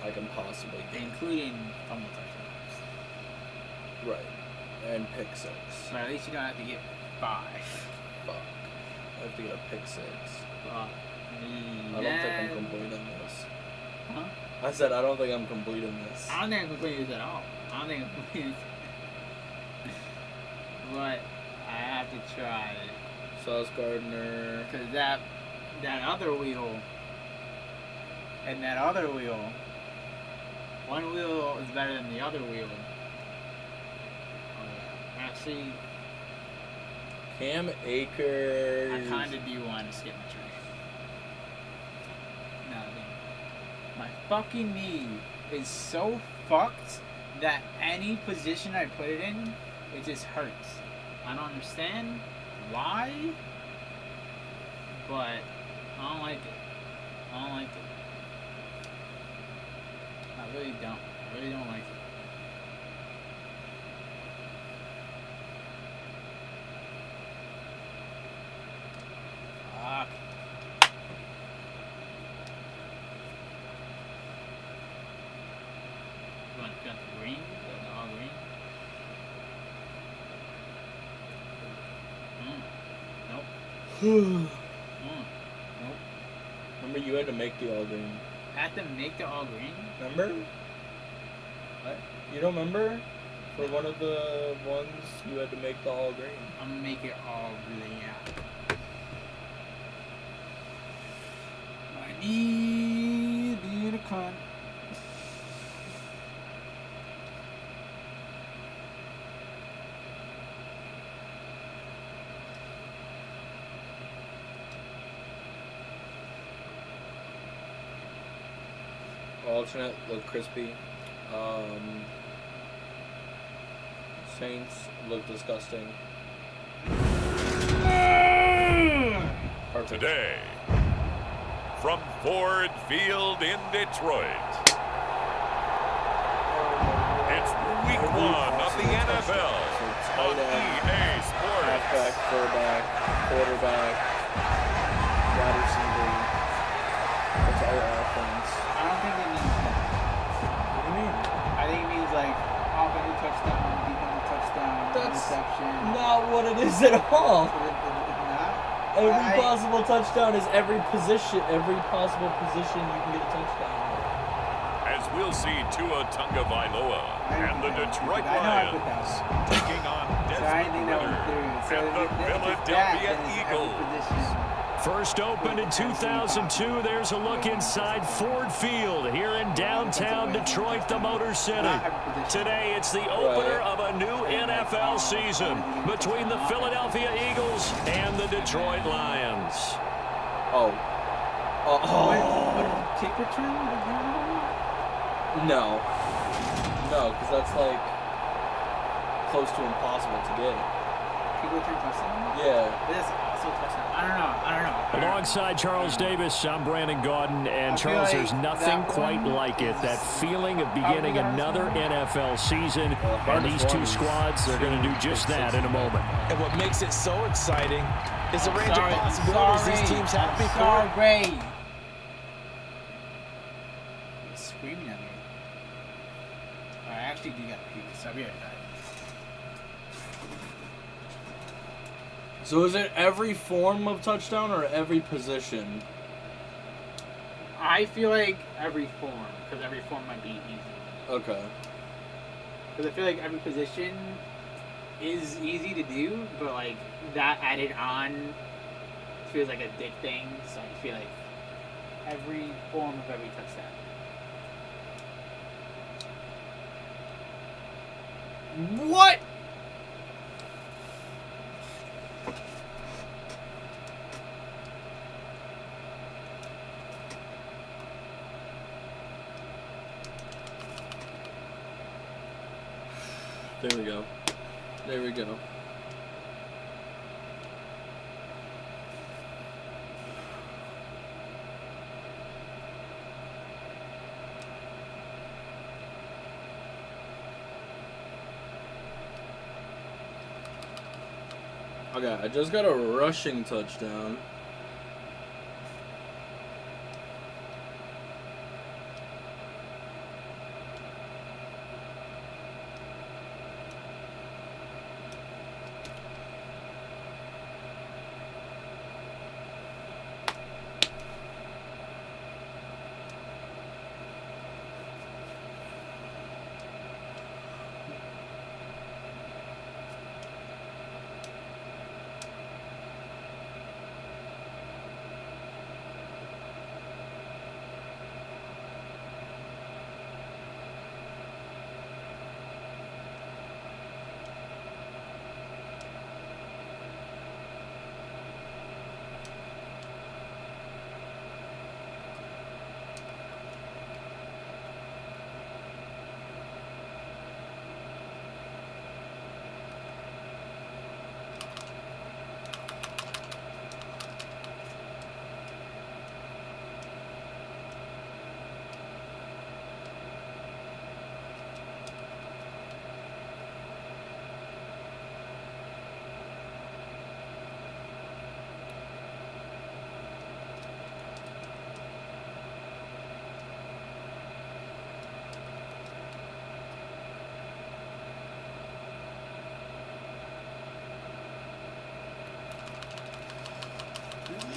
I can possibly get. Including fumble touchdowns. Right. And pick 6. But at least you don't have to get 5. Fuck. I have to get a pick 6. Fuck me. I don't think I'm completing this. Huh? I said I don't think I'm completing this. I don't think I'm completing this at all. I don't think I'm completing this. But I have to try it. Sauce Gardner. Because that other wheel and that other wheel, one wheel is better than the other wheel. Actually, Cam Akers. I kind of do want to skip my trade. No, my fucking knee is so fucked that any position I put it in, it just hurts. I don't understand why, but I don't like it. I don't like it. I really don't. I really don't like it. Fuck. Got the green? Got the all green? Nope. Nope. Remember, you had to make the all green. I had to make the all green? Remember? What? You don't remember? For one of the ones, you had to make the all green. I'm gonna make it all black. I need being a cunt. Alternate look crispy. Saints look disgusting. Perfect. Today, from Ford Field in Detroit, it's week 1 of the NFL on EA Sports. Halfback, fullback, quarterback, wide receiver. That's all offense. I don't think it means that. What do you mean? I think it means like offensive touchdown, defensive touchdown, interception. Not what it is at all. Not? Every possible touchdown is every position. Every possible position you can get a touchdown. As we'll see Tua Tagovailoa and the Detroit Lions taking on Desmond Ritter and the Philadelphia Eagles. First opened in 2002, there's a look inside Ford Field here in downtown Detroit, the Motor City. Today, it's the opener of a new NFL season between the Philadelphia Eagles and the Detroit Lions. Kick return? No, because that's like close to impossible to get. Kick return touchdown? Yeah. But that's also touchdown. I don't know. Alongside Charles Davis, I'm Brandon Gaudin, and Charles, there's nothing quite like it. That feeling of beginning another NFL season, and these two squads, they're going to do just that in a moment. And what makes it so exciting is the range of possibilities these teams have before. Sorry. He's screaming at me. I actually do got to pee, so I'll be right back. So is it every form of touchdown or every position? I feel like every form, because every form might be easy. Okay. Because I feel like every position is easy to do, but like that added on feels like a dick thing, so I feel like every form of every touchdown. What? There we go. There we go. Okay, I just got a rushing touchdown.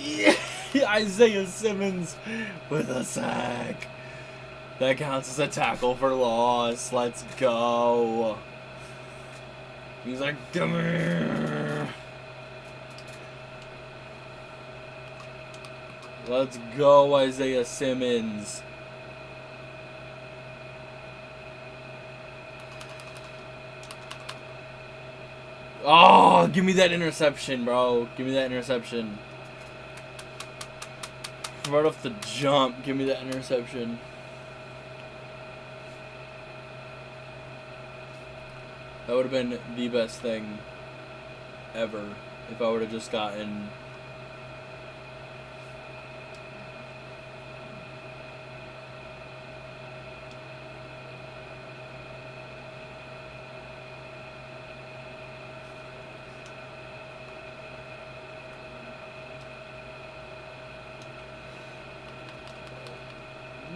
Yeah, Isaiah Simmons with a sack. That counts as a tackle for loss. Let's go. He's like, come here. Let's go, Isaiah Simmons. Oh, give me that interception, bro. Give me that interception. Right off the jump, give me that interception. That would have been the best thing ever if I would have just gotten...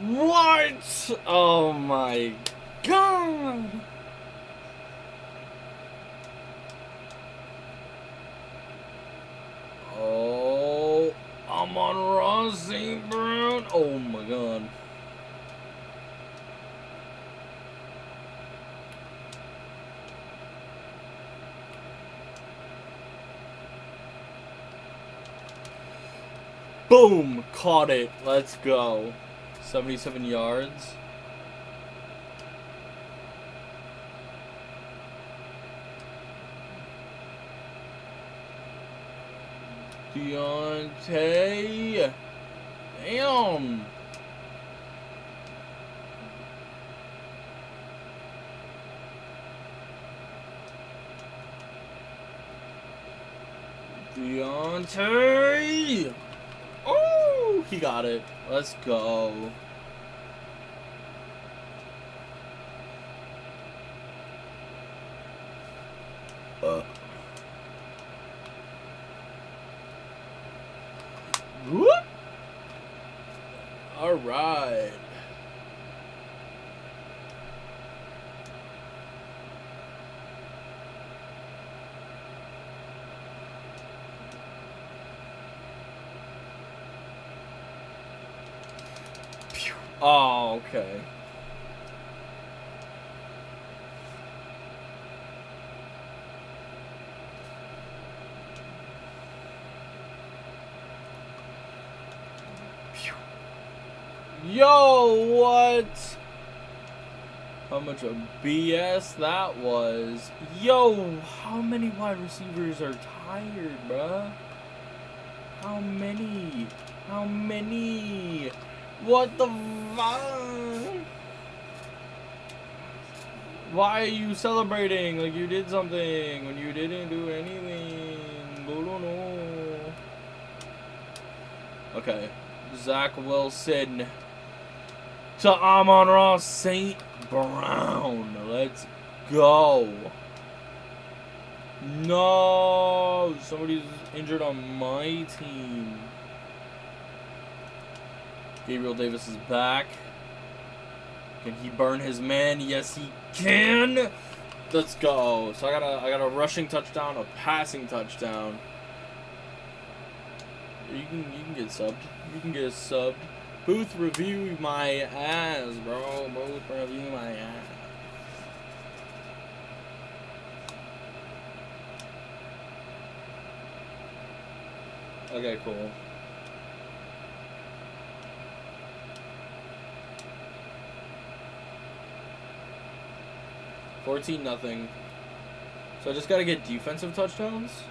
What? Oh my God! Oh, I'm on Rossi Brown. Oh my God. Boom! Caught it. Let's go. 77 yards. Deontay. Damn. Deontay. Oh, he got it. Let's go. Whoop. All right. Oh, okay. Yo, what? How much of BS that was. Yo, how many wide receivers are tired, bruh? How many? How many? What the fuck? Why are you celebrating like you did something when you didn't do anything? No. Okay. Zach Wilson to Amon-Ra St. Brown. Let's go. No. Somebody's injured on my team. Gabriel Davis is back. Can he burn his man? Yes, he can. Let's go. So I got a rushing touchdown, a passing touchdown. You can get subbed. You can get subbed. Booth review my ass, bro. Booth review my ass. Okay, cool. $14-0. So I just gotta get defensive touchdowns.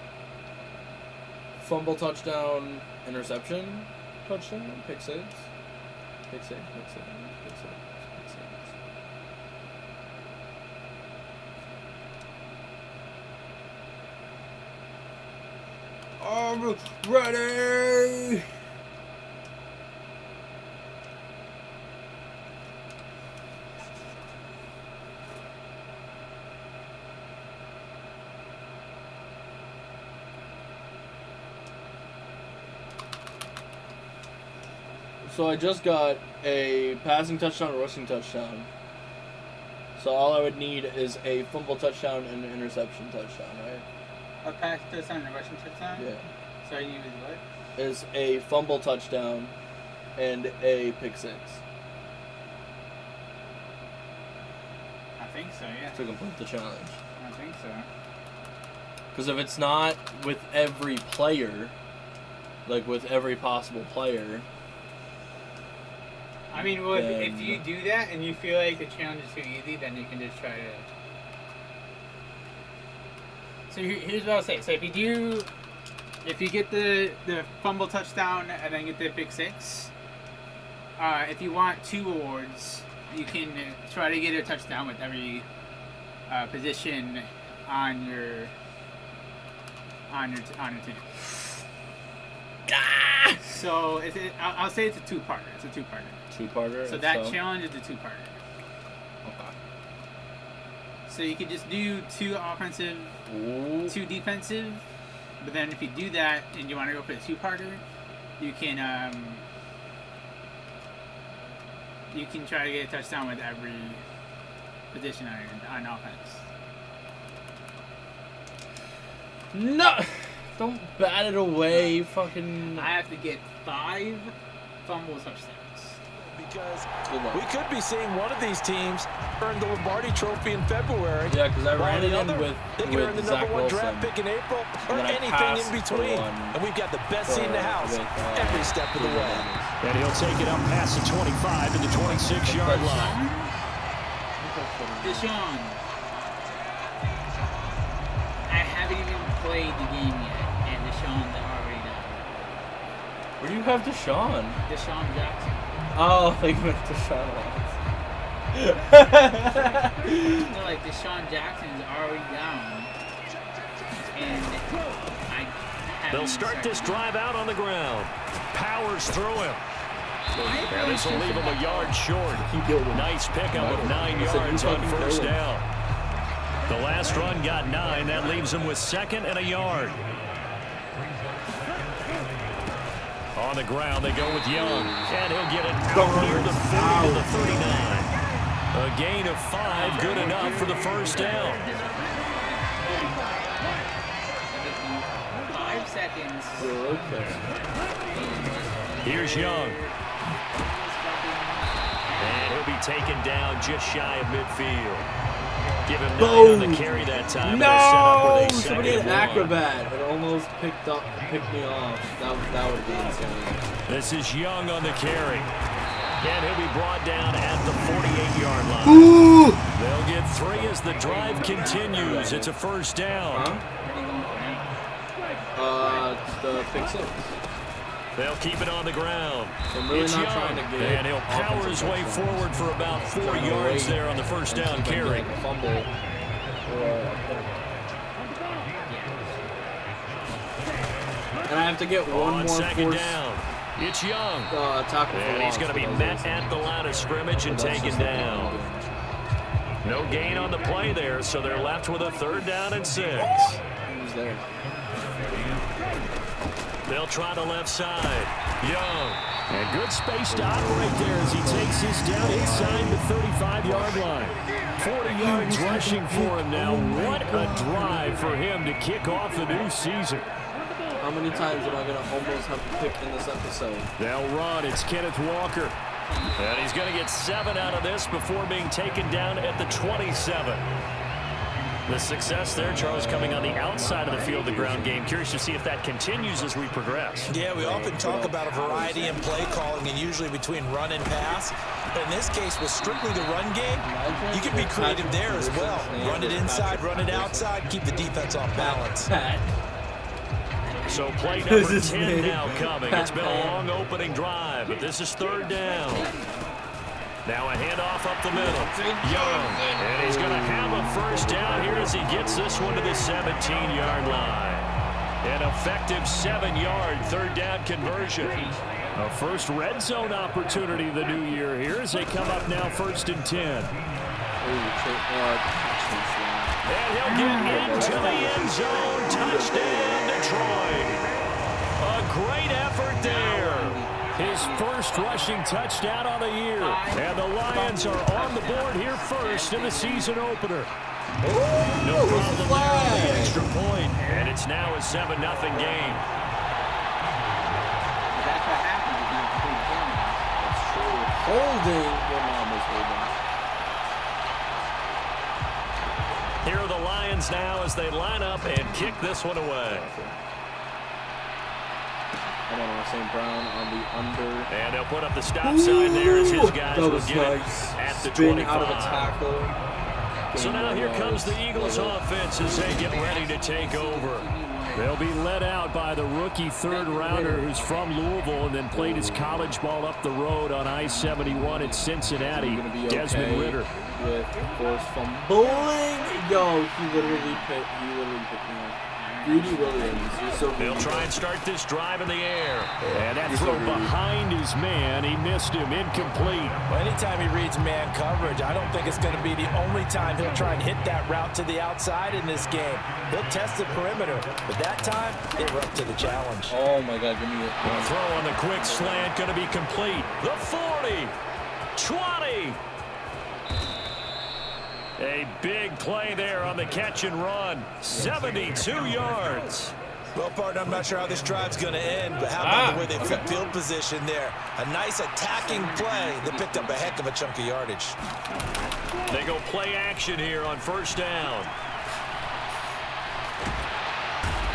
Fumble touchdown, interception, touchdown, pick six. Pick six. I'm ready! So I just got a passing touchdown, a rushing touchdown. So all I would need is a fumble touchdown and an interception touchdown, right? A pass touchdown and a rushing touchdown? Yeah. So you use what? Is a fumble touchdown and a pick six. I think so, yeah. To complete the challenge. I think so. Because if it's not with every player, like with every possible player... I mean, well, if you do that and you feel like the challenge is too easy, then you can just try to... So here's what I'll say. So if you get the fumble touchdown and then get the pick six, if you want 2 awards, you can try to get a touchdown with every position on your team. So I'll say it's a two-parter. It's a two-parter. Two-parter? So that challenge is a two-parter. Okay. So you could just do 2 offensive, 2 defensive, but then if you do that and you want to go for the two-parter, you can try to get a touchdown with every position on offense. No! Don't bat it away, fucking... I have to get 5 fumble touchdowns. Because we could be seeing one of these teams earn the Lombardi Trophy in February. Yeah, because I ran it in with they can earn the Zach number 1 Wilson. draft pick in April or anything in between. And we've got the best seat in the house every step of the way. And he'll take it up past the 25 to the 26-yard line. Deshaun. I haven't even played the game yet, and Deshaun's already done. Where do you have Deshaun? Deshaun Jackson. Oh, I think you meant Deshaun Watts. No, like Deshaun Jackson's already down, and they'll start this drive out on the ground. Powers through him. And this will leave him a yard short. Nice pickup of 9 yards on first down. The last run got 9. That leaves him with 2nd and a yard. On the ground, they go with Young. And he'll get it out near the 30 to the 39. A gain of 5, good enough for the first down. 5 seconds. Here's Young. And he'll be taken down just shy of midfield. Give him 9 on the carry that time. No! Somebody had an acrobat. It almost picked me off. That would be insane. This is Young on the carry. And he'll be brought down at the 48-yard line. Ooh. They'll get 3 as the drive continues. It's a first down. The pick 6. They'll keep it on the ground. I'm really It's not Young, trying to get and he'll power his way forward for about 4 yards there on the first down carry. Fumble. And I have to get one On more second force. down, it's Young. Tackle And he's going to be met at the line of scrimmage and taken down. No gain on the play there, so they're left with a 3rd down and 6. Who's there? They'll try the left side. Young. And good space to operate there as he takes his down inside the 35-yard line. 40 yards rushing for him now. What a drive for him to kick off the new season. How many times am I going to almost have to pick in this episode? They'll run. It's Kenneth Walker. And he's going to get 7 out of this before being taken down at the 27. The success there, Charles, coming on the outside of the field, the ground game. Curious to see if that continues as we progress. Yeah, we often talk about a variety in play calling and usually between run and pass. But in this case, with strictly the run game, you can be creative there as well. Run it inside, run it outside, keep the defense off balance. So play number 10 now coming. It's been a long opening drive, but this is 3rd down. Now a handoff up the middle. Young. And he's going to have a first down here as he gets this one to the 17-yard line. An effective 7-yard 3rd down conversion. A first red zone opportunity the new year here as they come up now 1st and 10. And he'll get into the end zone. Touchdown, Detroit. A great effort there. His first rushing touchdown on the year. And the Lions are on the board here first in the season opener. No problem there on the extra point. And it's now a 7-0 game. That's what happens if you complete the game. That's true. Holding. Your mom was holding. Here are the Lions now as they line up and kick this one away. I'm on St. Brown on the under. And they'll put up the stop sign there as his guys will get nice. it at the Spin 25. out of a tackle. So now here comes the Eagles offense as they get ready to take over. They'll be led out by the rookie 3rd rounder who's from Louisville and then played his college ball up the road on I-71 in Cincinnati, Desmond Ritter. With forced fumbling. Yo, he literally picked me up. Rudy Williams, you're so good. They'll try and start this drive in the air. And that throw behind his man, he missed him, incomplete. Well, anytime he reads man coverage, I don't think it's going to be the only time he'll try and hit that route to the outside in this game. He'll test the perimeter, but that time, they were up to the challenge. Oh, my God, give me it. The throw on the quick slant going to be complete. The 40, 20. A big play there on the catch and run. 72 yards. Well, partner, I'm not sure how this drive's going to end, but how about the way they flip field position there? A nice attacking play that picked up a heck of a chunk of yardage. They go play action here on 1st down.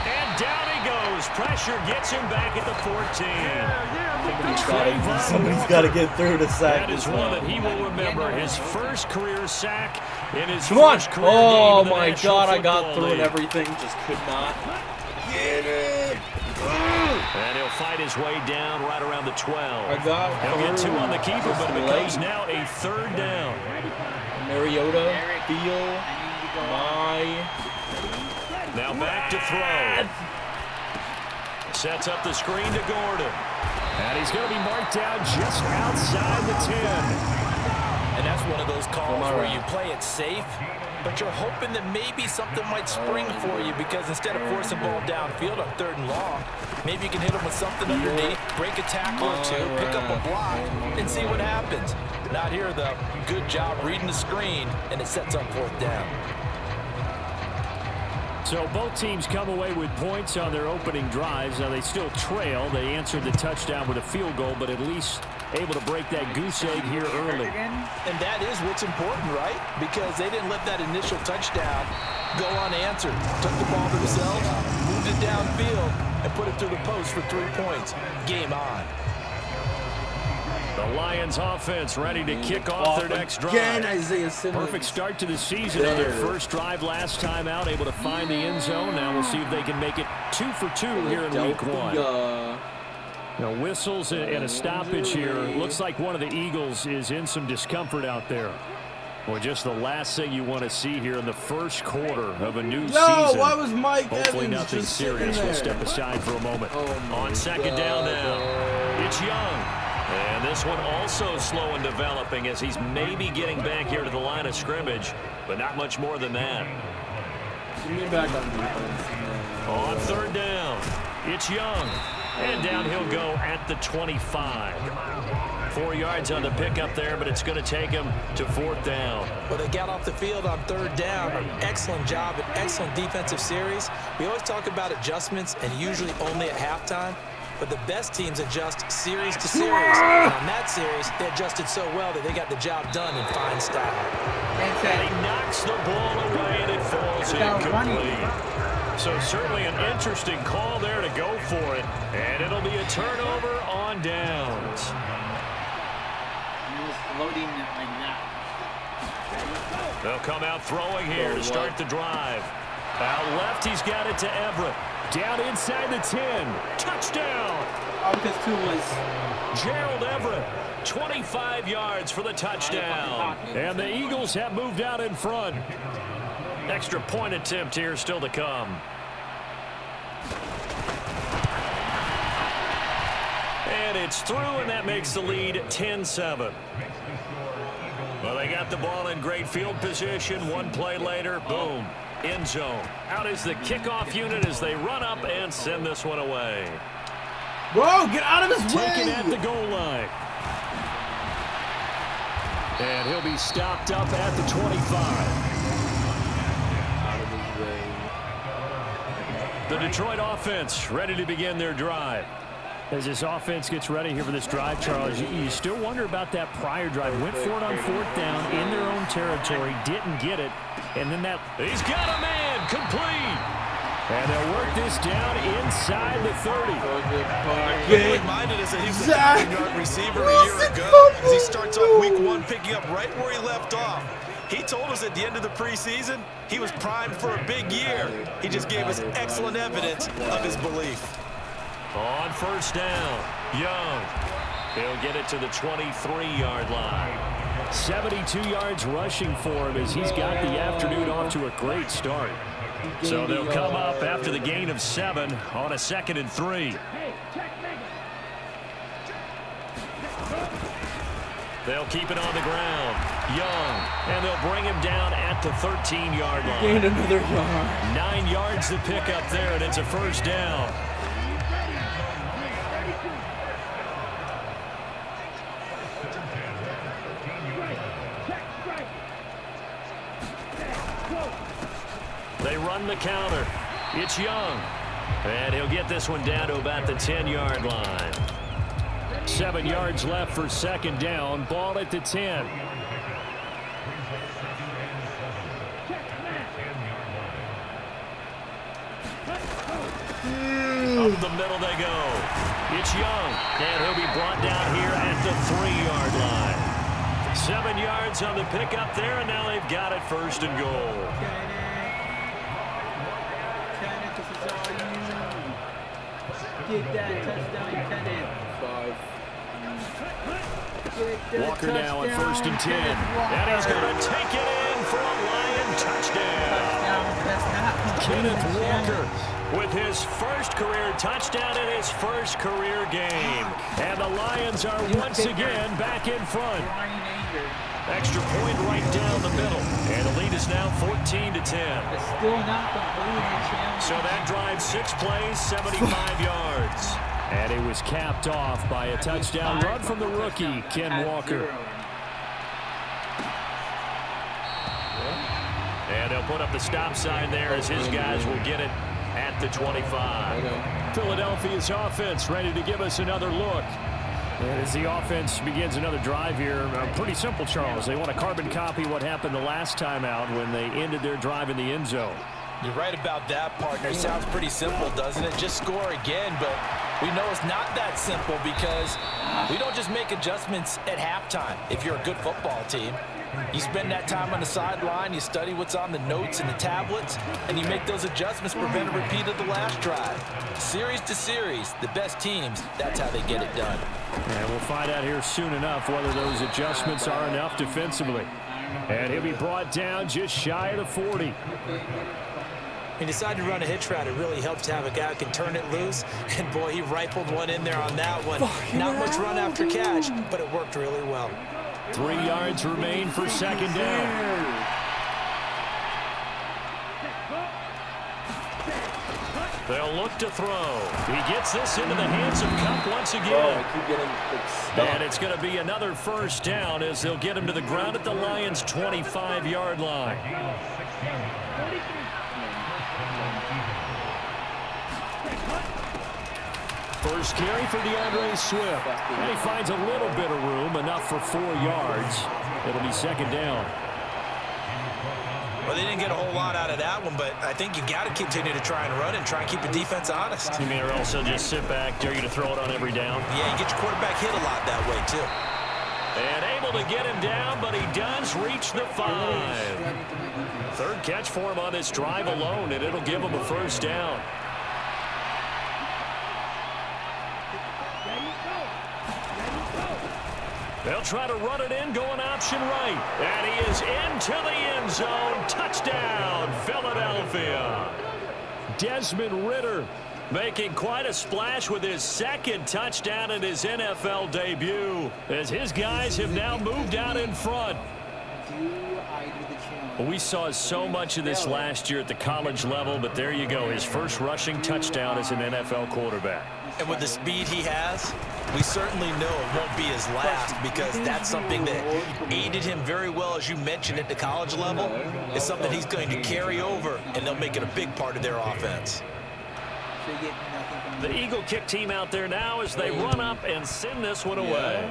And down he goes. Pressure gets him back at the 14. Somebody's got to get through to sack. That is one that he will remember. His first career sack in his Come on. first career Oh, game in the my National God, I got Football through and League. everything. Just could not get it. And he'll fight his way down right around the 12. I got He'll get 2 on the keeper, but it becomes late. now a 3rd down. Mariota, feel my... Now back to throw. Sets up the screen to Gordon. And he's going to be marked down just outside the 10. And that's one of those calls where you play it safe, but you're hoping that maybe something might spring for you because instead of forcing ball downfield on 3rd and long, maybe you can hit them with something underneath, break a tackle or 2, pick up a block, and see what happens. Not here, though. Good job reading the screen, and it sets up 4th down. So both teams come away with points on their opening drives. Now they still trail. They answered the touchdown with a field goal, but at least able to break that goose egg here early. And that is what's important, right? Because they didn't let that initial touchdown go unanswered. Took the ball themselves, moved it downfield, and put it through the post for 3 points. Game on. The Lions offense ready to kick off their next drive. Again, Isaiah Simmons. Perfect start to the season on their first drive last time out, able to find the end zone. Now we'll see if they can make it 2 for 2 here in week 1. Now whistles and a stoppage here. Looks like one of the Eagles is in some discomfort out there. Well, just the last thing you want to see here in the first quarter of a new season. Why was Mike Hopefully Evans nothing just serious. We'll step aside for a moment. On second down now, it's Young. And this one also slow in developing as he's maybe getting back here to the line of scrimmage, but not much more than that. On third down, it's Young. And down he'll go at the 25. 4 yards on the pickup there, but it's going to take him to fourth down. Well, they got off the field on third down. Excellent job, an excellent defensive series. We always talk about adjustments and usually only at halftime. But the best teams adjust series to series. And on that series, they adjusted so well that they got the job done in fine style. And he knocks the ball away, and it falls incomplete. So certainly an interesting call there to go for it. And it'll be a turnover on downs. Loading like that. They'll come out throwing here to start the drive. Out left, he's got it to Everett. Down inside the 10. Touchdown! Because 2 was Gerald Everett, 25 yards for the touchdown. And the Eagles have moved out in front. Extra point attempt here still to come. And it's through, and that makes the lead 10-7. Well, they got the ball in great field position. One play later, boom, end zone. Out is the kickoff unit as they run up and send this one away. Bro, get out of his way! Taken at the goal line. And he'll be stopped up at the 25. The Detroit offense ready to begin their drive. As this offense gets ready here for this drive, Charles, you still wonder about that prior drive. Went for it on fourth down in their own territory, didn't get it, and then that... He's got a man, complete! And they'll work this down inside the 30. He reminded us that he was a 15-yard receiver a year ago as he starts off week 1 picking up right where he left off. He told us at the end of the preseason he was primed for a big year. He just gave us excellent evidence of his belief. On first down, Young. He'll get it to the 23-yard line. 72 yards rushing for him as he's got the afternoon off to a great start. So they'll come up after the gain of 7 on a 2nd and 3. They'll keep it on the ground. Young, and they'll bring him down at the 13-yard line. Gain another yard. 9 yards to pick up there, and it's a first down. They run the counter. It's Young. And he'll get this one down to about the 10-yard line. 7 yards left for second down. Ball at the 10. Up the middle they go. It's Young. And he'll be brought down here at the 3-yard line. 7 yards on the pickup there, and now they've got it first and goal. Get that touchdown, Kenneth. 5. Walker now on first and 10. And he's going to take it in for a Lion touchdown. Kenneth Walker with his first career touchdown in his first career game. And the Lions are once again back in front. Extra point right down the middle. And the lead is now 14-10. It's still not complete. So that drive 6 plays, 75 yards. And it was capped off by a touchdown run from the rookie, Ken Walker. And they'll put up the stop sign there as his guys will get it at the 25. Philadelphia's offense ready to give us another look. And as the offense begins another drive here, pretty simple, Charles. They want to carbon copy what happened the last time out when they ended their drive in the end zone. You're right about that, partner. Sounds pretty simple, doesn't it? Just score again, but we know it's not that simple because we don't just make adjustments at halftime if you're a good football team. You spend that time on the sideline, you study what's on the notes and the tablets, and you make those adjustments to prevent a repeat of the last drive. Series to series, the best teams, that's how they get it done. And we'll find out here soon enough whether those adjustments are enough defensively. And he'll be brought down just shy of the 40. He decided to run a hitch route. It really helps to have a guy who can turn it loose. And, boy, he rifled one in there on that one. Not much run after catch, but it worked really well. 3 yards remain for second down. They'll look to throw. He gets this into the hands of Cup once again. And it's going to be another first down as they'll get him to the ground at the Lions' 25-yard line. First carry for DeAndre Swift. And he finds a little bit of room, enough for 4 yards. It'll be second down. Well, they didn't get a whole lot out of that one, but I think you got to continue to try and run and try and keep the defense honest. You mean, or also just sit back, dare you to throw it on every down? Yeah, you get your quarterback hit a lot that way, too. And able to get him down, but he does reach the 5. Third catch for him on this drive alone, and it'll give him a first down. They'll try to run it in, going option right. And he is into the end zone. Touchdown, Philadelphia. Desmond Ridder making quite a splash with his second touchdown in his NFL debut, as his guys have now moved out in front. We saw so much of this last year at the college level, but there you go, his first rushing touchdown as an NFL quarterback. And with the speed he has, we certainly know it won't be his last, because that's something that aided him very well, as you mentioned, at the college level. It's something he's going to carry over, and they'll make it a big part of their offense. The Eagle kick team out there now as they run up and send this one away.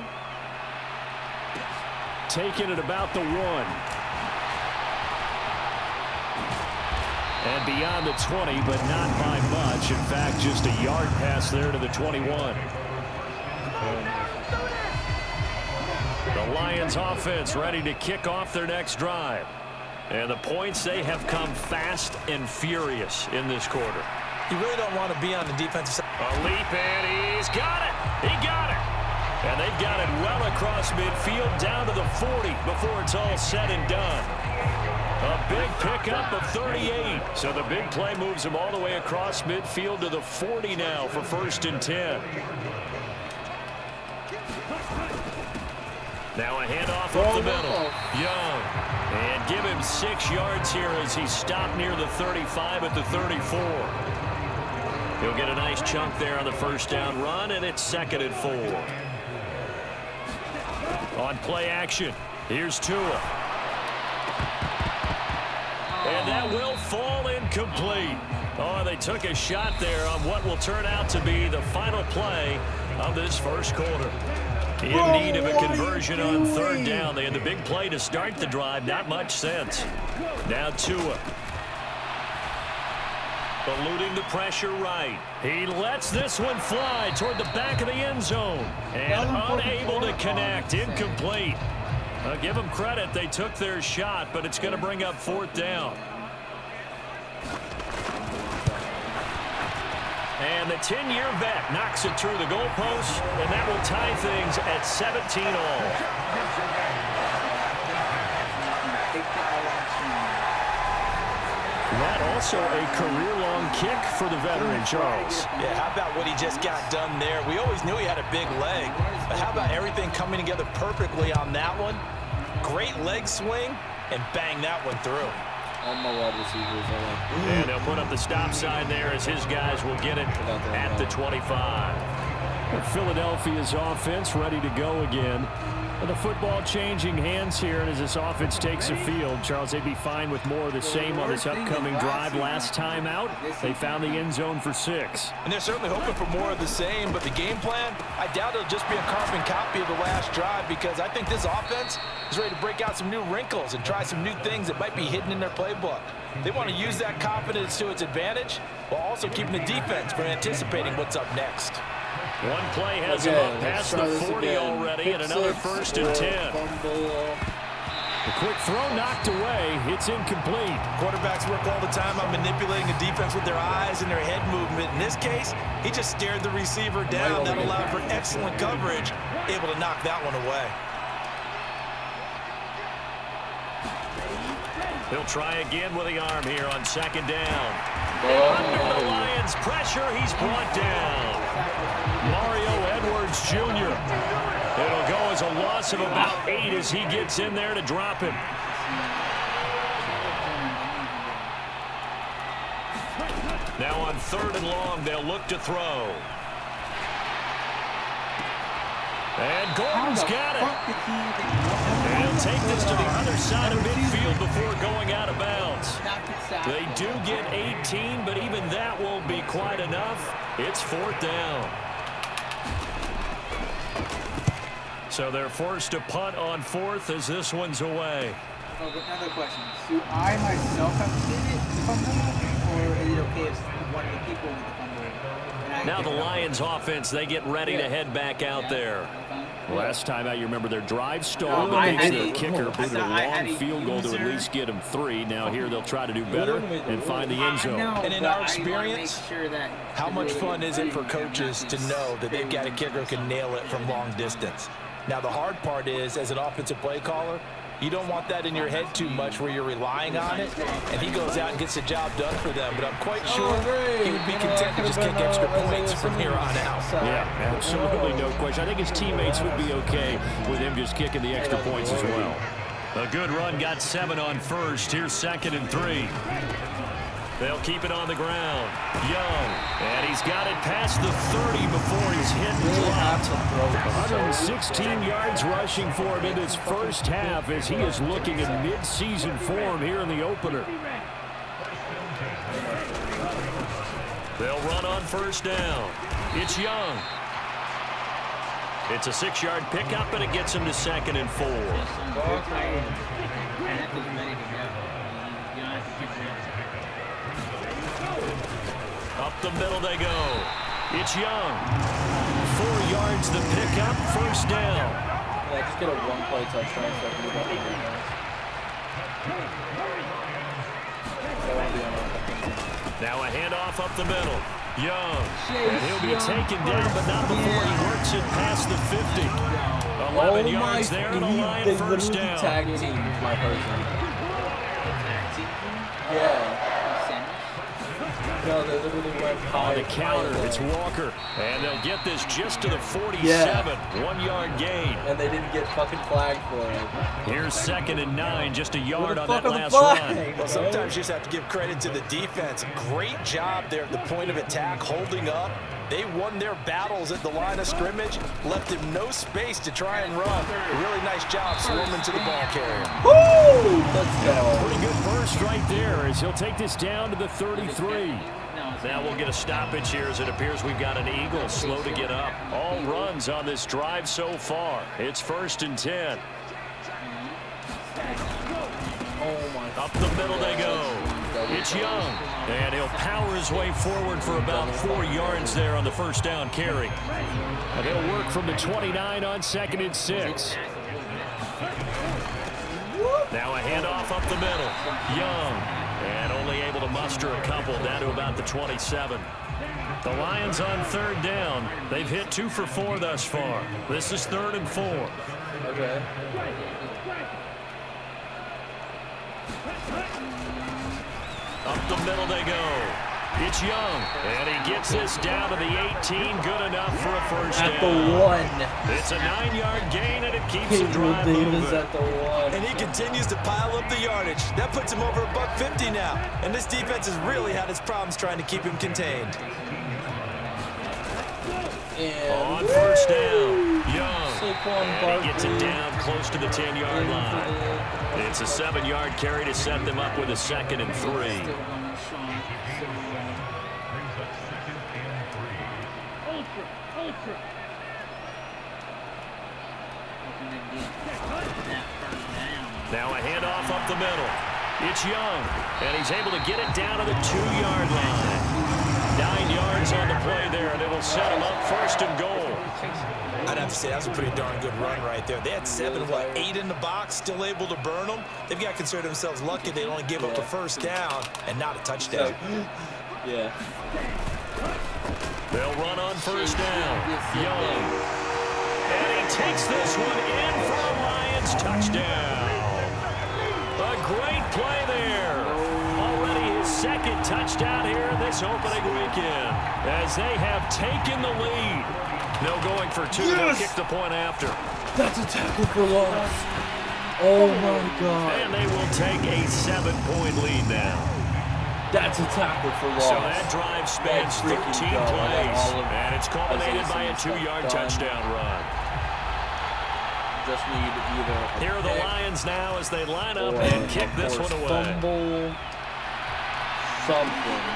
Taking it about the 1. And beyond the 20, but not by much. In fact, just a yard pass there to the 21. The Lions offense ready to kick off their next drive. And the points, they have come fast and furious in this quarter. You really don't want to be on the defensive side. A leap, and he's got it. He got it. And they've got it well across midfield down to the 40 before it's all said and done. A big pickup of 38. So the big play moves him all the way across midfield to the 40 now for 1st and 10. Now a handoff up the middle. Young. And give him 6 yards here as he stopped near the 35 at the 34. He'll get a nice chunk there on the first down run, and it's 2nd and 4. On play action, here's Tua. And that will fall incomplete. Oh, they took a shot there on what will turn out to be the final play of this first quarter. In need of a conversion on 3rd down. They had the big play to start the drive. Not much sense. Now Tua. Eluding the pressure right. He lets this one fly toward the back of the end zone. And unable to connect. Incomplete. Give them credit. They took their shot, but it's going to bring up 4th down. And the 10-year vet knocks it through the goalpost, and that will tie things at 17 all. That also a career-long kick for the veteran, Charles. Yeah, how about what he just got done there? We always knew he had a big leg, but how about everything coming together perfectly on that one? Great leg swing, and bang that one through. All my wide receivers are like, and they'll put up the stop sign there as his guys will get it at the 25. Philadelphia's offense ready to go again. The football changing hands here, and as this offense takes the field, Charles, they'd be fine with more of the same on this upcoming drive. Last time out, they found the end zone for 6. And they're certainly hoping for more of the same, but the game plan, I doubt it'll just be a carbon copy of the last drive, because I think this offense is ready to break out some new wrinkles and try some new things that might be hidden in their playbook. They want to use that confidence to its advantage while also keeping the defense from anticipating what's up next. One play has him up past the 40 already, and another 1st and 10. The quick throw knocked away. It's incomplete. Quarterbacks work all the time on manipulating the defense with their eyes and their head movement. In this case, he just stared the receiver down. That allowed for excellent coverage, able to knock that one away. He'll try again with the arm here on 2nd down. Under the Lions' pressure, he's brought down. Mario Edwards Jr. It'll go as a loss of about 8 as he gets in there to drop him. Now on 3rd and long, they'll look to throw. And Gordon's got it. And he'll take this to the other side of midfield before going out of bounds. They do get 18, but even that won't be quite enough. It's 4th down. So they're forced to punt on 4th as this one's away. Another question. Do I myself have to get it if I'm fumble, or is it okay if one of the people with the fumble? Now the Lions offense, they get ready to head back out there. Last time out, you remember their drive stalled, but makes their kicker boot a long field goal to at least get them 3. Now here they'll try to do better and find the end zone. And in our experience, how much fun is it for coaches to know that they've got a kicker who can nail it from long distance? Now the hard part is, as an offensive play caller, you don't want that in your head too much where you're relying on it, and he goes out and gets the job done for them. But I'm quite sure he would be content to just kick extra points from here on out. Yeah, absolutely no question. I think his teammates would be okay with him just kicking the extra points as well. A good run got 7 on 1st. Here's 2nd and 3. They'll keep it on the ground. Young, and he's got it past the 30 before he's hit and dropped. 116 yards rushing for him in his first half as he is looking in mid-season form here in the opener. They'll run on 1st down. It's Young. It's a 6-yard pickup, and it gets him to 2nd and 4. Up the middle they go. It's Young. 4 yards the pickup, 1st down. Yeah, just get a one-play touchdown so I can move on. Now a handoff up the middle. Young. And he'll be taken down, but not before he works it past the 50. 11 yards there and a Lion 1st down. Tag team, my person. Yeah. No, they literally went on the counter. It's Walker. And they'll get this just to the 47. 1-yard gain. And they didn't get fucking flagged for it. Here's 2nd and 9. Just a yard on that last run. Well, sometimes you just have to give credit to the defense. Great job there at the point of attack, holding up. They won their battles at the line of scrimmage, left him no space to try and run. A really nice job swarming to the ball carrier. Woo! Let's go. Pretty good burst right there as he'll take this down to the 33. Now we'll get a stoppage here as it appears we've got an Eagle slow to get up. All runs on this drive so far. It's 1st and 10. Up the middle they go. It's Young. And he'll power his way forward for about 4 yards there on the 1st down carry. And they'll work from the 29 on 2nd and 6. Now a handoff up the middle. Young. And only able to muster a couple down to about the 27. The Lions on 3rd down. They've hit 2 for 4 thus far. This is 3rd and 4. Okay. Up the middle they go. It's Young. And he gets this down to the 18. Good enough for a 1st down. At the 1. It's a 9-yard gain, and it keeps the drive moving. At the 1. And he continues to pile up the yardage. That puts him over $150 now. And this defense has really had its problems trying to keep him contained. And on 1st down, Young. And he gets it down close to the 10-yard line. It's a 7-yard carry to set them up with a 2nd and 3. Now a handoff up the middle. It's Young, and he's able to get it down to the 2-yard line. 9 yards on the play there, and it'll set him up 1st and goal. I'd have to say that was a pretty darn good run right there. They had 8 in the box, still able to burn them. They've got to consider themselves lucky they only gave up a 1st down and not a touchdown. Yeah. They'll run on 1st down. Young. And he takes this one in for a Lions touchdown. A great play there. Already his 2nd touchdown here in this opening weekend as they have taken the lead. No going for 2. They'll kick the point after. That's a tackle for loss. Oh my God. And they will take a 7-point lead now. That's a tackle for loss. So that drive spans 13 plays, and it's culminated by a 2-yard touchdown run. Just need either here are the Lions now as they line up and kick this one away. Fumble, something.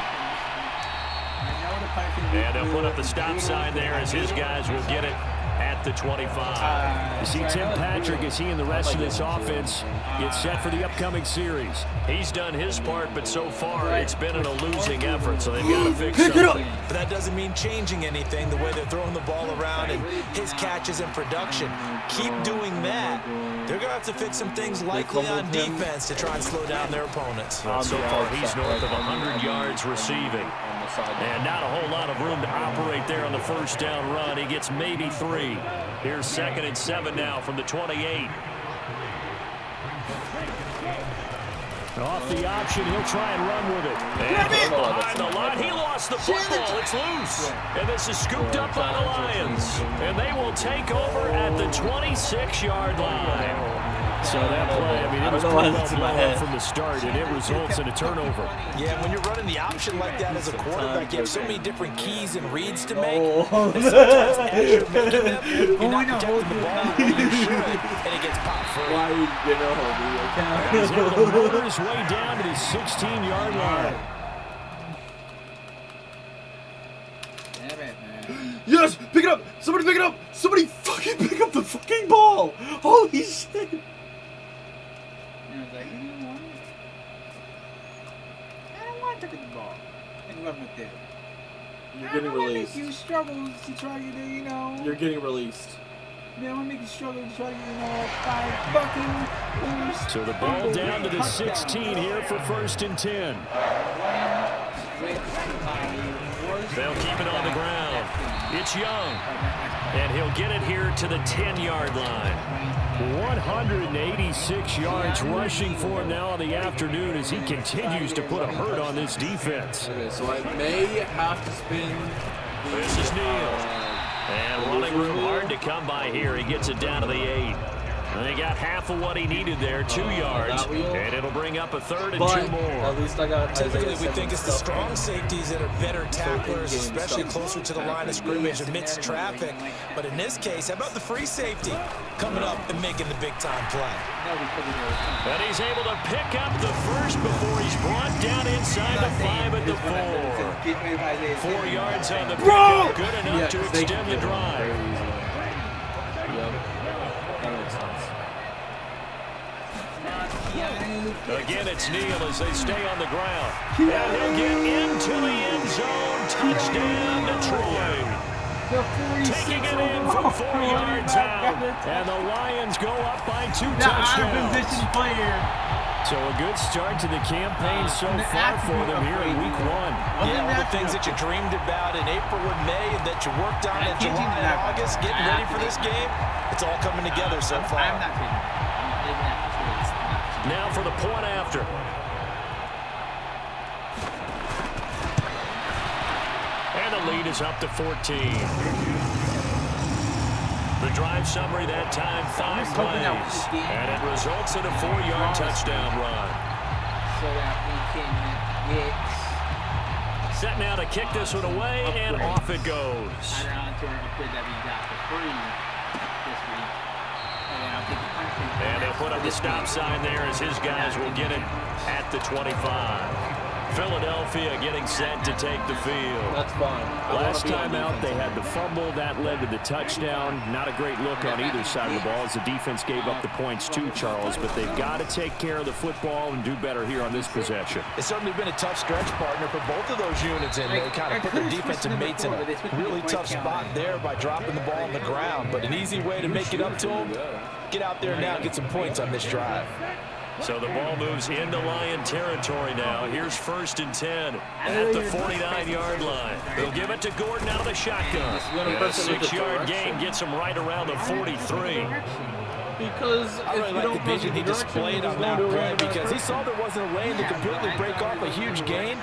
And they'll put up the stop sign there as his guys will get it at the 25. You see Tim Patrick, as he and the rest of this offense get set for the upcoming series. He's done his part, but so far it's been in a losing effort, so they've got to fix something. But that doesn't mean changing anything, the way they're throwing the ball around and his catches and production. Keep doing that. They're going to have to fix some things likely on defense to try and slow down their opponents. So far, he's north of 100 yards receiving. And not a whole lot of room to operate there on the 1st down run. He gets maybe 3. Here's 2nd and 7 now from the 28. Off the option, he'll try and run with it. And behind the line, he lost the football. It's loose. And this is scooped up by the Lions. And they will take over at the 26-yard line. So that play, I mean, it was pretty well blown from the start, and it results in a turnover. Yeah, when you're running the option like that as a quarterback, you have so many different keys and reads to make. And sometimes as you're making them, you're not protecting the ball when you should, and it gets popped free. Why you He's able to motor his way down to the 16-yard line. Yes! Pick it up! Somebody pick it up! Somebody fucking pick up the fucking ball! Holy shit! And I was like, you know what? I don't want to pick up the ball and run with it. You're I getting don't want to released. make you struggle to try to, you know. You're getting released. Man, I want to make you struggle to try to, you know, 5 fucking lose. So the ball down to the 16 here for 1st and 10. They'll keep it on the ground. It's Young. And he'll get it here to the 10-yard line. 186 yards rushing for him now on the afternoon as he continues to put a hurt on this defense. Okay, so I may have to spin. This is Neal. And running room hard to come by here. He gets it down to the 8. And he got half of what he needed there, 2 yards. And it'll bring up a 3rd and 2 more. At least I got typically we think it's the strong safeties that are better tacklers, especially closer to the line of scrimmage amidst traffic. But in this case, how about the free safety coming up and making the big-time play? And he's able to pick up the first before he's brought down inside the 5 at the 4. 4 yards on the pickup, good enough to extend the drive. Again, it's Neal as they stay on the ground. And he'll get into the end zone. Touchdown, Detroit. Taking it in from 4 yards out. And the Lions go up by 2 touchdowns. So a good start to the campaign so far for them here in week 1. Yeah, all the things that you dreamed about in April and May and that you worked on in July and August, getting ready for this game, it's all coming together so far. I'm not kidding. Now for the point after. And the lead is up to 14. The drive summary that time, 5 plays. And it results in a 4-yard touchdown run. So that we can get... Set now to kick this one away, and off it goes. Add on to our upgrade that we got for free. this week. And I'll take the punch. And they'll put up the stop sign there as his guys will get it at the 25. Philadelphia getting set to take the field. That's fine. Last time out, they had the fumble. That led to the touchdown. Not a great look on either side of the ball as the defense gave up the points too, Charles. But they've got to take care of the football and do better here on this possession. It's certainly been a tough stretch, partner, for both of those units. And they kind of put their defensive mates in a really tough spot there by dropping the ball on the ground. But an easy way to make it up to them, get out there now and get some points on this drive. So the ball moves into Lion territory now. Here's 1st and 10 at the 49-yard line. They'll give it to Gordon out of the shotgun. And a 6-yard gain gets him right around the 43. Because I really like the vision he displayed on that play because he saw there wasn't a lane to completely break off a huge gain.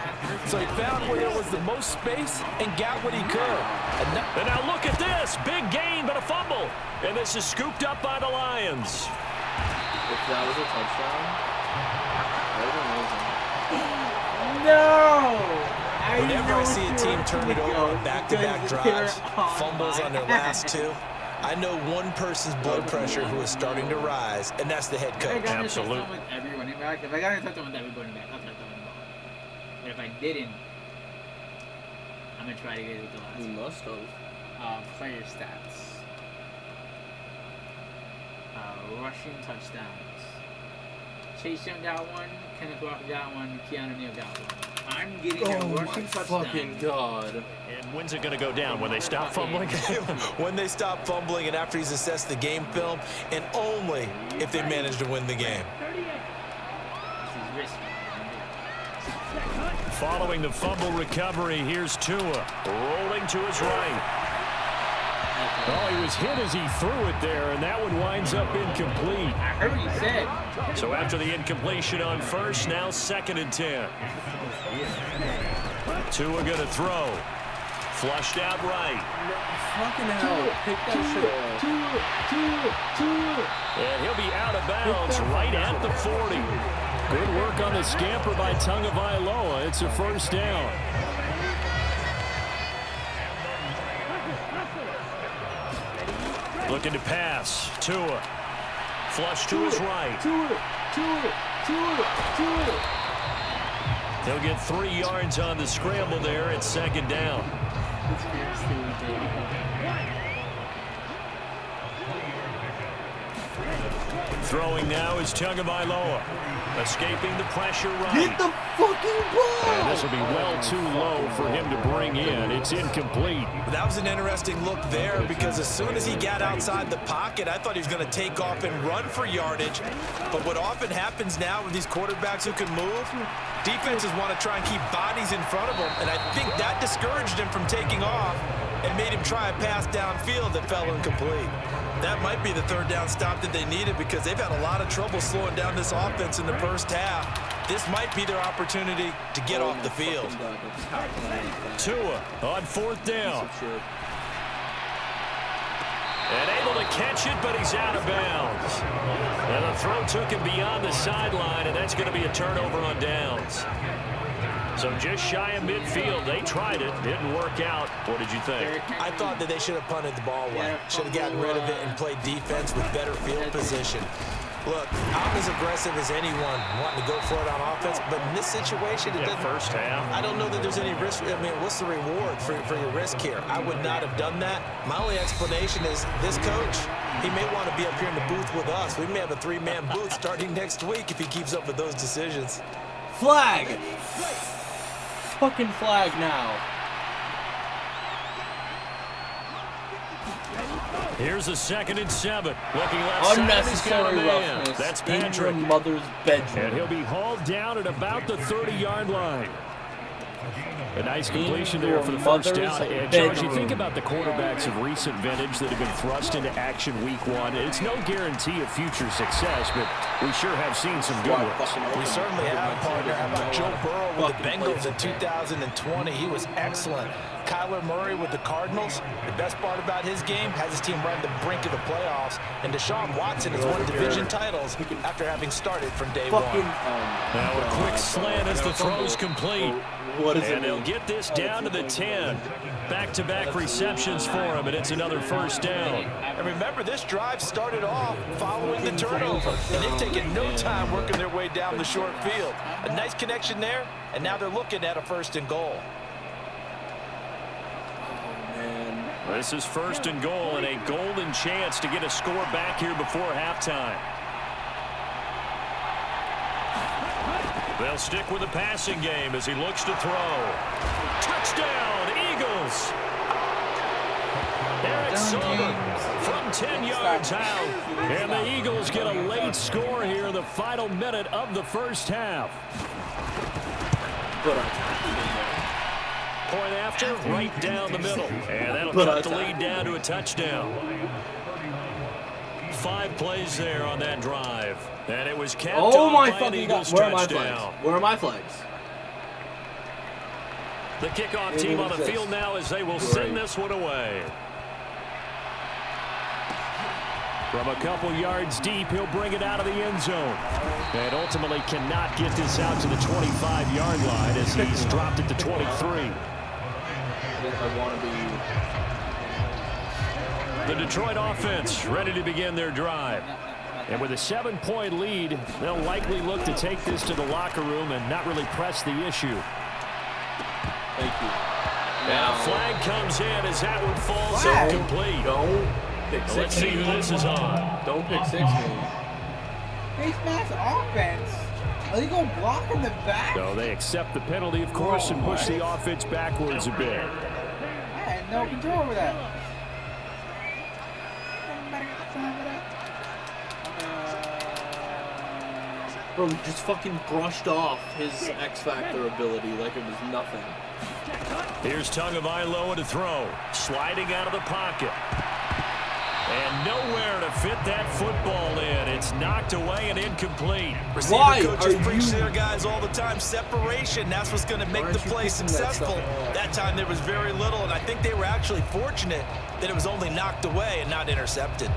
So he found where there was the most space and got what he could. And now look at this. Big gain, but a fumble. And this is scooped up by the Lions. If that was a touchdown, that No! Whenever I see a team turn it over on back-to-back drives, fumbles on their last two, I know one person's blood pressure who is starting to rise, and that's the head coach. Absolutely. With every running back, if I got in touch with every running back, I'll touch the ball. But if I didn't, I'm going to try to get it with the last you one. must have. Player stats. Rushing touchdowns. Chase Young got one, Kenneth Walker got one, Keanu Neal got one. I'm getting a rushing touchdown. Fucking God. And when's it going to go down? When they stop fumbling? When they stop fumbling and after he's assessed the game film, and only if they manage to win the game. This is risky. Following the fumble recovery, here's Tua rolling to his right. Oh, he was hit as he threw it there, and that one winds up incomplete. I heard what you said. So after the incompletion on first, now 2nd and 10. Tua going to throw. Flushed out right. Fucking hell. Pick that shit up. And he'll be out of bounds right at the 40. Good work on the scamper by Tagovailoa. It's a 1st down. Looking to pass. Tua. Flush to his right. He'll get 3 yards on the scramble there at 2nd down. Throwing now is Tagovailoa. Escaping the pressure right. Get the fucking ball! And this will be well too low for him to bring in. It's incomplete. That was an interesting look there because as soon as he got outside the pocket, I thought he was going to take off and run for yardage. But what often happens now with these quarterbacks who can move, defenses want to try and keep bodies in front of them. And I think that discouraged him from taking off and made him try a pass downfield that fell incomplete. That might be the 3rd down stop that they needed because they've had a lot of trouble slowing down this offense in the first half. This might be their opportunity to get off the field. Tua on 4th down. And able to catch it, but he's out of bounds. And the throw took him beyond the sideline, and that's going to be a turnover on downs. So just shy of midfield. They tried it. Didn't work out. What did you think? I thought that they should have punted the ball away. Should have gotten rid of it and played defense with better field position. Look, I'm as aggressive as anyone wanting to go for it on offense, but in this situation, it doesn't. First half. I don't know that there's any risk. I mean, what's the reward for your risk here? I would not have done that. My only explanation is this coach, he may want to be up here in the booth with us. We may have a 3-man booth starting next week if he keeps up with those decisions. Flag! Fucking flag now. Here's a 2nd and 7. Looking left side. Unnecessary roughness. That's in Patrick. your mother's bedroom. And he'll be hauled down at about the 30-yard line. A nice completion there for the 1st down. And Charles, you think about the quarterbacks of recent vintage that have been thrust into action week 1. It's no guarantee of future success, but we sure have seen some good ones. We certainly have, partner. How about Joe Burrow with the Bengals in 2020? He was excellent. Kyler Murray with the Cardinals. The best part about his game has his team right on the brink of the playoffs. And Deshaun Watson has won division titles after having started from day one. Now a quick slant as the throw's complete. And they'll get this down to the 10. Back-to-back receptions for him, and it's another first down. And remember, this drive started off following the turnover, and they've taken no time working their way down the short field. A nice connection there, and now they're looking at a 1st and goal. This is 1st and goal and a golden chance to get a score back here before halftime. They'll stick with the passing game as he looks to throw. Touchdown, Eagles! Eric Silver from 10 yards out. And the Eagles get a late score here in the final minute of the first half. Point after, right down the middle. And that'll cut the lead down to a touchdown. 5 plays there on that drive. And it was capped off by an Eagles touchdown. Where are my flags? The kickoff team on the field now as they will send this one away. From a couple yards deep, he'll bring it out of the end zone. And ultimately cannot get this out to the 25-yard line as he's dropped it to 23. I want to be... The Detroit offense ready to begin their drive. And with a 7-point lead, they'll likely look to take this to the locker room and not really press the issue. Thank you. And a flag comes in as that one falls incomplete. Don't pick 6. Let's see who this is on. Don't pick 6, man. Face mask offense. Are they going to block in the back? So they accept the penalty, of course, and push the offense backwards a bit. I had no control over that. Bro, he just fucking brushed off his X-Factor ability like it was nothing. Here's Tagovailoa to throw. Sliding out of the pocket. And nowhere to fit that football in. It's knocked away and incomplete. Receiver coaches preach to their guys all the time. Separation, that's what's going to make the play successful. That time there was very little, and I think they were actually fortunate that it was only knocked away and not intercepted.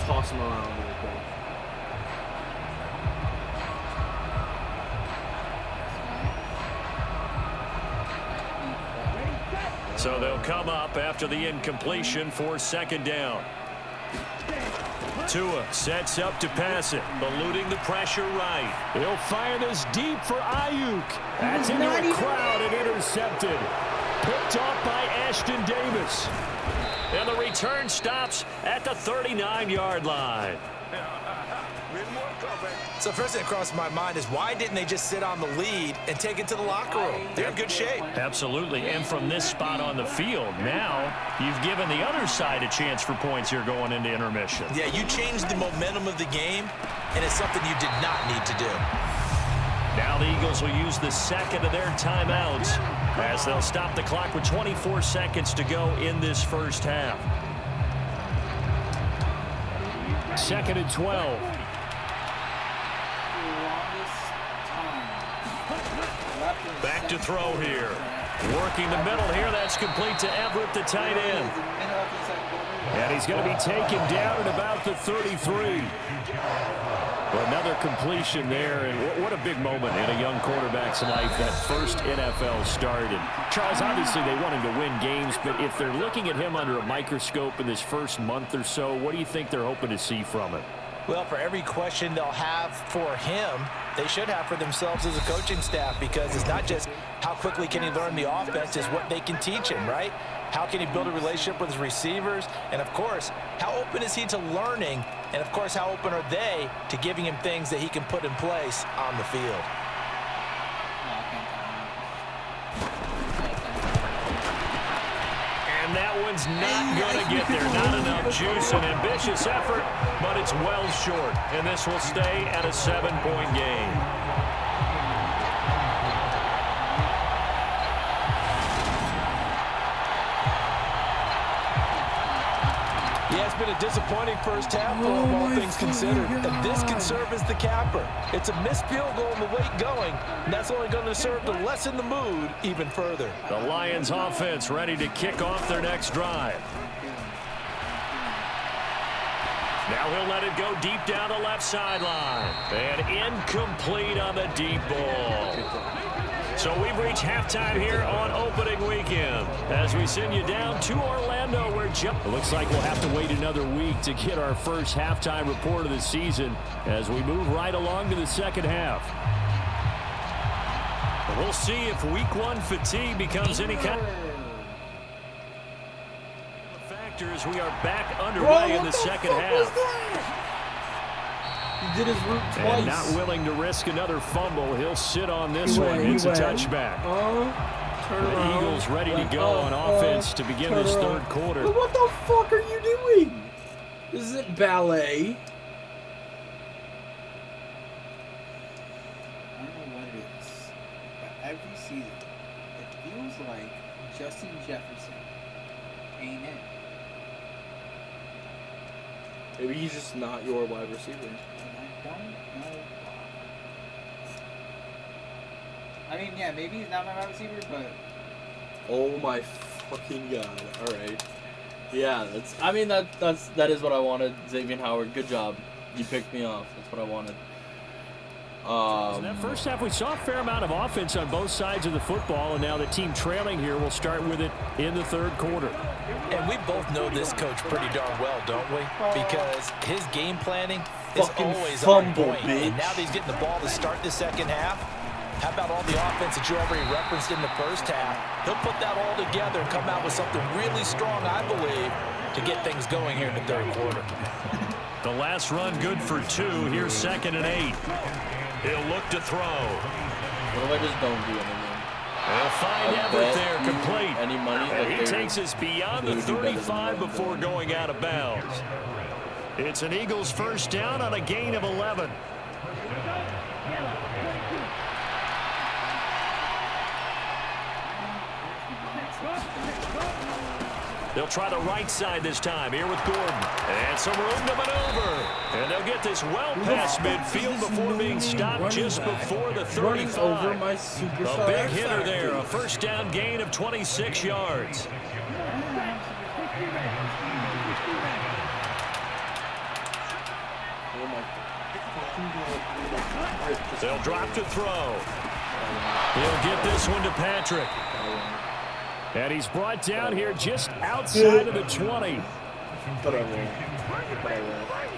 Toss him around real quick. So they'll come up after the incompletion for 2nd down. Tua sets up to pass it, eluding the pressure right. He'll fire this deep for Ayuk. That's into the crowd and intercepted. Picked off by Ashton Davis. And the return stops at the 39-yard line. So first thing that crossed my mind is why didn't they just sit on the lead and take it to the locker room? They're in good shape. Absolutely. And from this spot on the field, now you've given the other side a chance for points here going into intermission. Yeah, you changed the momentum of the game, and it's something you did not need to do. Now the Eagles will use the 2nd of their timeouts as they'll stop the clock with 24 seconds to go in this first half. 2nd and 12. Back to throw here. Working the middle here. That's complete to Everett, the tight end. And he's going to be taken down at about the 33. Another completion there, and what a big moment in a young quarterback's life, that first NFL start. And Charles, obviously they want him to win games, but if they're looking at him under a microscope in this first month or so, what do you think they're hoping to see from him? Well, for every question they'll have for him, they should have for themselves as a coaching staff, because it's not just how quickly can he learn the offense, it's what they can teach him, right? How can he build a relationship with his receivers? And, of course, how open is he to learning? And, of course, how open are they to giving him things that he can put in place on the field? And that one's not going to get there. Not enough juice. An ambitious effort, but it's well short. And this will stay at a 7-point game. been a disappointing first half for him, all things considered. And this can serve as the capper. It's a missed field goal and the late going, and that's only going to serve to lessen the mood even further. The Lions offense ready to kick off their next drive. Now he'll let it go deep down the left sideline. And incomplete on the deep ball. So we've reached halftime here on opening weekend as we send you down to Orlando where it looks like we'll have to wait another week to get our first halftime report of the season as we move right along to the second half. But we'll see if week one fatigue becomes any kind of factors. We are back underway in the second half. He did his route twice. And not willing to risk another fumble. He'll sit on this one. It's a touchback. The Eagles ready to go on offense to begin this third quarter. But what the fuck are you doing? This isn't ballet. I don't know what it is, but every season, it feels like Justin Jefferson ain't it. Maybe he's just not your wide receiver. And I don't know why. I mean, yeah, maybe he's not my wide receiver, but... Oh my fucking god. Alright. Yeah, that is what I wanted. Xavier Howard, good job. You picked me off. That's what I wanted. In that first half, we saw a fair amount of offense on both sides of the football, and now the team trailing here will start with it in the third quarter. And we both know this coach pretty darn well, don't we? Because his game planning is always on point. And now that he's getting the ball to start the second half, how about all the offense that you already referenced in the first half? He'll put that all together and come out with something really strong, I believe, to get things going here in the third quarter. The last run good for 2. Here's 2nd and 8. He'll look to throw. What if I just don't do anything? They'll find Everett there, complete. Any money and he takes us beyond the 35 before going out of bounds. It's an Eagles first down on a gain of 11. They'll try the right side this time here with Gordon. And some room to maneuver. And they'll get this well past midfield before being stopped just before the 35. Over my superstar. A big hitter there. A first down gain of 26 yards. They'll drop to throw. He'll get this one to Patrick. And he's brought down here just outside of the 20.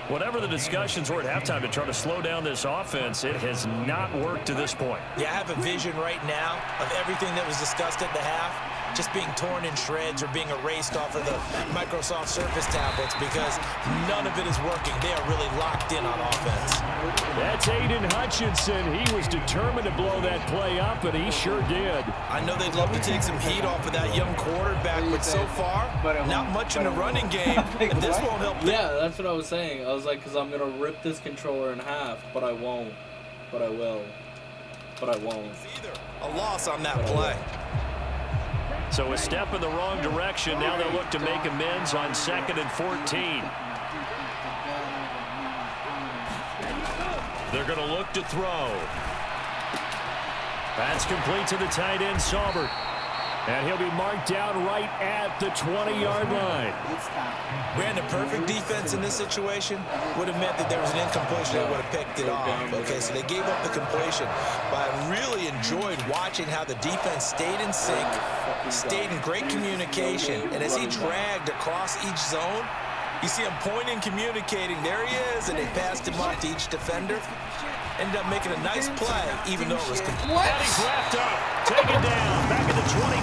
Whatever the discussions were at halftime to try to slow down this offense, it has not worked to this point. Yeah, I have a vision right now of everything that was discussed at the half just being torn in shreds or being erased off of the Microsoft Surface tablets because none of it is working. They are really locked in on offense. That's Aiden Hutchinson. He was determined to blow that play up, and he sure did. I know they'd love to take some heat off of that young quarterback, but so far, not much in the running game, and this won't help them. Yeah, that's what I was saying. I was like, because I'm going to rip this controller in half, but I won't. But I will. But I won't. Either a loss on that play. So a step in the wrong direction. Now they'll look to make amends on 2nd and 14. They're going to look to throw. That's complete to the tight end, Saubert. And he'll be marked down right at the 20-yard line. Brandon, perfect defense in this situation would have meant that there was an incompletion. They would have picked it off. Okay, so they gave up the completion. But I really enjoyed watching how the defense stayed in sync, stayed in great communication. And as he dragged across each zone, you see him pointing, communicating. There he is, and they passed him off to each defender. Ended up making a nice play, even though it was complete. And he's wrapped up, taken down, back at the 25.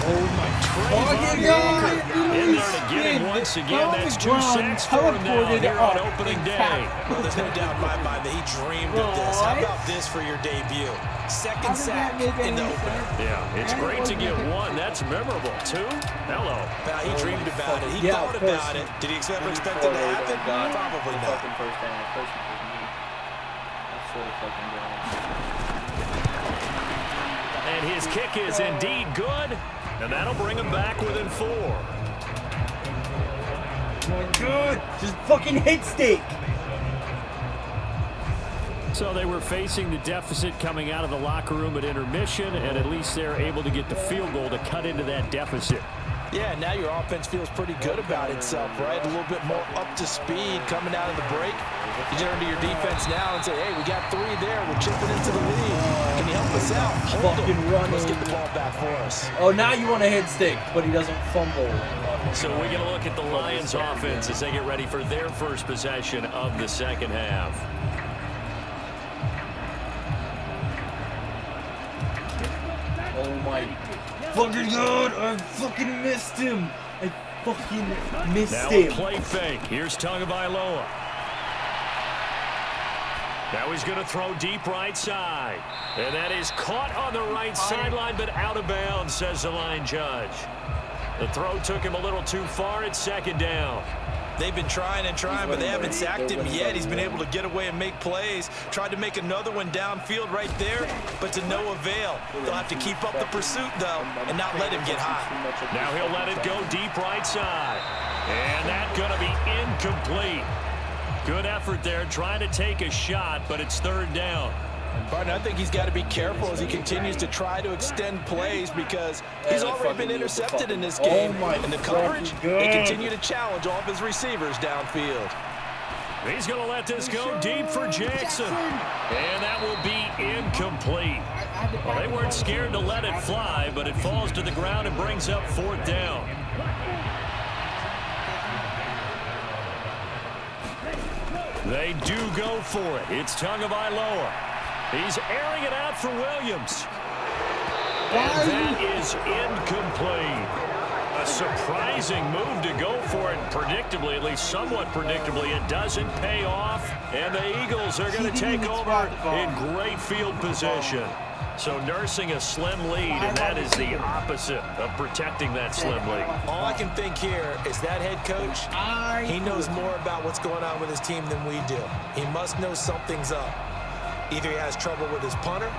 Oh my fucking God. In there to get him once again. That's 2 sacks for him now here on opening day. Well, there's no doubt in my mind that he dreamed of this. How about this for your debut? Second sack in the opener. Yeah, it's great to get 1. That's memorable. 2? Hello. Well, he dreamed about it. He thought about it. Did he ever expect it to happen? Probably not. And his kick is indeed good, and that'll bring him back within 4. my God. Just fucking hit stick. So they were facing the deficit coming out of the locker room at intermission, and at least they're able to get the field goal to cut into that deficit. Yeah, now your offense feels pretty good about itself, right? A little bit more up to speed coming out of the break. You turn to your defense now and say, hey, we got 3 there. We're chipping into the lead. Can you help us out? Fucking running. Let's get the ball back for us. Oh, now you want a hit stick, but he doesn't fumble. So we're going to look at the Lions offense as they get ready for their first possession of the second half. Oh my fucking God, I fucking missed him. I fucking missed him. Now a play fake. Here's Tagovailoa. Now he's going to throw deep right side. And that is caught on the right sideline, but out of bounds, says the line judge. The throw took him a little too far at second down. They've been trying and trying, but they haven't sacked him yet. He's been able to get away and make plays. Tried to make another one downfield right there, but to no avail. They'll have to keep up the pursuit, though, and not let him get hot. Now he'll let it go deep right side. And that's going to be incomplete. Good effort there, trying to take a shot, but it's third down. Partner, I think he's got to be careful as he continues to try to extend plays because he's already been intercepted in this game. And the coverage, they continue to challenge all of his receivers downfield. He's going to let this go deep for Jackson. And that will be incomplete. Well, they weren't scared to let it fly, but it falls to the ground and brings up fourth down. They do go for it. It's Tagovailoa. He's airing it out for Williams. And that is incomplete. A surprising move to go for it. Predictably, at least somewhat predictably, it doesn't pay off. And the Eagles are going to take over in great field position. So nursing a slim lead, and that is the opposite of protecting that slim lead. All I can think here is that head coach, he knows more about what's going on with his team than we do. He must know something's up. Either he has trouble with his punter,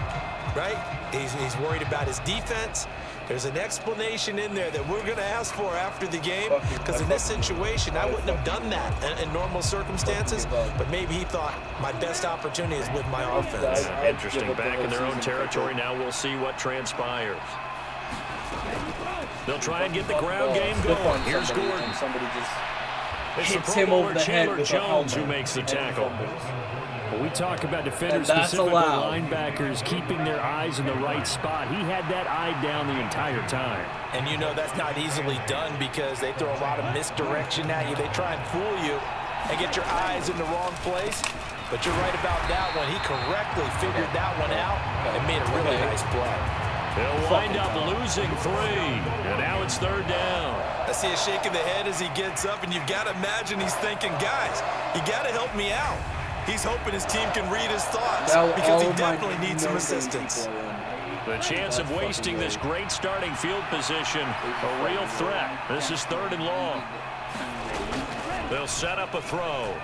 right? He's worried about his defense. There's an explanation in there that we're going to ask for after the game, because in this situation, I wouldn't have done that in normal circumstances, but maybe he thought my best opportunity is with my offense. Interesting. Back in their own territory. Now we'll see what transpires. They'll try and get the ground game going. Here's Gordon. Somebody just It's hits him over the head Chandler with Jones who makes the tackle. Well, we talk about defenders, specifically linebackers, keeping their eyes in the right spot. He had that eye down the entire time. And you know that's not easily done because they throw a lot of misdirection at you. They try and fool you and get your eyes in the wrong place. But you're right about that one. He correctly figured that one out and made a really nice play. They'll wind up losing 3, and now it's third down. I see a shake of the head as he gets up, and you've got to imagine he's thinking, guys, you got to help me out. He's hoping his team can read his thoughts because he definitely needs some assistance. The chance of wasting this great starting field position, a real threat. This is third and long. They'll set up a throw.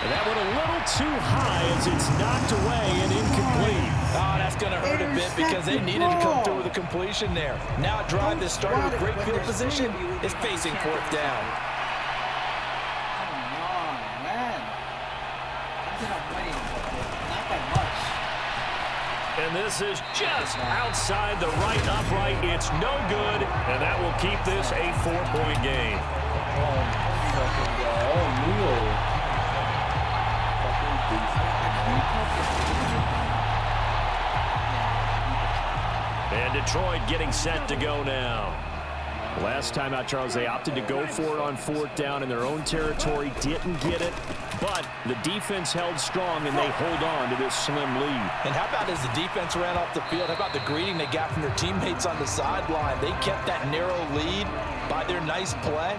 And that one a little too high as it's knocked away and incomplete. Oh, that's going to hurt a bit because they needed to come through with a completion there. Now a drive that started with great field position is facing fourth down. And this is just outside the right upright. It's no good, and that will keep this a 4-point game. And Detroit getting set to go now. Last time out, Charles, they opted to go for it on fourth down in their own territory, didn't get it, but the defense held strong, and they hold on to this slim lead. And how about as the defense ran off the field, how about the greeting they got from their teammates on the sideline? They kept that narrow lead by their nice play.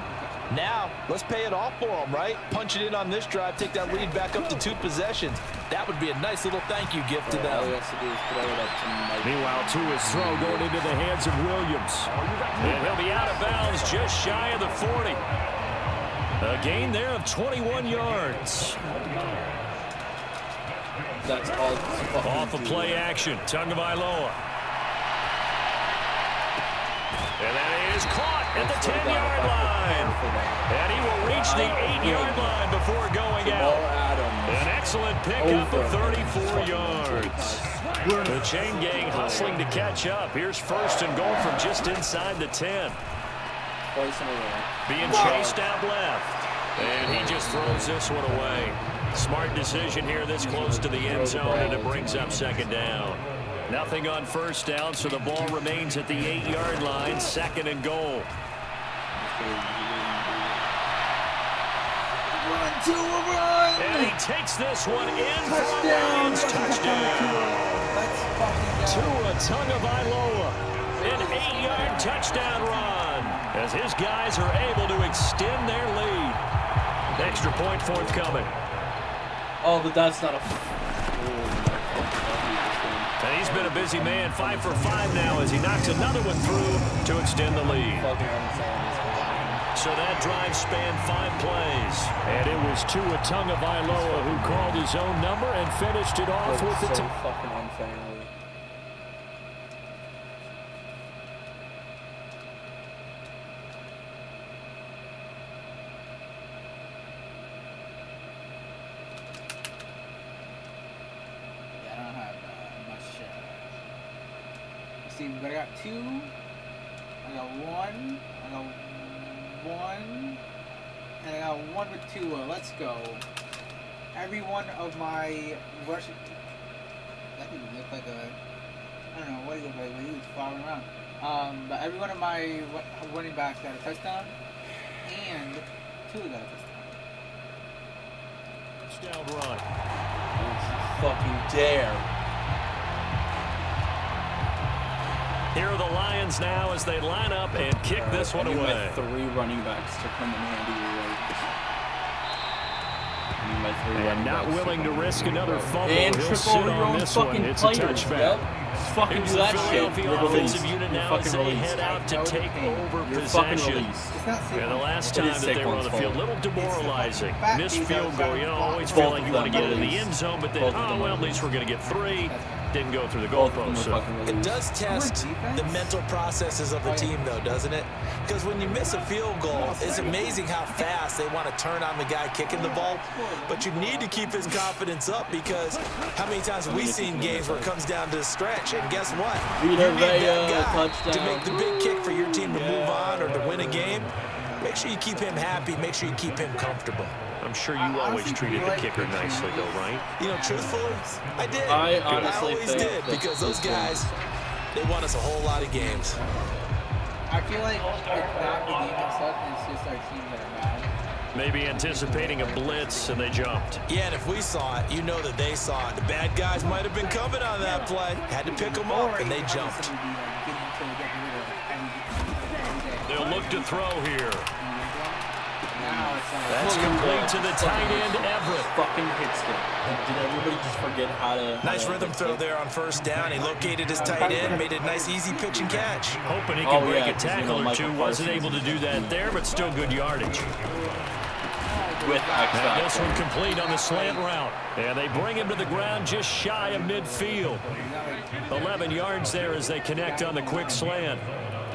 Now, let's pay it off for them, right? Punch it in on this drive, take that lead back up to 2 possessions. That would be a nice little thank you gift to them. Meanwhile, Tua's throw going into the hands of Williams. And he'll be out of bounds just shy of the 40. A gain there of 21 yards. That's all. Off of play action, Tagovailoa. And that is caught at the 10-yard line. And he will reach the 8-yard line before going out. An excellent pickup of 34 yards. The chain gang hustling to catch up. Here's first and goal from just inside the 10. Being chased out left. And he just throws this one away. Smart decision here this close to the end zone, and it brings up second down. Nothing on first down, so the ball remains at the 8-yard line, second and goal. Run! And he takes this one in for a Lions touchdown. Tua Tagovailoa, an 8-yard touchdown run, as his guys are able to extend their lead. Extra point forthcoming. Oh, but that's not a... And he's been a busy man, 5 for 5 now as he knocks another one through to extend the lead. So that drive spanned 5 plays. And it was Tua Tagovailoa who called his own number and finished it off with the... fucking unfairly. But I got 2, I got 1, I got 1, and I got 1 with 2. Let's go. Every one of my rushing... That could look like a... I don't know what he looked like when he was following around. But every one of my running backs got a touchdown, and 2 got a touchdown. Touchdown run. Don't you fucking dare. Here are the Lions now as they line up and kick this one away. 3 running backs to come in handy. And not willing to risk another fumble. And He'll trip sit over your on own this one. fucking It's a players. touchback. Yep. Just fucking Here's do the that shit. Philadelphia You're offensive released. unit You're now as fucking they released. head out to take over You're fucking possession. released. And the last It time is that they were on the Saquon's field, a fault. little demoralizing. Missed field goal. You know, always Both feel like you of want to them get it in the released. end zone, but then, Both of oh, them well, at released. least we're going to get 3. Didn't go through the Both of them goalpost. were fucking It released. does test the mental processes of the team, though, doesn't it? Because when you miss a field goal, it's amazing how fast they want to turn on the guy kicking the ball. But you need to keep his confidence up because how many times have we seen games where it comes down to the stretch? And guess what? You need that guy touchdown. to make the big kick for your team to move on or to win a game. Make sure you keep him happy. Make sure you keep him comfortable. I'm sure you always treated the kicker nicely, though, right? You know, truthfully, I did. I honestly always think did because those guys, they won us a whole lot of games. I feel like it's not the game itself, it's just our team that are bad. Maybe anticipating a blitz, and they jumped. Yeah, and if we saw it, you know that they saw it. The bad guys might have been coming on that play. Had to pick them up, and they jumped. They'll look to throw here. Now it's That's complete to the tight end, Everett. Fucking hits it. Did everybody just forget how to... Nice rhythm throw there on first down. He located his tight end, made a nice easy pitch and catch. Hoping he can break a 'cause, tackle or Michael two. Wasn't Parsons able to do that there, but still good yardage. with And this X-Factor. one complete on the slant route. And they bring him to the ground just shy of midfield. 11 yards there as they connect on the quick slant.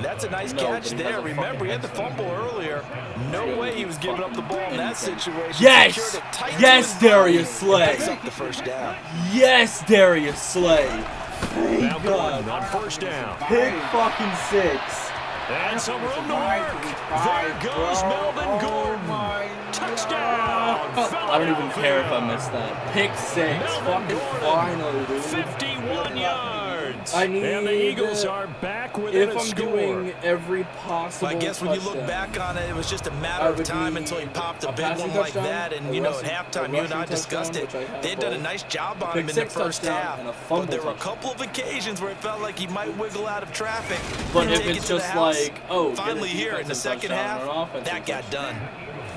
That's a nice No, catch but he there. has a Remember, he had the fumble earlier. No way he was giving up the ball in that situation. Yes! Secured it tight to Yes, his body Darius and Slay! picks up the first down. Yes, Darius Slay! Now Thank Gordon God. on first down. Pick fucking 6. And some room to work. There goes Melvin Gordon. Touchdown. I don't even care if I missed that. Pick 6. Melvin Fucking Gordon. finally, dude. 51 yards. I need and the Eagles are back within If a I'm score. doing every possible Well, I guess when you look touchdown, back on it, it was just a matter I of would time need until he popped a a big passing one like touchdown, that. And, a you know, rushing- at halftime, a you and I rushing discussed touchdown, it. which I have They did a both. nice job on Pick him in the 6 first touchdown half. and a But fumble there were a touchdown. couple of occasions where it felt like he might wiggle out of traffic. But and if take it's it to the just house. like, oh, get a Finally here in the defensive second touchdown half, or an offensive that got touchdown,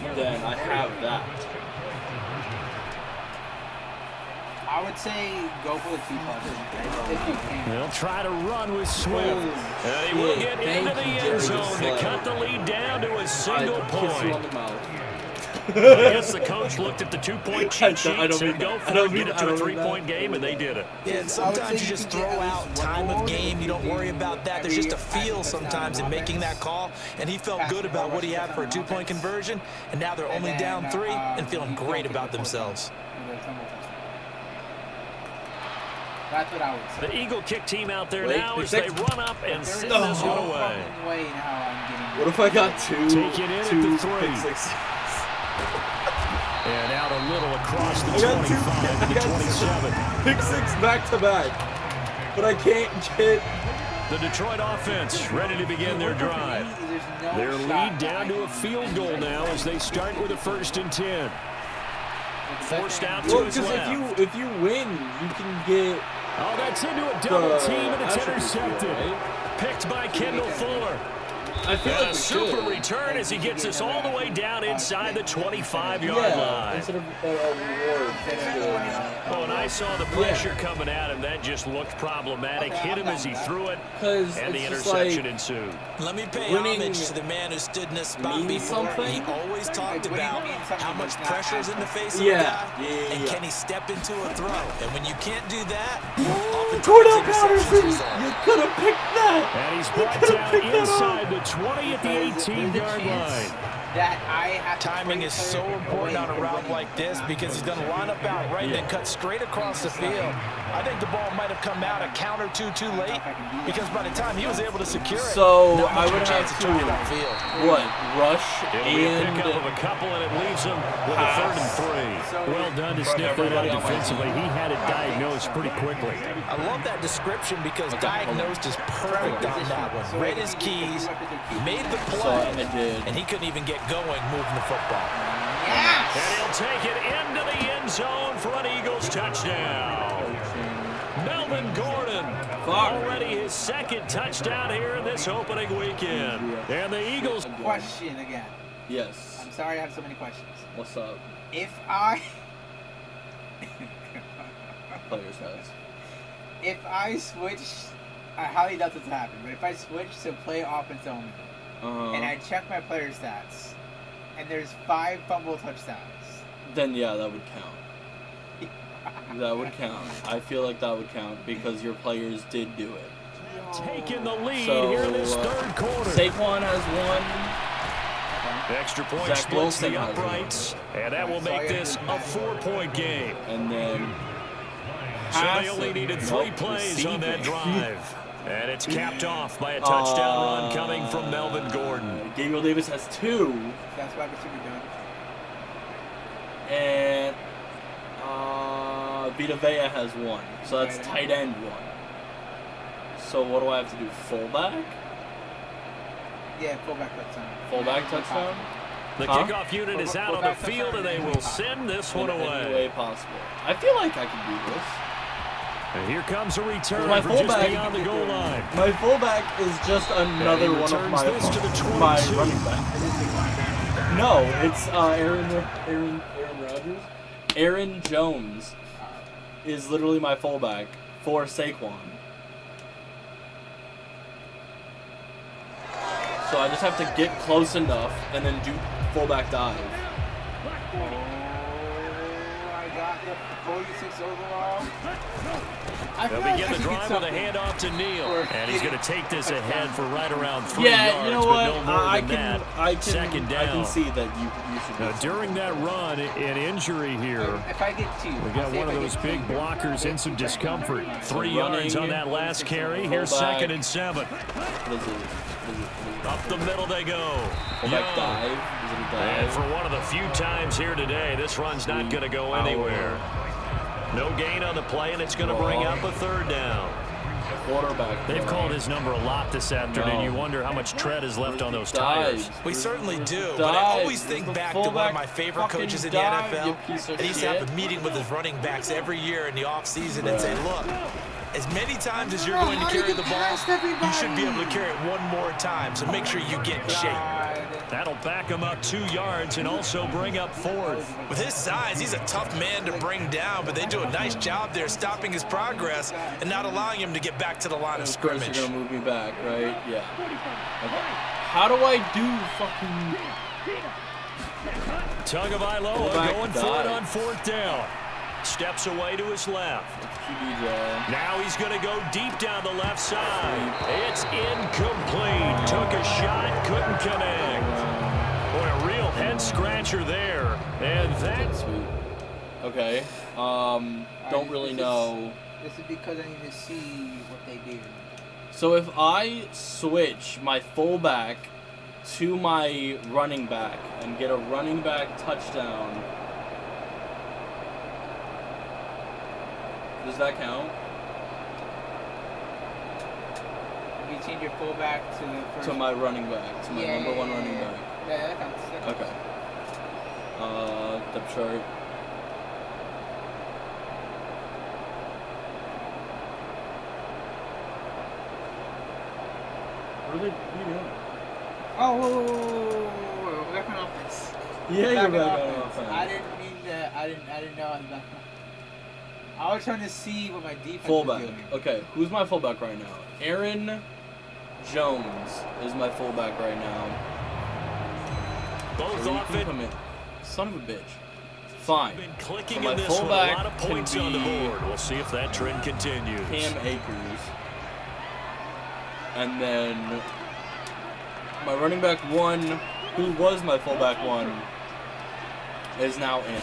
done. then I have that. I would say go for the 2 touchdowns if you can. They'll try to run with Swift. And he will get Thank into the you, end Darius zone to Slay. cut the lead down to a I single kiss you on point. the mouth. I guess the coach looked at the 2-point cheat sheet and said, go for it, get it to a 3-point game, and they did it. Yeah, and sometimes you just throw out time of game. You don't worry about that. There's just a feel sometimes in making that call, and he felt good about what he had for a 2-point conversion, and now they're only down 3 and feeling great about themselves. That's what I would say. The Eagle kick team out there now as they run up and send this one away. What if I got two pick 3. sixes? And out a little across the 25 to the 27. Pick 6 back to back. But I can't get... The Detroit offense ready to begin their drive. Their lead down to a field goal now as they start with a 1st and 10. Forced out to his left. if you win, you can get... Oh, that's into a double team, and it's intercepted. Right? Picked by Kendall Fuller. I feel like a super return as he gets us all the way down inside the 25-yard line. Instead of a reward. Oh, and I saw the pressure coming at him. That just looked problematic. Hit him as he threw it, and the interception ensued. Let me pay homage to the man who stood in this spot before. He always talked about how much pressure is in the face of a guy, and can he step into a throw. And when you can't do that, Cordell Patterson, you could have picked that. And he's brought down inside the 20 at the 18-yard line. Timing is so important on a route like this because he's going to line up out right and then cut straight across the field. I think the ball might have come out a count or two too late because by the time he was able to secure it, so I would have to what rush and pick up of a couple, and it leaves him with a 3rd and 3. Well done to sniff that out defensively. He had it diagnosed pretty quickly. I love that description because diagnosed is perfect on that one. Read his keys, made the play, and he couldn't even get going moving the football. Yes! And he'll take it into the end zone for an Eagles touchdown. Melvin Gordon, already his 2nd touchdown here in this opening weekend. And the Eagles... Question again. Yes. I'm sorry I have so many questions. What's up? If I... Players has. If I switch... I highly doubt this will happen, but if I switch to play offense only, and I check my player stats, and there's 5 fumble touchdowns, then yeah, that would count. That would count. I feel like that would count because your players did do it. Taking the lead here in this 3rd quarter. Saquon has 1. Extra point splits the uprights, and that will make this a 4-point game. And then so they only needed 3 plays on that drive. And it's capped off by a touchdown run coming from Melvin Gordon. Gabriel Davis has 2. That's why we're doing. And Vita Vea has 1. So that's tight end 1. So what do I have to do? Fullback? Yeah, fullback touchdown. Fullback touchdown? The kickoff unit is out on the field, and they will send this one away. Any way possible. I feel like I can do this. And here comes a return for just beyond the goal line. My fullback is just another one of my running backs. No, it's Aaron Rodgers. Aaron Jones is literally my fullback for Saquon. So I just have to get close enough and then do fullback dive. I got the 46 overall. They'll begin the drive with a handoff to Neal, and he's going to take this ahead for right around 3 yards. Yeah, you know what? No I can see that you should. Now, during that run, an injury here. If I get 2, we got one of those big blockers in some discomfort. 3 yards on that last carry. Here's 2nd and 7. Up the middle they go. Dive. And for one of the few times here today, this run's not going to go anywhere. No gain on the play, and it's going to bring up a 3rd down. Quarterback. They've called his number a lot this afternoon. You wonder how much tread is left on those tires. We certainly do, but I always think back to one of my favorite coaches in the NFL. And he used to have a meeting with his running backs every year in the offseason and say, look, as many times as you're going to carry the ball, you should be able to carry it 1 more time, so make sure you get in shape. That'll back him up 2 yards and also bring up 4th. With his size, he's a tough man to bring down, but they do a nice job there stopping his progress and not allowing him to get back to the line of scrimmage. Of course you're going to move me back, right? Yeah. Okay. How do I do fucking... Tagovailoa going for it on 4th down. Steps away to his left. Now he's going to go deep down the left side. It's incomplete. Took a shot, couldn't connect. Boy, a real head-scratcher there. And that's sweet. Okay. Don't really know. This is because I need to see what they do. So if I switch my fullback to my running back and get a running back touchdown, does that count? You change your fullback to the first. To my running back, to my number one running back. Yeah, that counts. Okay. Depth chart. What are you doing? Oh, whoa. We're back on offense. Yeah, you're back on offense. I didn't mean that. I didn't know I was back on. I was trying to see what my defense Fullback. was doing. Okay, who's my fullback right now? Aaron Jones is my fullback right now. both offense. Son of a bitch. Fine. Been clicking So my in this one. A fullback lot of points can on the be board. We'll see if that trend continues. Cam Akers. And then my running back 1, who was my fullback 1, is now in.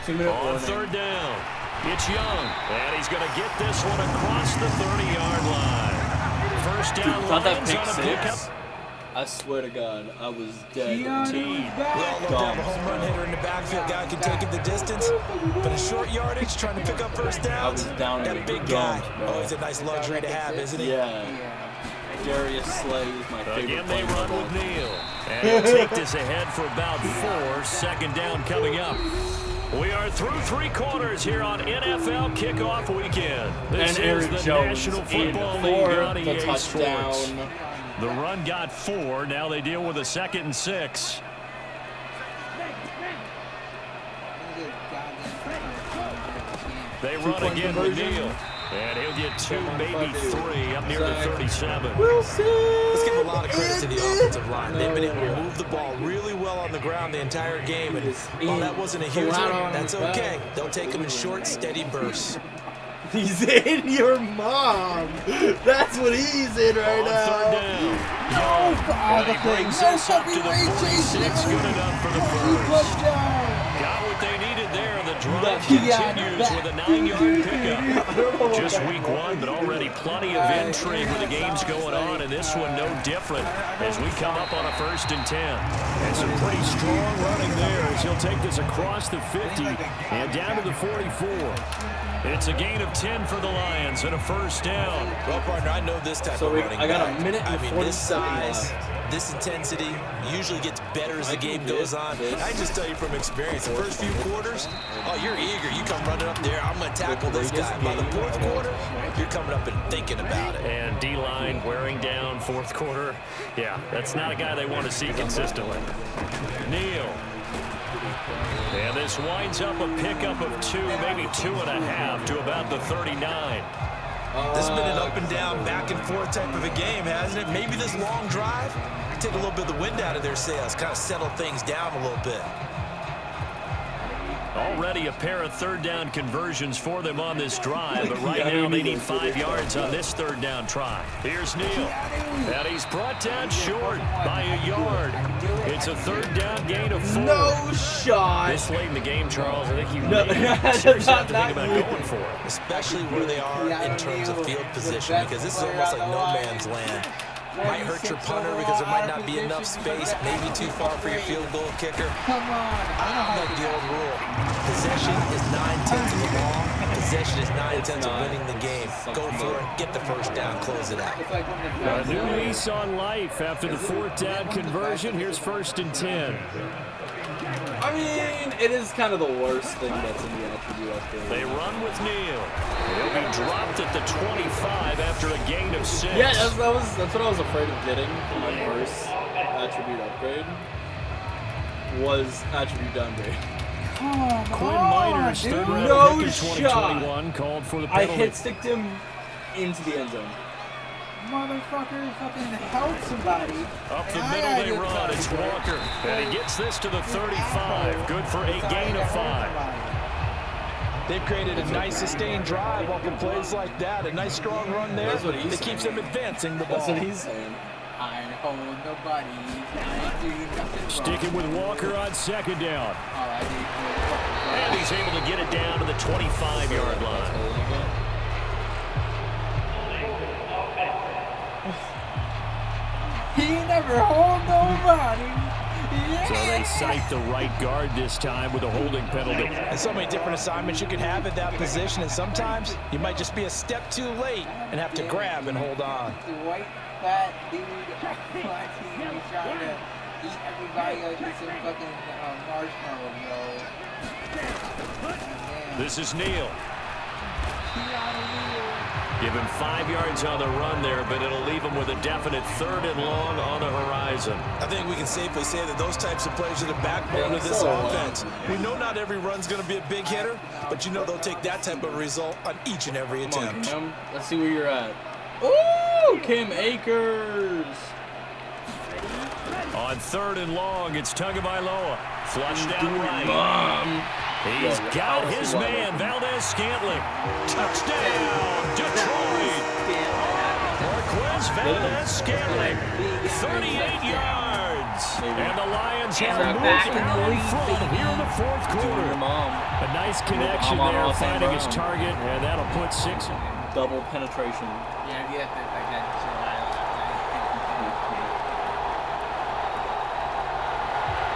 2-minute warning. On 3rd down, it's Young, and he's going to get this one across the 30-yard line. First down, Not that Lions pick on a six. pickup. I swear to God, I was dead. We all love to have a home run hitter in the backfield. Guy can take it the distance, but a short yardage, trying to pick up first downs. down Got in a the big guy. dumps, bro. Always a nice luxury to have, isn't he? Yeah. Darius Slay is my favorite Again, they player. run with Neal. And he'll take this ahead for about 4. Second down coming up. We are through 3 quarters here on NFL Kickoff Weekend. This And is Aaron the Jones National in Football for League on the EA touchdown. Sports. The run got 4. Now they deal with a 2nd and 6. They run again with Neal. And he'll get 2, maybe 3, up near the 37. We'll see. Let's give a lot of credit to the offensive line. They've been able to move the ball really well on the ground the entire game. And while that wasn't a huge one, that's okay. They'll take them in short, steady bursts. He's in your mom. That's what he's in right On now. 3rd down. Young. And he brings us up to the 46. Good enough for the first. Got what they needed there. The drive continues with a 9-yard pickup. Just week 1, but already plenty of intrigue with the games going on, and this one no different as we come up on a 1st and 10. And some pretty strong running there as he'll take this across the 50 and down to the 44. It's a gain of 10 for the Lions and a 1st down. Well, partner, I know this type of running I got back. a minute and 40 this size, seconds. this intensity usually gets better as the game goes on. I just tell you from experience, the first few quarters, oh, you're eager. You come running up there, I'm going to tackle this guy. By the 4th quarter, you're coming up and thinking about it. And D-line wearing down 4th quarter. Yeah, that's not a guy they want to see consistently. Neal. And this winds up a pickup of 2, maybe 2.5 to about the 39. This has been an up and down, back and forth type of a game, hasn't it? Maybe this long drive can take a little bit of the wind out of their sails, kind of settle things down a little bit. Already a pair of 3rd down conversions for them on this drive, but right now they need 5 yards on this 3rd down try. Here's Neal, and he's brought down short by a yard. It's a 3rd down gain of 4. No shot. This late in the game, Charles, I think you No, seriously have to not think about you. going for it. Especially where they are in terms of field position, because this is almost like no man's land. Might hurt your punter because there might not be enough space, maybe too far for your field goal kicker. Come on. I like the old rule. Possession is 9/10 of the ball. Possession is 9/10 of winning the game. Go for it, get the first down, close it out. A new lease on life after the 4th down conversion. Here's 1st and 10. I mean, it is kind of the worst thing that's in the attribute upgrade. They run with Neal. He'll be dropped at the 25 after a gain of 6. Yeah, that's what I was afraid of getting for my first attribute upgrade. Was attribute downgrade. Quinn Miners, 3rd round No pick in shot. 2021, called for the I penalty. hit sticked him into the end zone. motherfucker fucking help somebody. Up the middle they run. It's Walker. And he gets this to the 35. Good for a gain of 5. They've created a nice sustained drive off of plays like that. A nice strong run there that keeps them advancing the ball. That's what he's saying. I hold nobody. I do nothing wrong. Sticking with Walker on second down. And he's able to get it down to the 25-yard line. He never hold nobody. So they cite the right guard this time with a holding penalty. And so many different assignments you could have at that position, and sometimes you might just be a step too late and have to grab and hold on. The white fat dude on my team is trying to eat everybody like it's some fucking marshmallow, yo. This is Neal. Give him 5 yards on the run there, but it'll leave him with a definite 3rd and long on the horizon. I think we can safely say that those types of plays are the backbone of this offense. We know not every run's going to be a big hitter, but you know they'll take that type of result on each and every attempt. Come on, Cam. Let's see where you're at. Ooh, Cam Akers. On 3rd and long, it's Tagovailoa. Flushed out right. He's got his man, Valdez-Scantling. Touchdown, Detroit. Marquez Valdez-Scantling, 38 yards. And the Lions have moved in front here in the 4th quarter. A nice connection there, finding his target, and that'll put 6. Double penetration. Yeah, like that.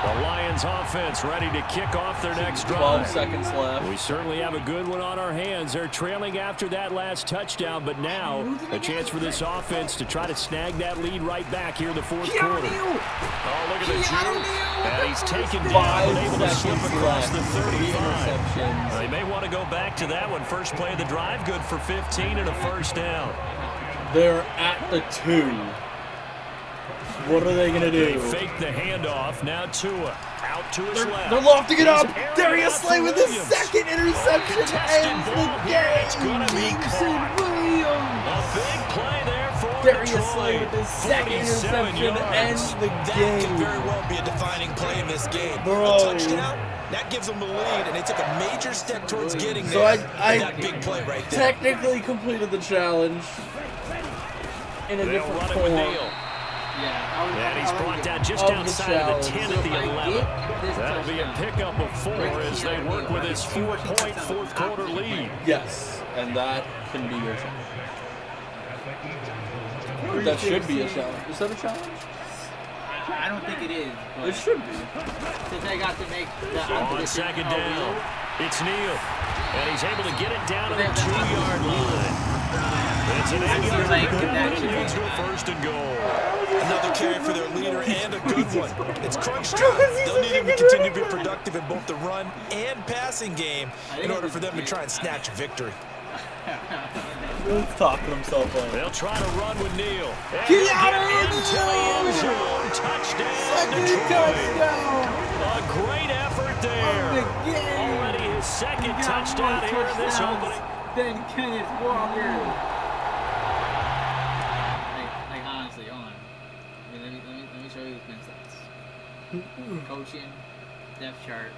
The Lions offense ready to kick off their next drive. 12 seconds left. We certainly have a good one on our hands. They're trailing after that last touchdown, but now a chance for this offense to try to snag that lead right back here in the 4th quarter. Oh, look at the juke. And he's taken down and able to slip across the 35. They may want to go back to that one. First play of the drive, good for 15 and a 1st down. They're at the 2. What are they going to do? They fake the handoff. Now Tua out to his left. They're lofting it up. Darius Slay with his 2nd interception ends the game. It's going to be Williams. A big play there for Darius Slay with his 2nd interception ends the game. That could very well be a defining play in this game. Bro. A touchdown, that gives them the lead, and they took a major step towards getting there. So I that big play right there. Technically completed the challenge in a different run it form. with Neal. And he's brought down just outside of the 10 at the 11. That'll be a pickup of 4 as they work with his 4-point 4th quarter lead. Yes, and that can be your challenge. That should be a challenge. Is that a challenge? I don't think it is. But It should be. since I got to make the On 2nd down, it's Neal. And he's able to get it down to the 2-yard line. It's an 8-yard pickup, and it leads to a 1st and goal. Another carry for their leader and a good one. It's crunch time. They'll need him to continue to be productive in both the run and passing game in order for them to try and snatch a victory. He's talking himself up. They'll try to run with Neal. And Get he'll out get of into the end zone. Touchdown, Detroit. A great effort there. Already his 2nd touchdown here in this opening. Then Kenneth Walker. Like honestly, hold on. Let me show you the stats. Coaching, depth chart.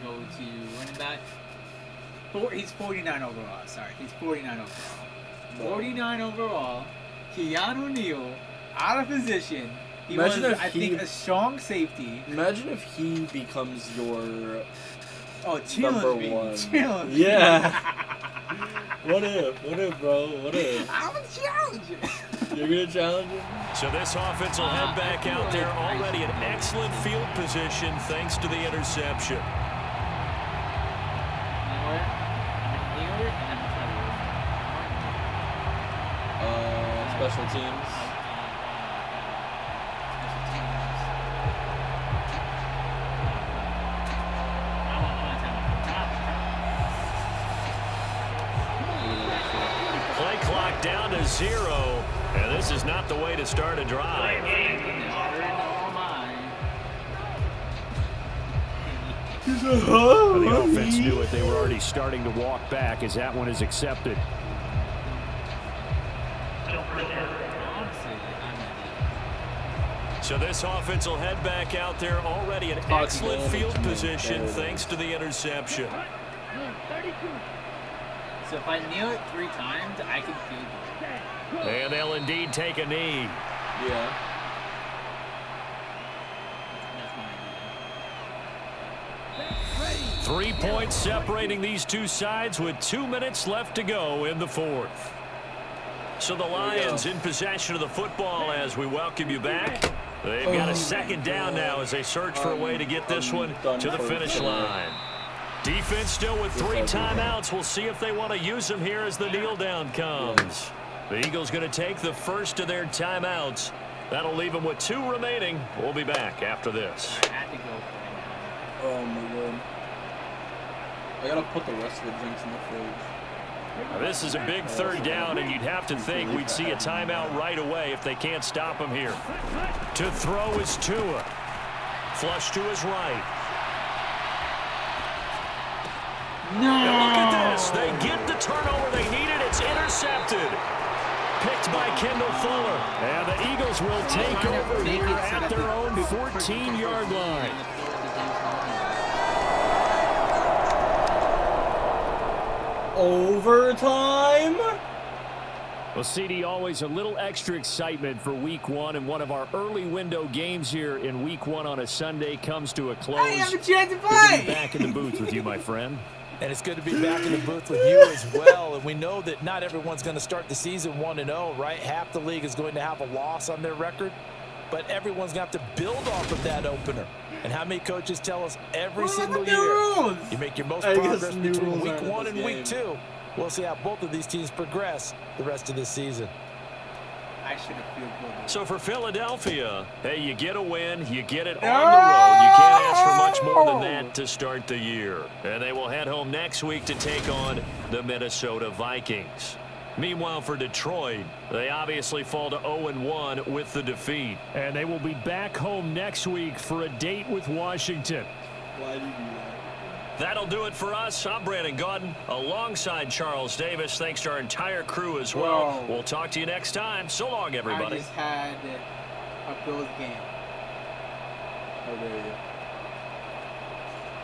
Go to running back. He's 49 overall. Sorry, he's 49 overall. 49 overall. Keanu Neal out of position. He Imagine was, if I think, a strong safety. Imagine if he becomes your number 1. Challenge. Yeah. What if, bro? What if? I'm a challenger. You're going to challenge him? So this offense will head back out there already in excellent field position thanks to the interception. Special teams. Play clock down to 0, and this is not the way to start a drive. The offense knew it. They were already starting to walk back as that one is accepted. So this offense will head back out there, already in excellent field position thanks to the interception. So if I kneel it 3 times, I can field goal. And they'll indeed take a knee. Yeah. That's 3 points separating these two sides with 2 minutes left to go in the fourth. So the Lions in possession of the football as we welcome you back. They've got a second down now as they search for a way to get this one to the finish line. Defense still with 3 timeouts. We'll see if they want to use them here as the kneel down comes. The Eagles going to take the first of their timeouts. That'll leave them with 2 remaining. We'll be back after this. I had to go for it. Oh my god. I gotta put the rest of the drinks in the fridge. Now, this is a big third down, and you'd have to think we'd see a timeout right away if they can't stop him here. To throw is Tua. Flush to his right. No! And look at this. They get the turnover they needed. It's intercepted. Picked by Kendall Fuller. And the Eagles will take over here at their own 14-yard line. Overtime? Well, CD, always a little extra excitement for Week 1, and one of our early window games here in Week 1 on a Sunday comes to a close. I have a chance to Good to be play! back in the booth with you, my friend. And it's good to be back in the booth with you as well. And we know that not everyone's going to start the season 1-0, right? Half the league is going to have a loss on their record. But everyone's going to have to build off of that opener. And how many coaches tell us every single year, you make your most progress between Week 1 and Week 2. We'll see how both of these teams progress the rest of this season. I should have feel good. So for Philadelphia, hey, you get a win, you get it on the road. You can't ask for much more than that to start the year. And they will head home next week to take on the Minnesota Vikings. Meanwhile, for Detroit, they obviously fall to 0-1 with the defeat. And they will be back home next week for a date with Washington. Why did you do that? That'll do it for us. I'm Brandon Gaudin alongside Charles Davis. Thanks to our entire crew as well. Whoa. We'll talk to you next time. So long, everybody. I just had a Bills game. How dare you?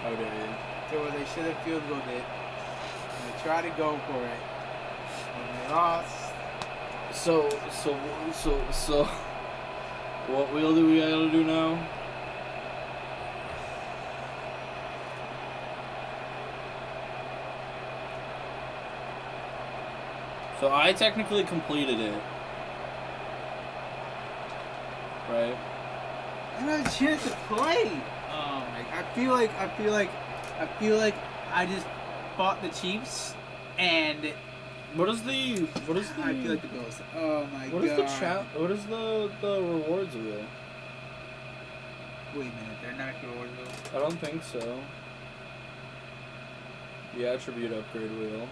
How dare you? So they should have field goaled it. And they tried to go for it. And they lost. So, what wheel do we gotta do now? So I technically completed it, right? I don't have a chance to play. I feel like I just fought the Chiefs, and What is the I feel like the Bills. Oh my what god. what is the rewards wheel? Wait a minute, they're not rewards wheel. I don't think so. The attribute upgrade wheel.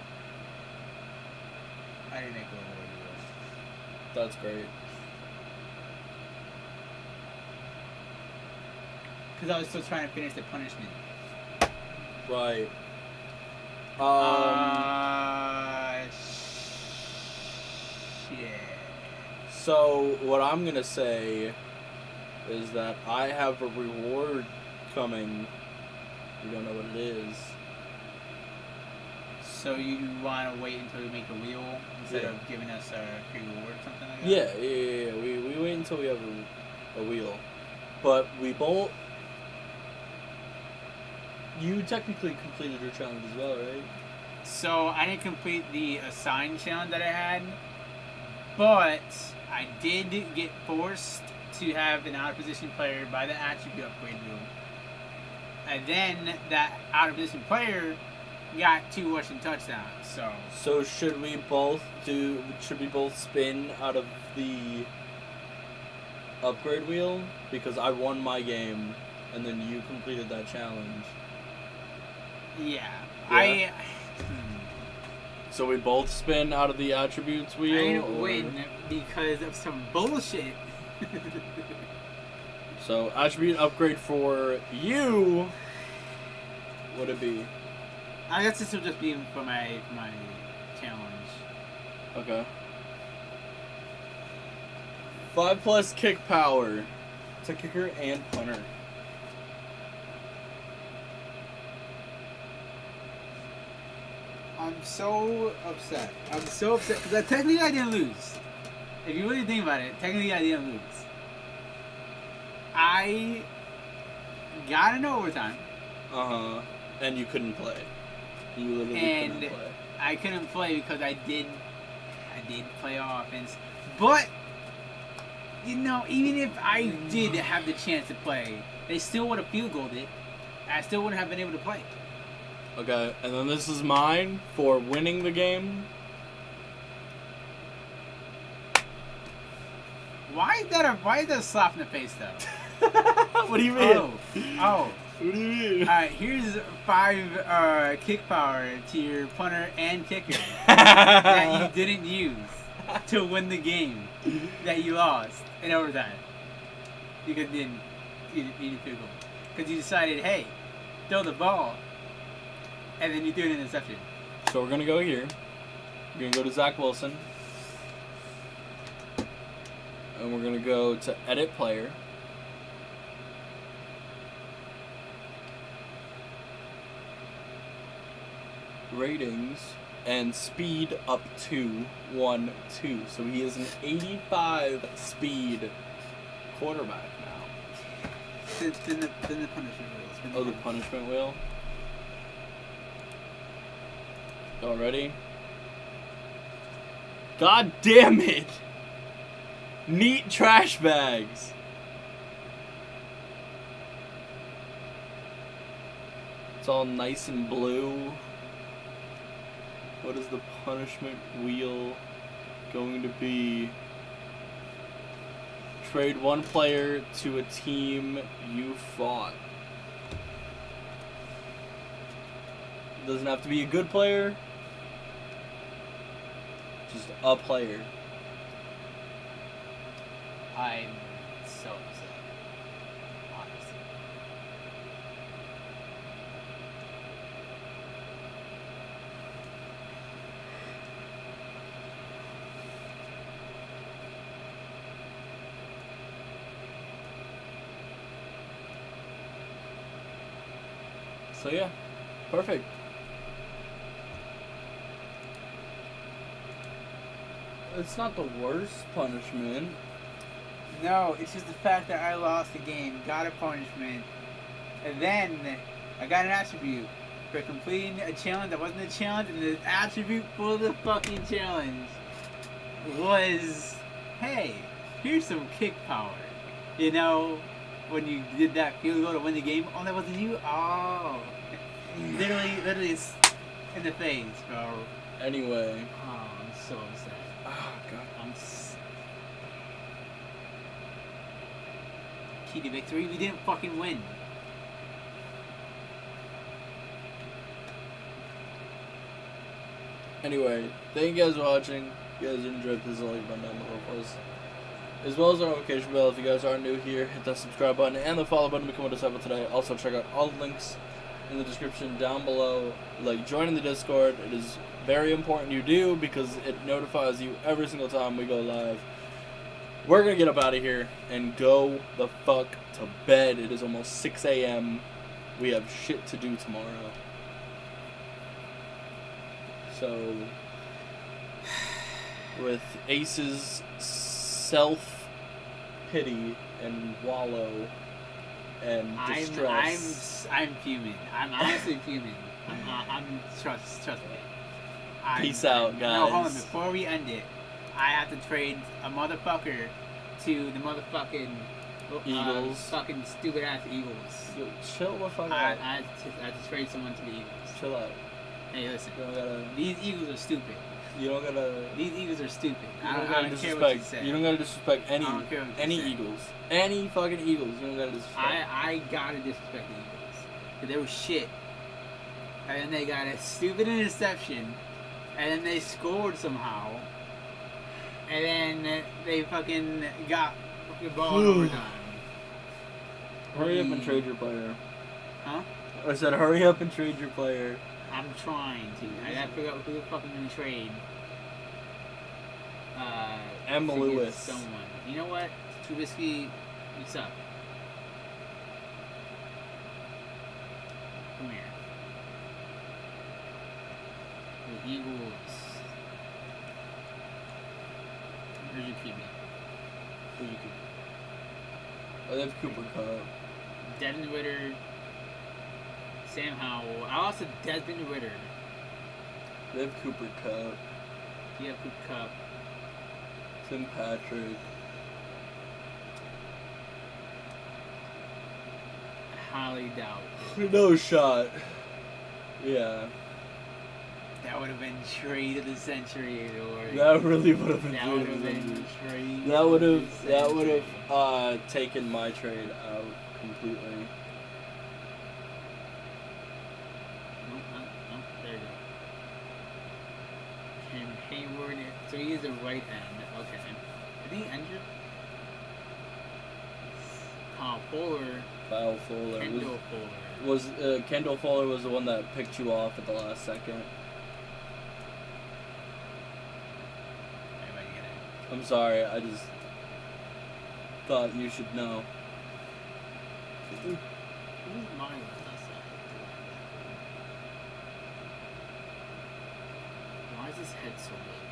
I didn't make a reward wheel. That's great. Because I was still trying to finish the punishment. Right. Shit. So what I'm gonna say is that I have a reward coming. We don't know what it is. So you want to wait until we make a wheel instead Yeah. of giving us a free reward or something like that? Yeah. We wait until we have a wheel, but we both. You technically completed your challenge as well, right? So I didn't complete the assigned challenge that I had, but I did get forced to have an out of position player by the attribute upgrade rule. And then that out of position player got 2 rushing touchdowns. So should we both spin out of the upgrade wheel? Because I won my game and then you completed that challenge. Yeah. So we both spin out of the attributes I wheel? didn't win because of some bullshit. So attribute upgrade for you would it be? I guess this will just be for my challenge. Okay. 5+ kick power. It's a kicker and punter. I'm so upset. Because technically I didn't lose. If you really think about it, technically I didn't lose. I got into overtime. And you couldn't play. You literally couldn't play. I couldn't play because I did play offense. But, you know, even if I did have the chance to play, they still would have field goaled it. I still wouldn't have been able to play. Okay, and then this is mine for winning the game. Why is that a slap in the face, though? What do you mean? Oh. What do you mean? Alright, here's 5 kick power to your punter and kicker that you didn't use to win the game that you lost in overtime. Because you didn't need a field goal. Because you decided, hey, throw the ball, and then you threw an interception. So we're going to go here. We're going to go to Zach Wilson. And we're going to go to edit player. Ratings and speed up to 1-2. So he is an 85 speed quarterback now. Then the punishment wheel. Oh, the punishment wheel? Y'all ready? God damn it! Neat trash bags. It's all nice and blue. What is the punishment wheel going to be? Trade one player to a team you fought. It doesn't have to be a good player. Just a player. I'm so upset. Honestly. So yeah, perfect. It's not the worst punishment. No, it's just the fact that I lost the game, got a punishment, and then I got an attribute for completing a challenge that wasn't a challenge, and the attribute for the fucking challenge was, hey, here's some kick power. You know, when you did that field goal to win the game, oh, that wasn't you? Oh. Literally it's in the face, bro. Anyway. Oh, I'm so upset. Oh, God. Key to victory, we didn't fucking win. Anyway, thank you guys for watching. If you guys enjoyed, please like button down below for us. As well as our notification bell. If you guys are new here, hit that subscribe button and the follow button to become a disciple today. Also, check out all the links in the description down below. Like, joining the Discord. It is very important you do because it notifies you every single time we go live. We're going to get up out of here and go the fuck to bed. It is almost 6 a.m. We have shit to do tomorrow. So, with Ace's self-pity and wallow and distress. I'm fuming. I'm honestly fuming. I'm trust me. Peace out, guys. No, hold on. Before we end it, I have to trade a motherfucker to the motherfucking Eagles. Fucking stupid ass Eagles. Yo, chill the fuck out. I have to trade someone to the Eagles. Chill out. Hey, listen. You don't gotta. These Eagles are stupid. You don't gotta. These Eagles are stupid. You I don't don't gotta care what you disrespect. say. You don't gotta disrespect any I don't care what you say. Eagles. Any fucking Eagles. You don't gotta disrespect. I gotta disrespect the Eagles. Because they were shit. And then they got a stupid interception. And then they scored somehow. And then they fucking got the ball in overtime. Hurry up and trade your player. Huh? I said, hurry up and trade your player. I'm trying to. I gotta figure out who the fuck I'm gonna trade. M. to get Lewis. Someone. You know what? Trubisky, what's up? Come here. The Eagles. Where's your QB? Who's your QB? I have Cooper Cup. Desmond Ritter. Sam Howell. I also Desmond Ritter. They have Cooper Cup. You have Cooper Cup. Tim Patrick. Highly doubt it. No shot. Yeah. That would have been trade of the century, or That really would have been that trade would of have the been century. trade. That would of have the century. taken my trade out completely. Nope, there you go. Cam Hayward, so he is a right end. Okay. Is he injured? Kyle Fuller. Kyle Fuller. Kendall Fuller. Kendall Fuller was the one that picked you off at the last second. Everybody get it. I'm sorry, I just thought you should know. Who's mine last side? Why is his head so big?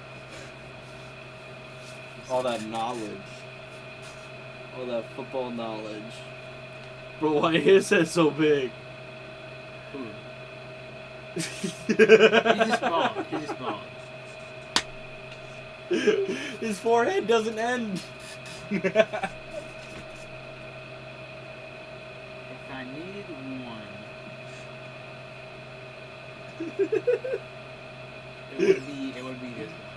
All that knowledge. All that football knowledge. Bro, why is that so big? Who? He's just bald. He's just bald. His forehead doesn't end. If I needed one, it would be this one.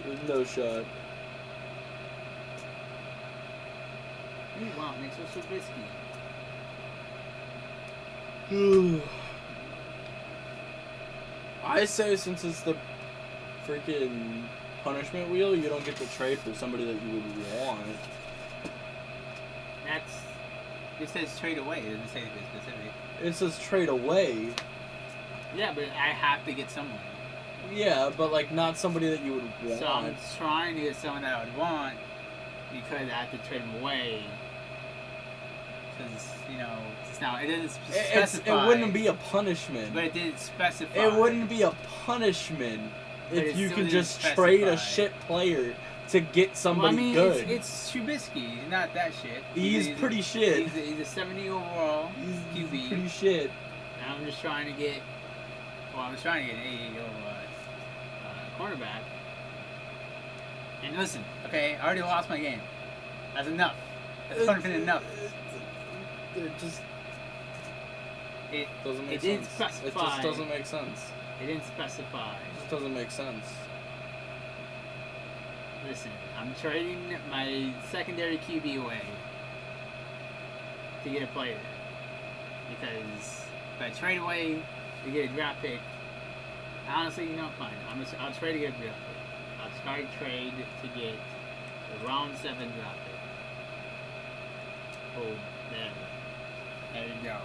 There's no shot. You want Mitchell Trubisky? I say since it's the freaking punishment wheel, you don't get to trade for somebody that you would want. It says trade away. It doesn't say anything specific. It says trade away. Yeah, but I have to get someone. Yeah, but like not somebody that you would want. So I'm trying to get someone that I would want because I have to trade them away. Because, it's not, it didn't specify. It wouldn't be a punishment. But it didn't specify. It wouldn't be a punishment But if it you still could didn't just trade a specify. shit player to get somebody Well, I mean, good. It's Trubisky. He's not that shit. He's pretty shit. He's a 70 overall He's QB. pretty shit. And I'm just trying to get. Well, I was trying to get an 80 cornerback. And listen, okay, I already lost my game. That's enough. That's punishment enough. It just It doesn't make it didn't sense. specify. It just doesn't make sense. It didn't specify. It just doesn't make sense. Listen, I'm trading my secondary QB away to get a player. Because if I trade away to get a draft pick, honestly, fine. I'll trade to get a draft pick. I'll start trade to get the round 7 draft pick. Oh, there you go.